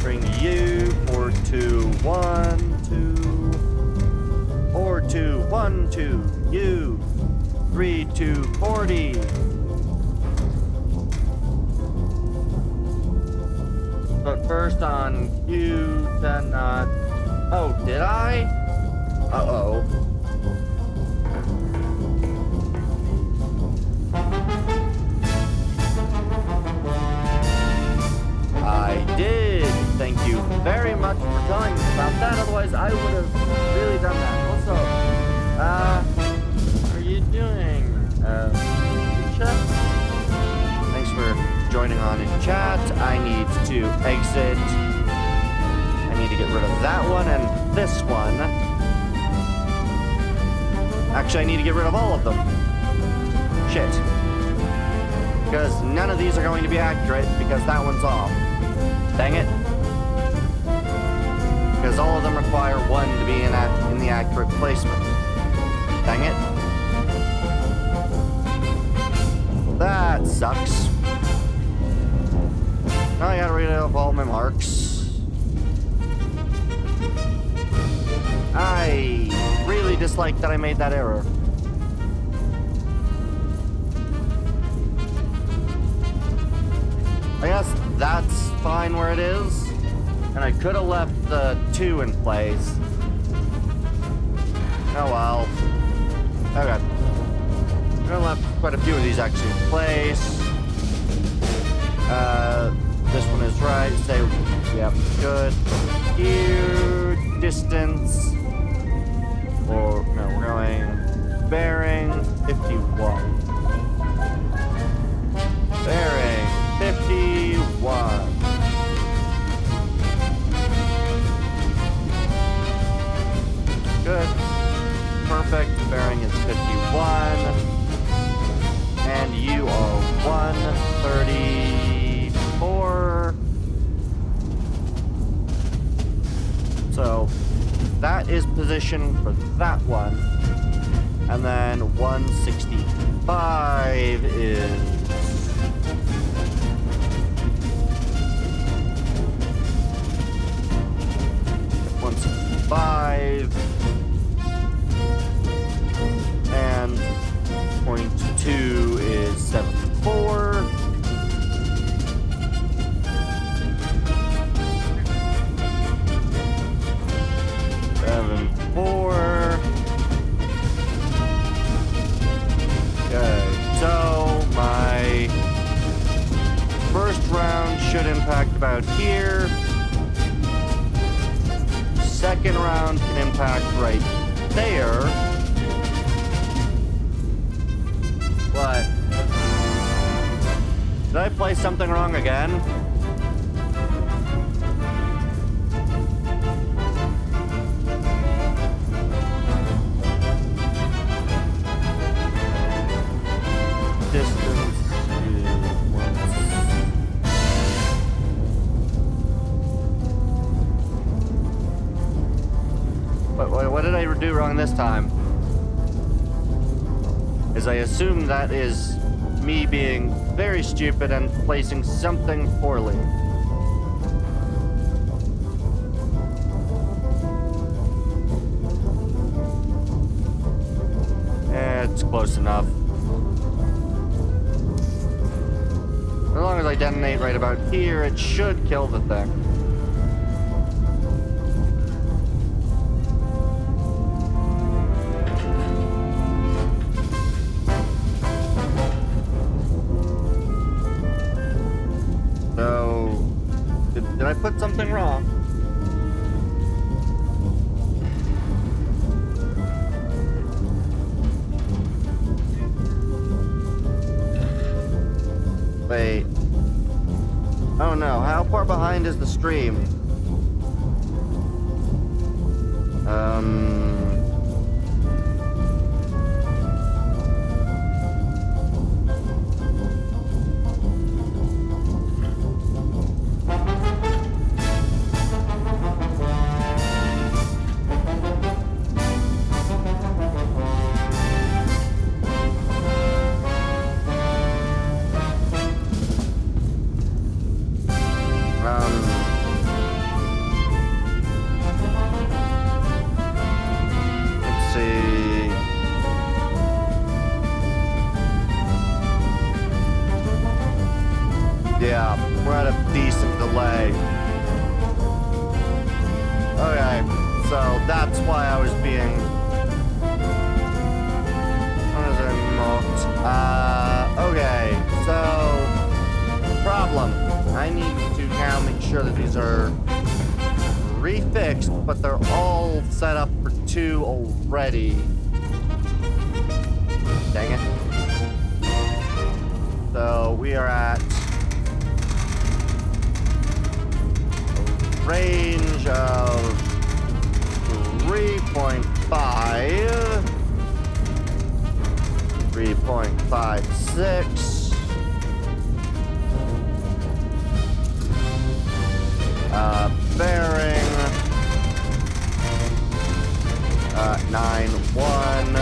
bring you 4212, 4212, you 3240. But first on you, then oh, did I? Uh-oh. I did. Thank you very much for telling me about that. Otherwise, I would have really done that. Also, how are you doing, Chef? Thanks for joining on in chat. I need to exit. I need to get rid of that one and this one. Actually, I need to get rid of all of them. Shit. Because none of these are going to be accurate because that one's off. Dang it. Because all of them require one to be in the accurate placement. Dang it. That sucks. Now I gotta read off all my marks. I really dislike that I made that error. I guess that's fine where it is. And I could have left the 2 in place. Oh well. Okay. I could have left quite a few of these actually in place. This one is right. Say, yep, good. Here, distance. Or, no, we're going bearing 51. Bearing 51. Good. Perfect. Bearing is 51. And you are 134. So that is position for that one. And then 165 is 165. And point 2 is 74. Okay, so my first round should impact about here. Second round can impact right there. What? Did I play something wrong again? Distance is 1. What did I do wrong this time? Is I assume that is me being very stupid and placing something poorly. It's close enough. As long as I detonate right about here, it should kill the thing. So, did I put something wrong? Wait. Oh no, how far behind is the stream? Let's see. Yeah, we're at a decent delay. Okay, so that's why I was being I need to now make sure that these are refixed, but they're all set up for 2 already. Dang it. So we are at a range of 3.5, 3.56. Bearing 991.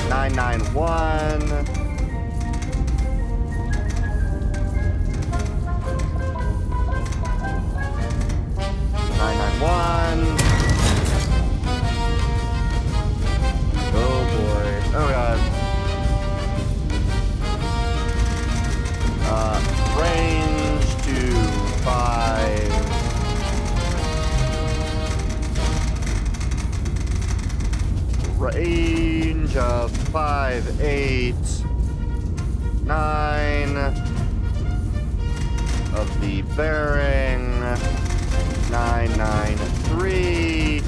991. Oh boy. Oh god. Range to 5. Range of 5, 8, 9 of the bearing, 993,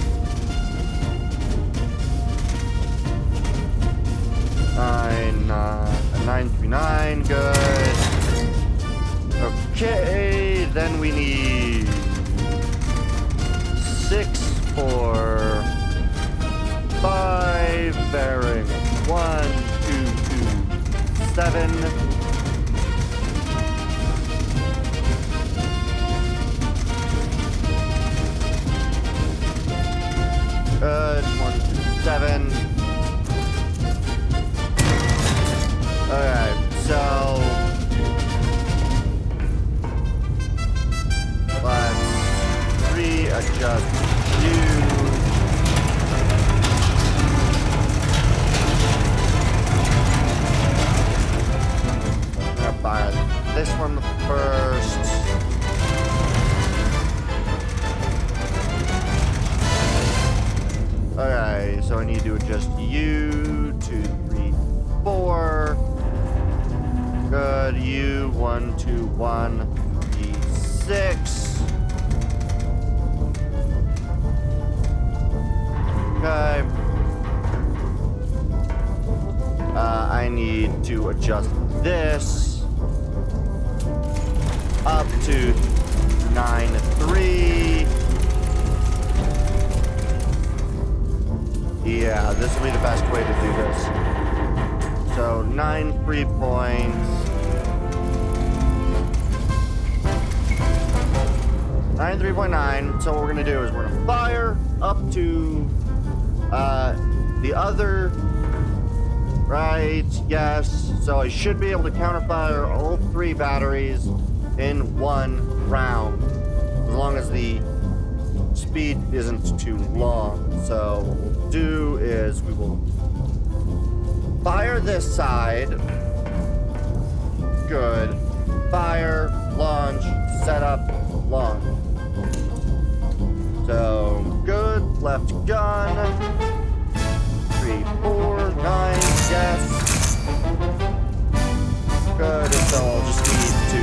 939, good. Okay, then we need 6 for 5, bearing 1, 2, 2, 7. Good, 1, 2, 7. Alright, so let's readjust you. Fire this one first. Okay, so I need to adjust you. 2, 3, 4. Good. You 1, 2, 1, 3, 6. Okay. I need to adjust this up to 9.3. Yeah, this will be the best way to do this. So 9.3 points. 93.9. So what we're gonna do is we're gonna fire up to the other. Right, yes. So I should be able to counterfire all 3 batteries in 1 round, as long as the speed isn't too long. So what we'll do is we will fire this side. Good. Fire, launch, set up, launch. So good. Left gun. 3, 4, 9. Yes. Good. So I'll just need to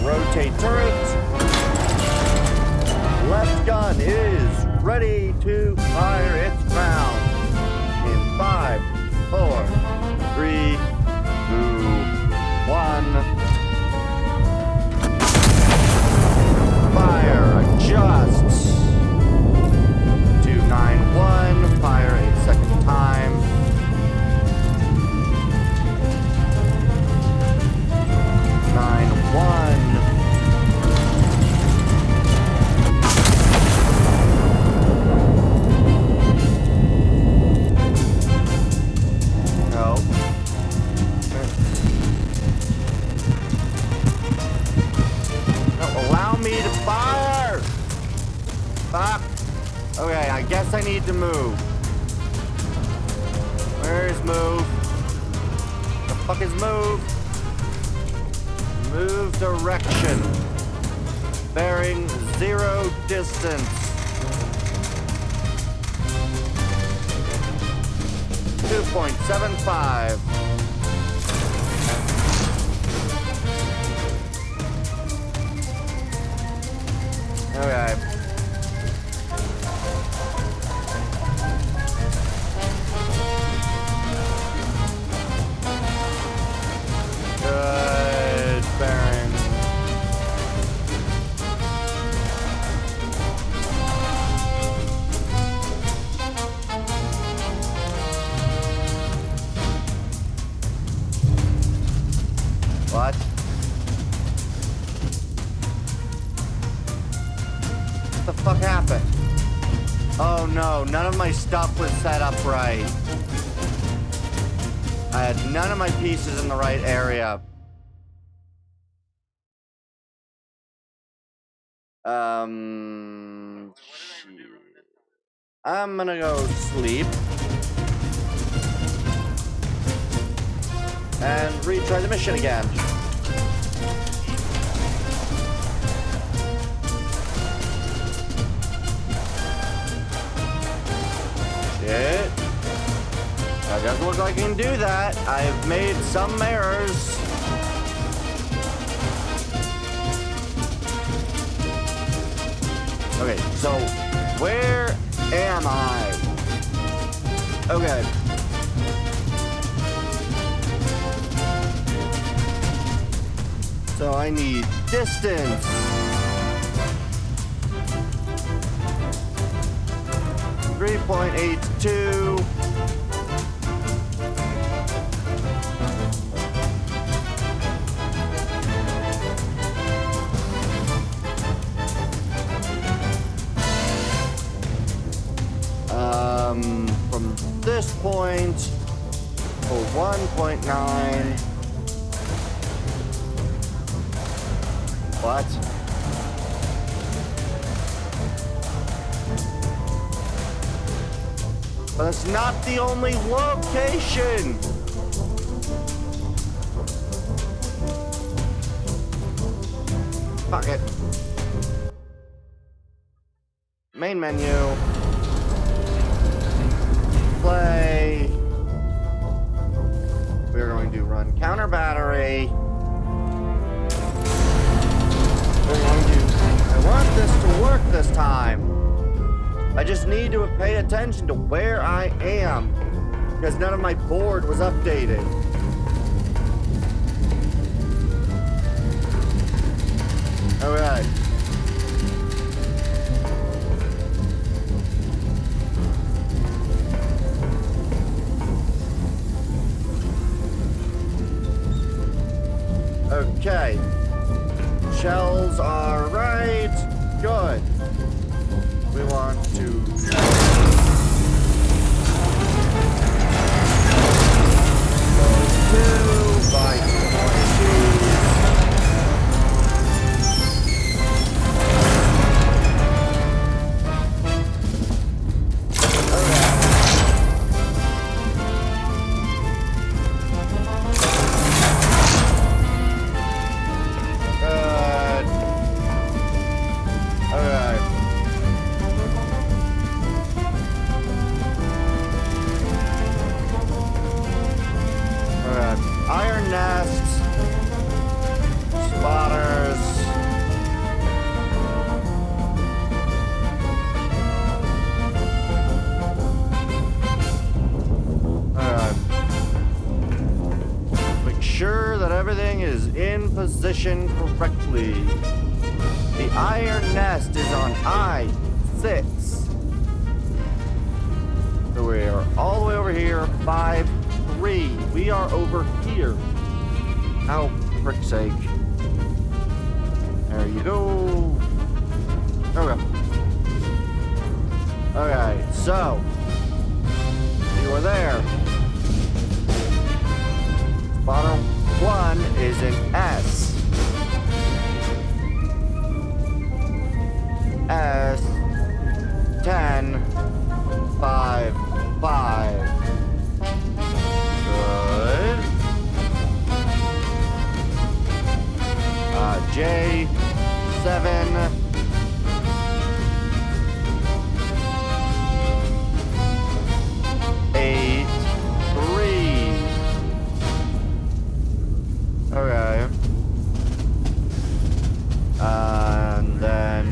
rotate turret. Left gun is ready to fire its round. In 5, 4, 3, 2, 1. Fire. Adjust. 291. Fire a second time. 9-1. No. No, allow me to fire! Fuck. Okay, I guess I need to move. Where's move? The fuck is move? Move direction. Bearing 0 distance. 2.75. Okay. Good bearing. What? What the fuck happened? Oh no, none of my stuff was set up right. I had none of my pieces in the right area. Shit. I'm gonna go sleep. And retry the mission again. Shit. That doesn't look like I can do that. I've made some errors. Okay, so where am I? Okay. So I need distance. .82. From this point for 1.9. What? But it's not the only location. Fuck it. Main menu. Play. We're going to run counter battery. I want this to work this time. I just need to pay attention to where I am because none of my board was updated. All right. Okay. Shells are right. Good. We want to... Go 2 by 22. Position correctly. The iron nest is on I-6. So we are all the way over here, 5-3. We are over here. Oh, for frick's sake. There you go. Okay. Okay, so you are there. Bottom one is in S. S 10 5 5. Good. J 7 8 3. Okay. And then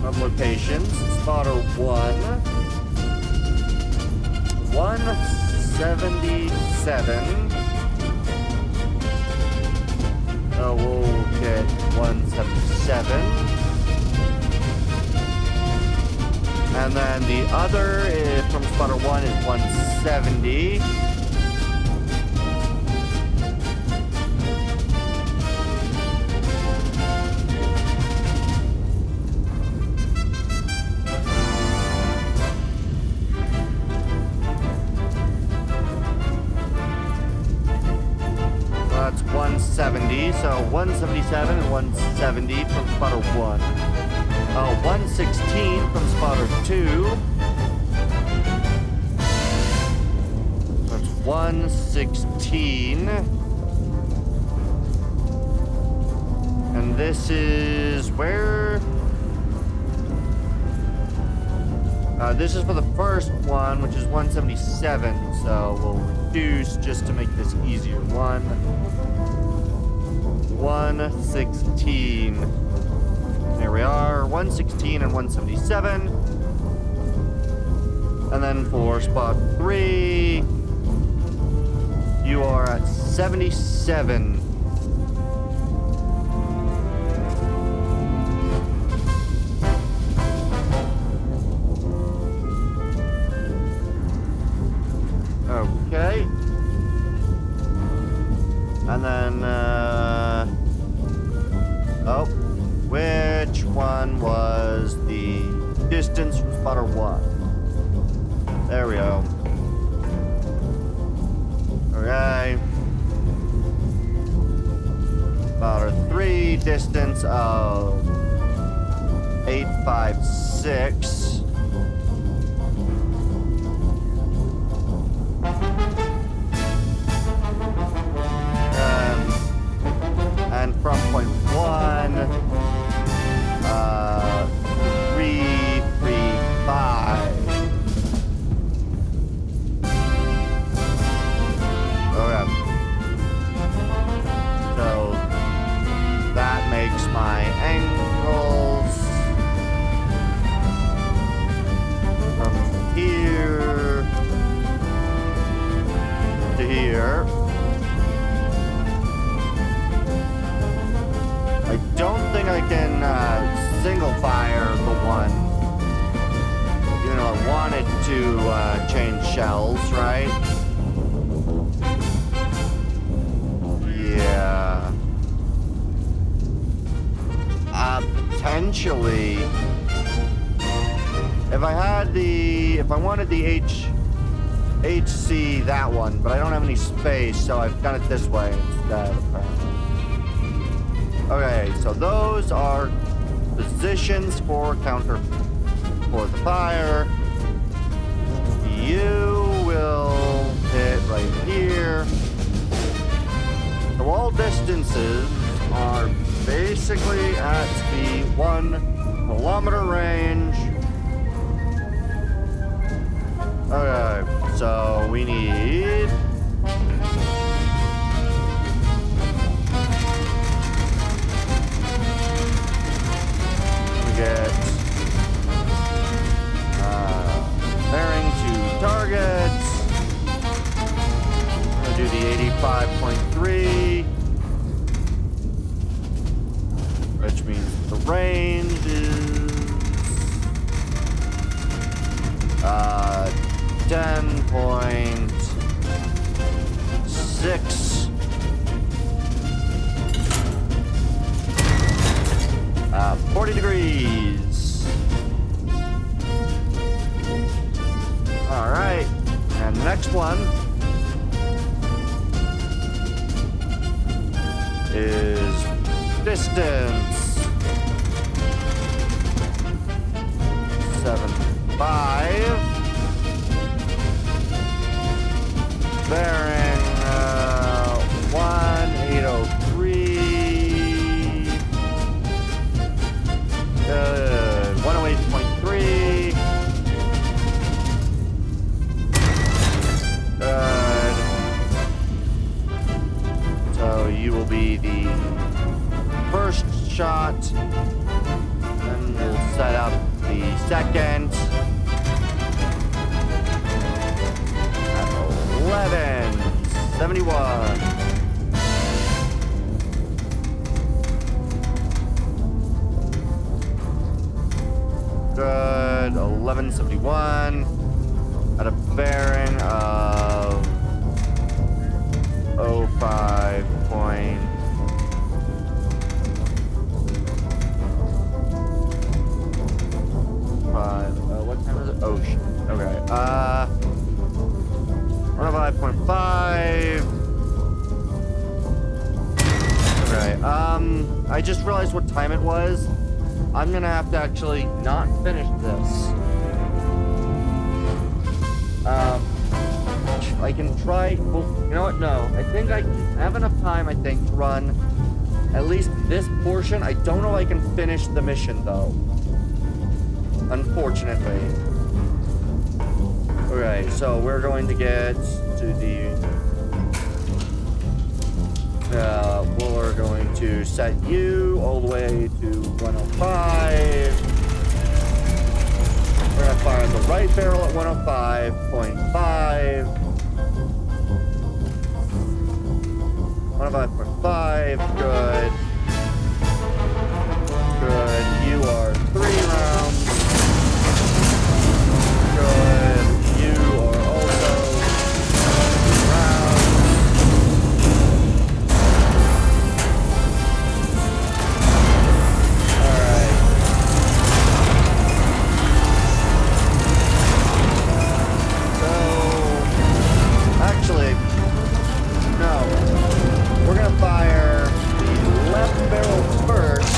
of locations. Spotter 1. 177. So we'll get 177. And then the other is from spotter 1 is 170. That's 170, so 177 and 170 from spotter 1. 116 from spotter 2. That's 116. And this is where? This is for the first one, which is 177. So we'll reduce just to make this easier. 116. There we are, 116 and 177. And then for spot 3, you are at 77. Okay. And then, which one was the distance from spotter 1? There we go. Okay. Spotter 3, distance of 856. And from point 1, 335. Okay. So that makes my angles from here to here. I don't think I can single fire the one. You know, I wanted to change shells, right? Yeah. Potentially. If I wanted the HC, that one, but I don't have any space, so I've done it this way instead, apparently. Okay, so those are positions for counter for the fire. You will hit right here. So all distances are basically at the 1 kilometer range. Okay, so we need get bearing to target. I'm gonna do the 85.3, which means the range is 10.6. 40 degrees. All right, and the next one is distance 75. Bearing 1803. Good. 108.3. Good. So you will be the first shot. And we'll set up second. At 11:71. Good. 11:71. At a bearing of 05 point. What time is it? Oh, shit. Okay. 105.5. Okay. I just realized what time it was. I'm gonna have to actually not finish this. I can try. Well, you know what? No. I think I have enough time, I think, to run at least this portion. I don't know if I can finish the mission, though. Unfortunately. Okay, so we're going to get to the... we're going to set you all the way to 105. We're going to fire the right barrel at 105.5. 105.5, good. Good, you are 3 rounds. Good, you are also 3 rounds. Alright. So, actually, no. We're going to fire the left barrel first.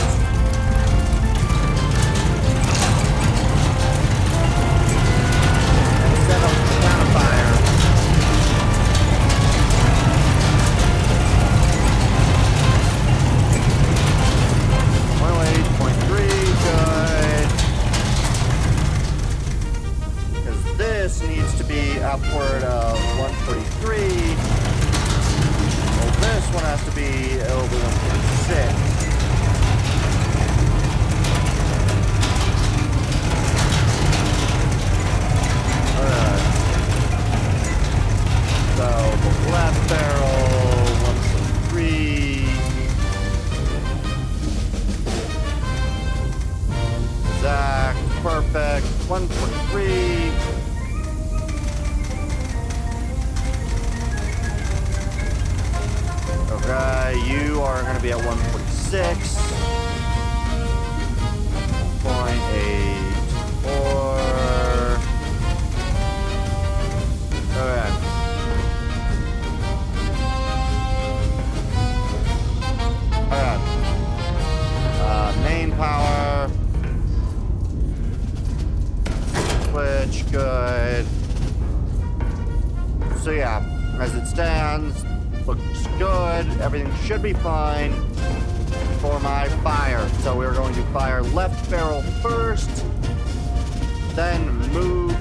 And set up the counterfire. Good. Because this needs to be upward of 143. This one has to be over 146. Alright. So, the left barrel, 143. Exact, perfect, 143. Okay, you are going to be at 146.84. Okay. Alright. Main power. Switch, good. So yeah, as it stands, looks good. Everything should be fine for my fire. So we're going to fire left barrel first, then move to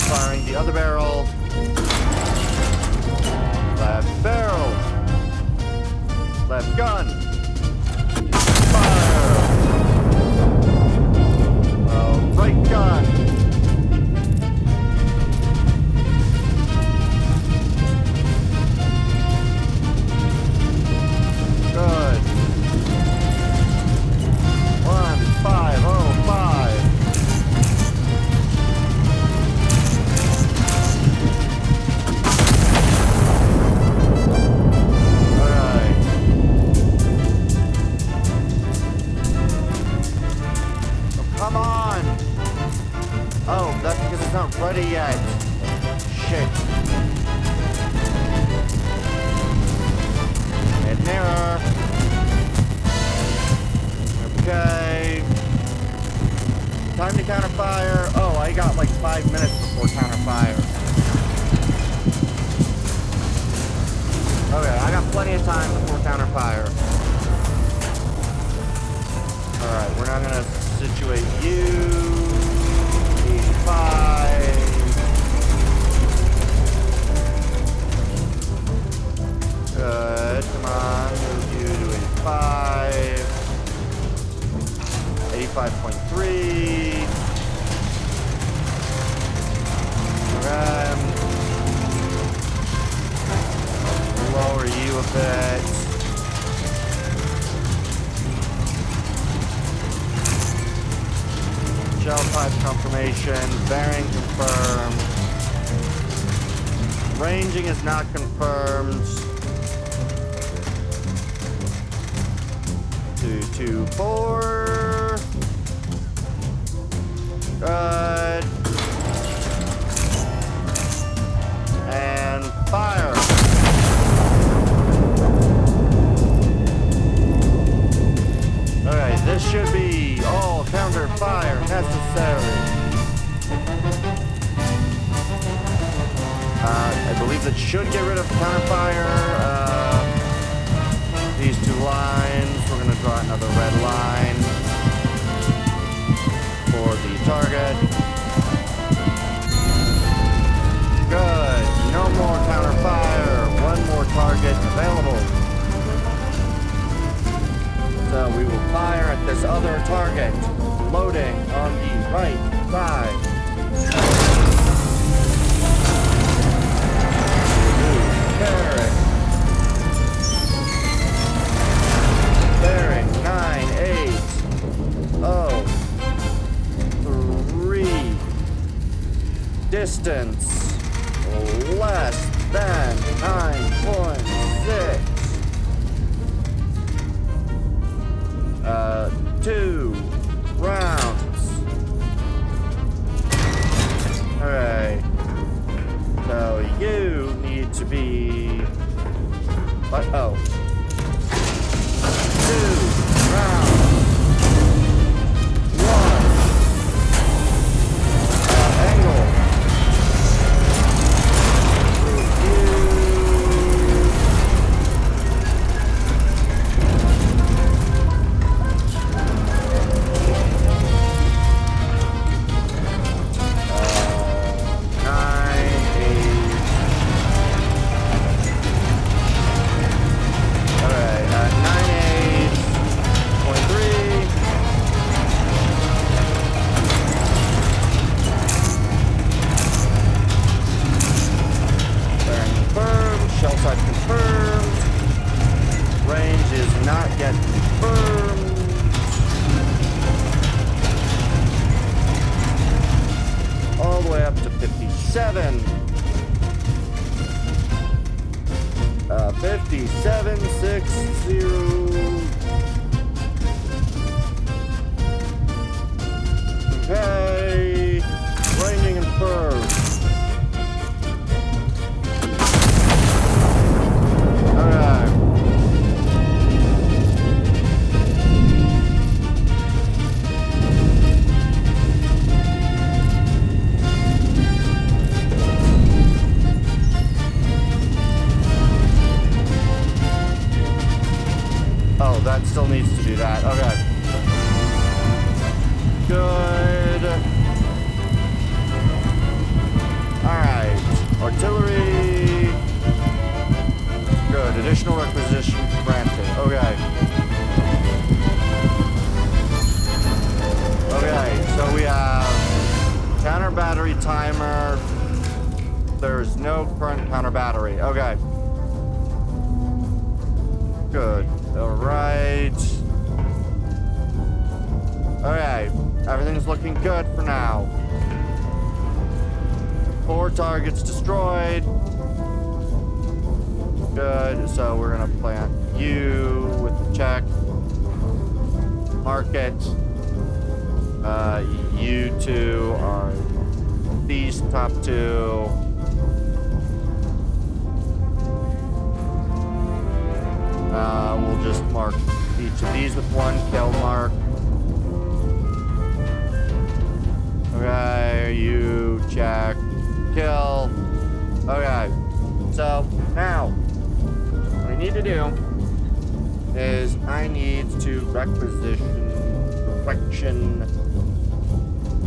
firing the other barrel. Left barrel. Left gun. Fire. Right gun. Good. 1505. Alright. Oh, come on. Oh, that's because it's not ready yet. Shit. Get nearer. Okay. Time to counter fire. Oh, I got like 5 minutes before counter fire. Okay, I got plenty of time before counter fire. Alright, we're now gonna situate you. 85. Good, come on, move you to 85. 25.3. Lower you a bit. Shell pipe confirmation. Bearing confirmed. Ranging is not confirmed. 224. Good. And fire. Alright, this should be all counter fire necessary. I believe that should get rid of counter fire. These two lines. We're going to draw another red line for the target. Good. No more counter fire. One more target available. So we will fire at this other target. Loading on the right side. Carrot. Bearing 980. Distance less than 9.6. 2 rounds. Alright. So you need to be... What? Oh. 2 rounds. 1. Angle. All the way up to 57. 5760. Okay. Ranging and firm. Alright. Oh, that still needs to do that. Okay. Good. Alright. Artillery. Good. Additional requisition granted. Okay. Okay, so we have counter battery timer. There's no current counter battery. Okay. Good. Alright. Alright. Everything's looking good for now. 4 targets destroyed. Good. So we're gonna plant you with the check. Mark it. You two are these top 2. We'll just mark each of these with 1 kill mark. Okay, you check, kill. Okay, so now what I need to do is I need to requisition direction.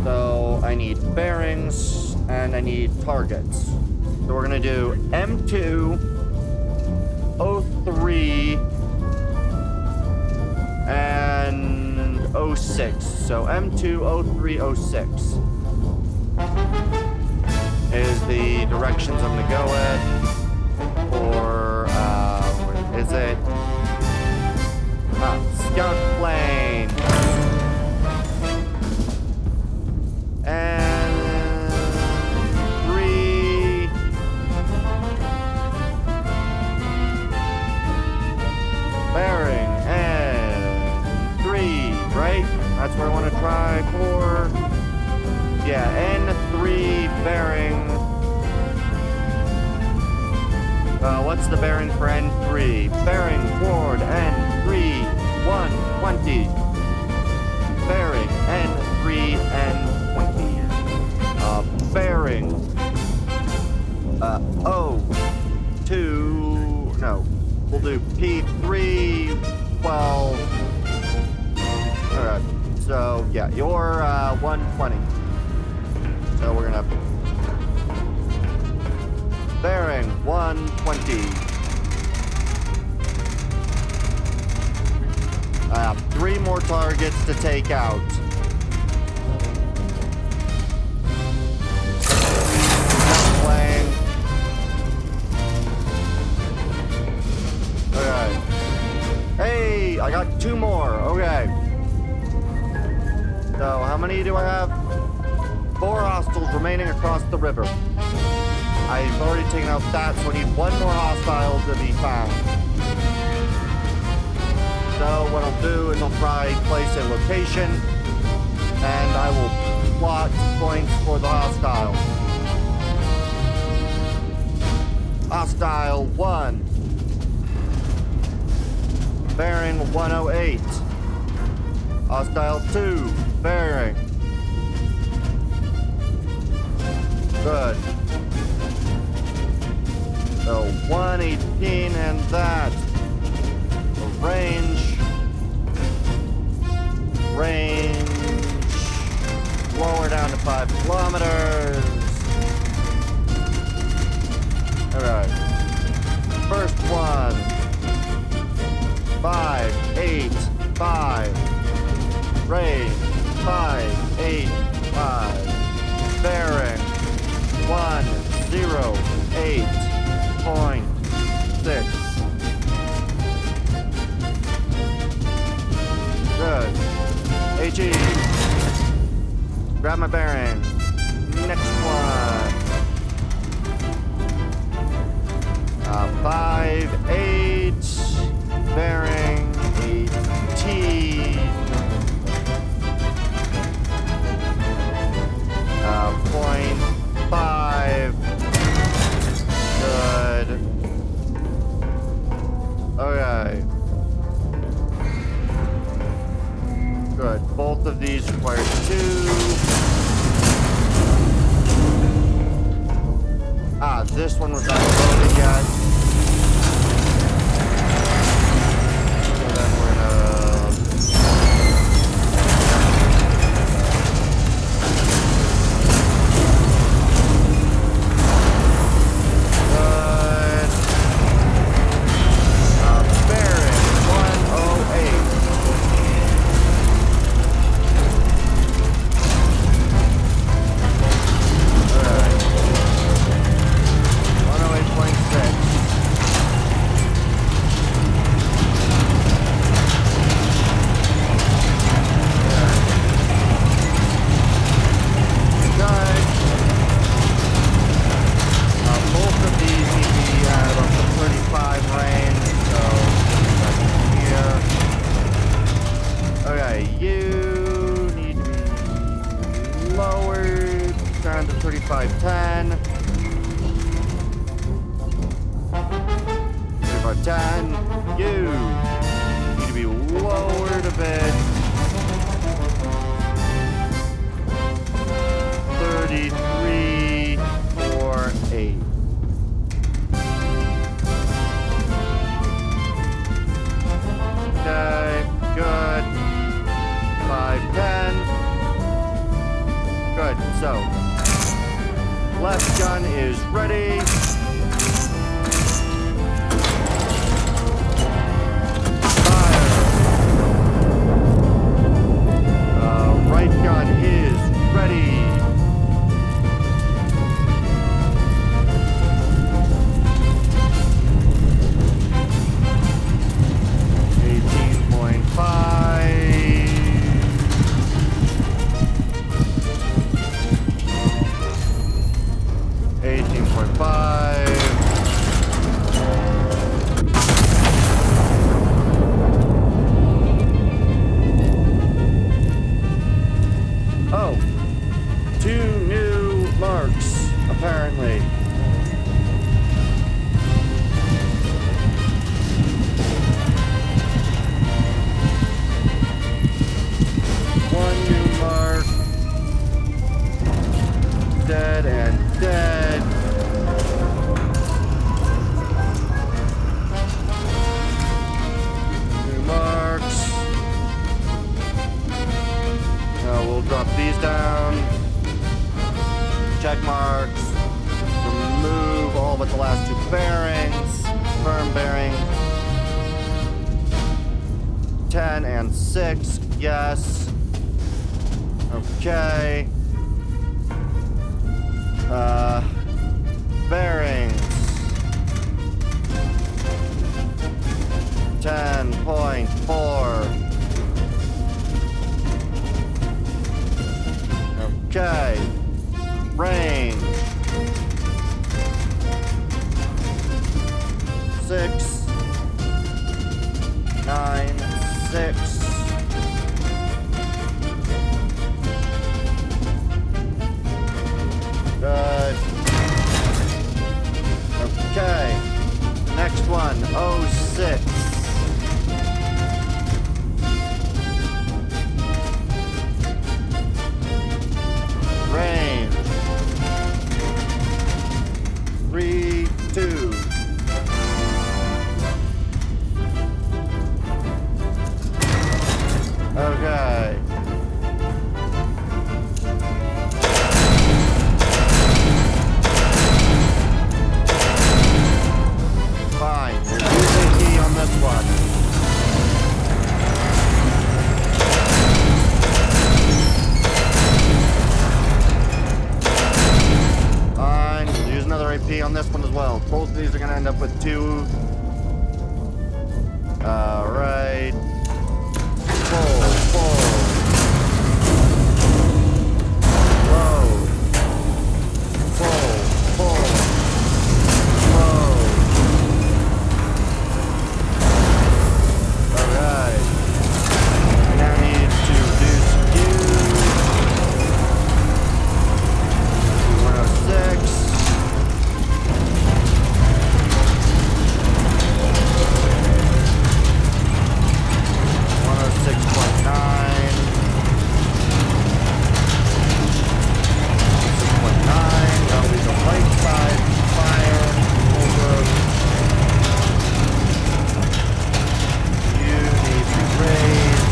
So I need bearings and I need targets. So we're gonna do M2, 03, and 0306. So M20306 is the directions I'm gonna go with. Or where is it? Scout plane. And 3. Bearing and 3, right? That's where I want to try for. Yeah, N3 bearing. What's the bearing for N3? Bearing forward N3 120. Bearing N3 N20. Bearing O2. No, we'll do P3 12. Alright, so yeah, you're 120. So we're gonna bearing 120. I have 3 more targets to take out. Plane. Okay. Hey, I got 2 more. Okay. So how many do I have? 4 hostiles remaining across the river. I've already taken out that, so I need 1 more hostile to be found. So what I'll do is I'll try place a location, and I will plot points for the hostile. Hostile 1. Bearing 108. Hostile 2. Bearing. Good. So 118 and that. The range. Lower down to 5 kilometers. Alright. First one. 585. Range 585. Bearing 108.6. Good. HE. Grab my bearing. Next one. 5-8. Bearing 18. 0.5. Good. Okay. Good. Both of these require 2. This one was not loaded yet. So then we're bearing 108. Alright. 108.6. Both of these need to be at about the 35 range, so that's here. Okay, you need to be lowered down to 3510. 3510. You need to be lowered a bit. 3348. Okay, good. 510. Good, so left gun is ready. Fire. these down. Check marks. Remove all but the last two bearings. Firm bearing. 10 and 6. Yes. Okay. Bearings. 10.4. Okay. Range. 6. 9. 6. Good. Okay. Next one. 06. Range. 3, 2. Okay. Fine. We'll use AP on this one. Fine. We'll use another AP on this one as well. Both of these are going to end up with 2. Alright. Pull. Load. Pull. Load. Alright. Now I need to do skew. 106. 6.9. 6.9. That'll be the right side fire over. You need to raise.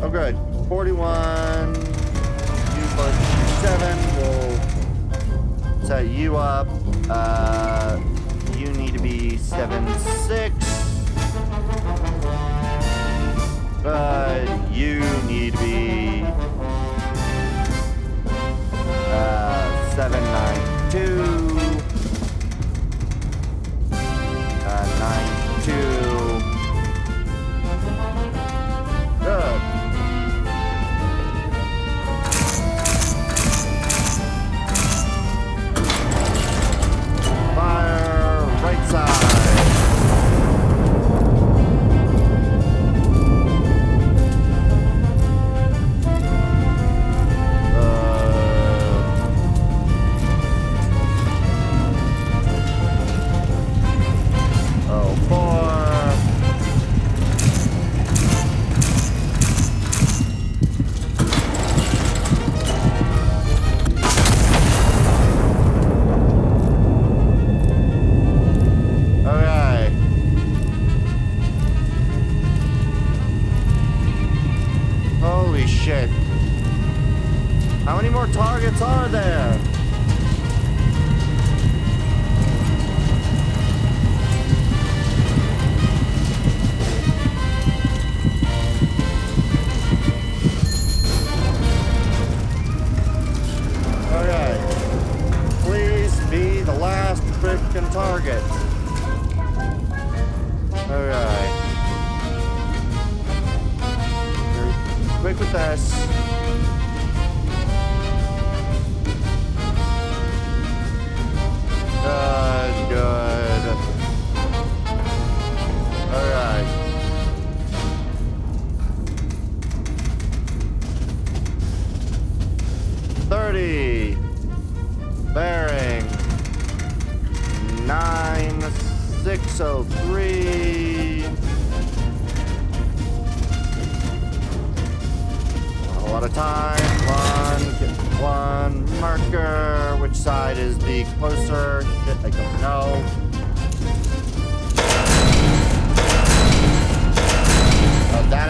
Oh, good. 41. You plus 7 will set you up. You need to be 7.6. But you need to be 7.92. 9.2. Good. Fire right side. Holy shit. How many more targets are there? Okay. Please be the last freaking target. Okay. Quick with this. Good. Alright. Bearing 9603. A lot of time. One marker. Which side is the closer? Shit, I don't know. Oh, that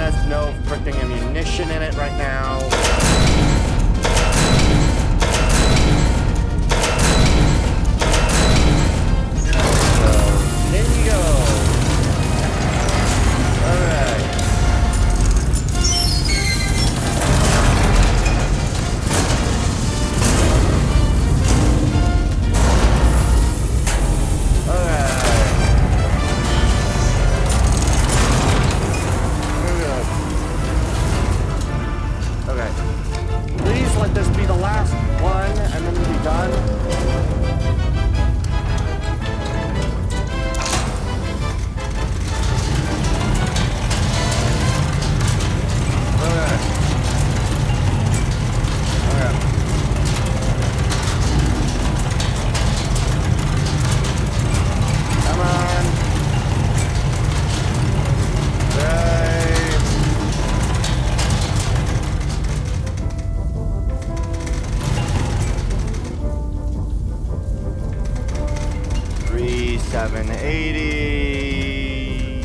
80.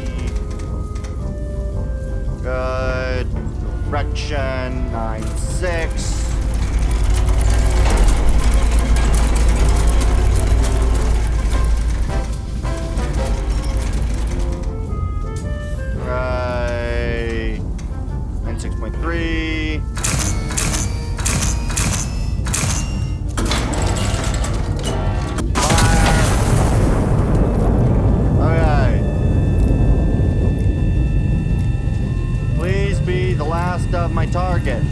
Good. Correction. 96. Right. And 6.3. Last of my targets.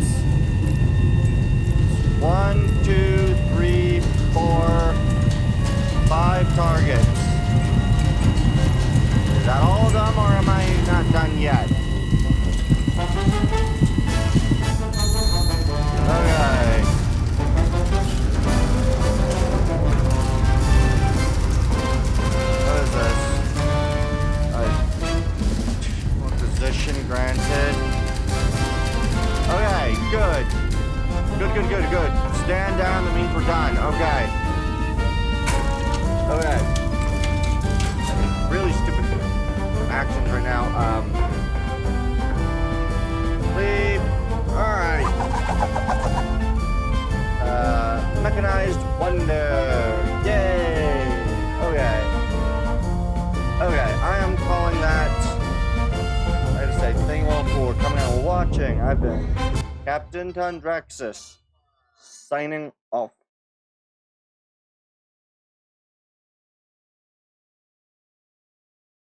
1, 2, 3, 4, 5 targets. Is that all of them, or am I not done yet? Okay. What is this? Position granted. Okay, good. Good. Stand down, that means we're done. Okay. Really stupid actions right now. Sleep. Alright. Mechanized wonder. Yay. Okay, I am calling that... I just say, thank you all for coming out and watching. I've been Captain Tundraxis, signing off.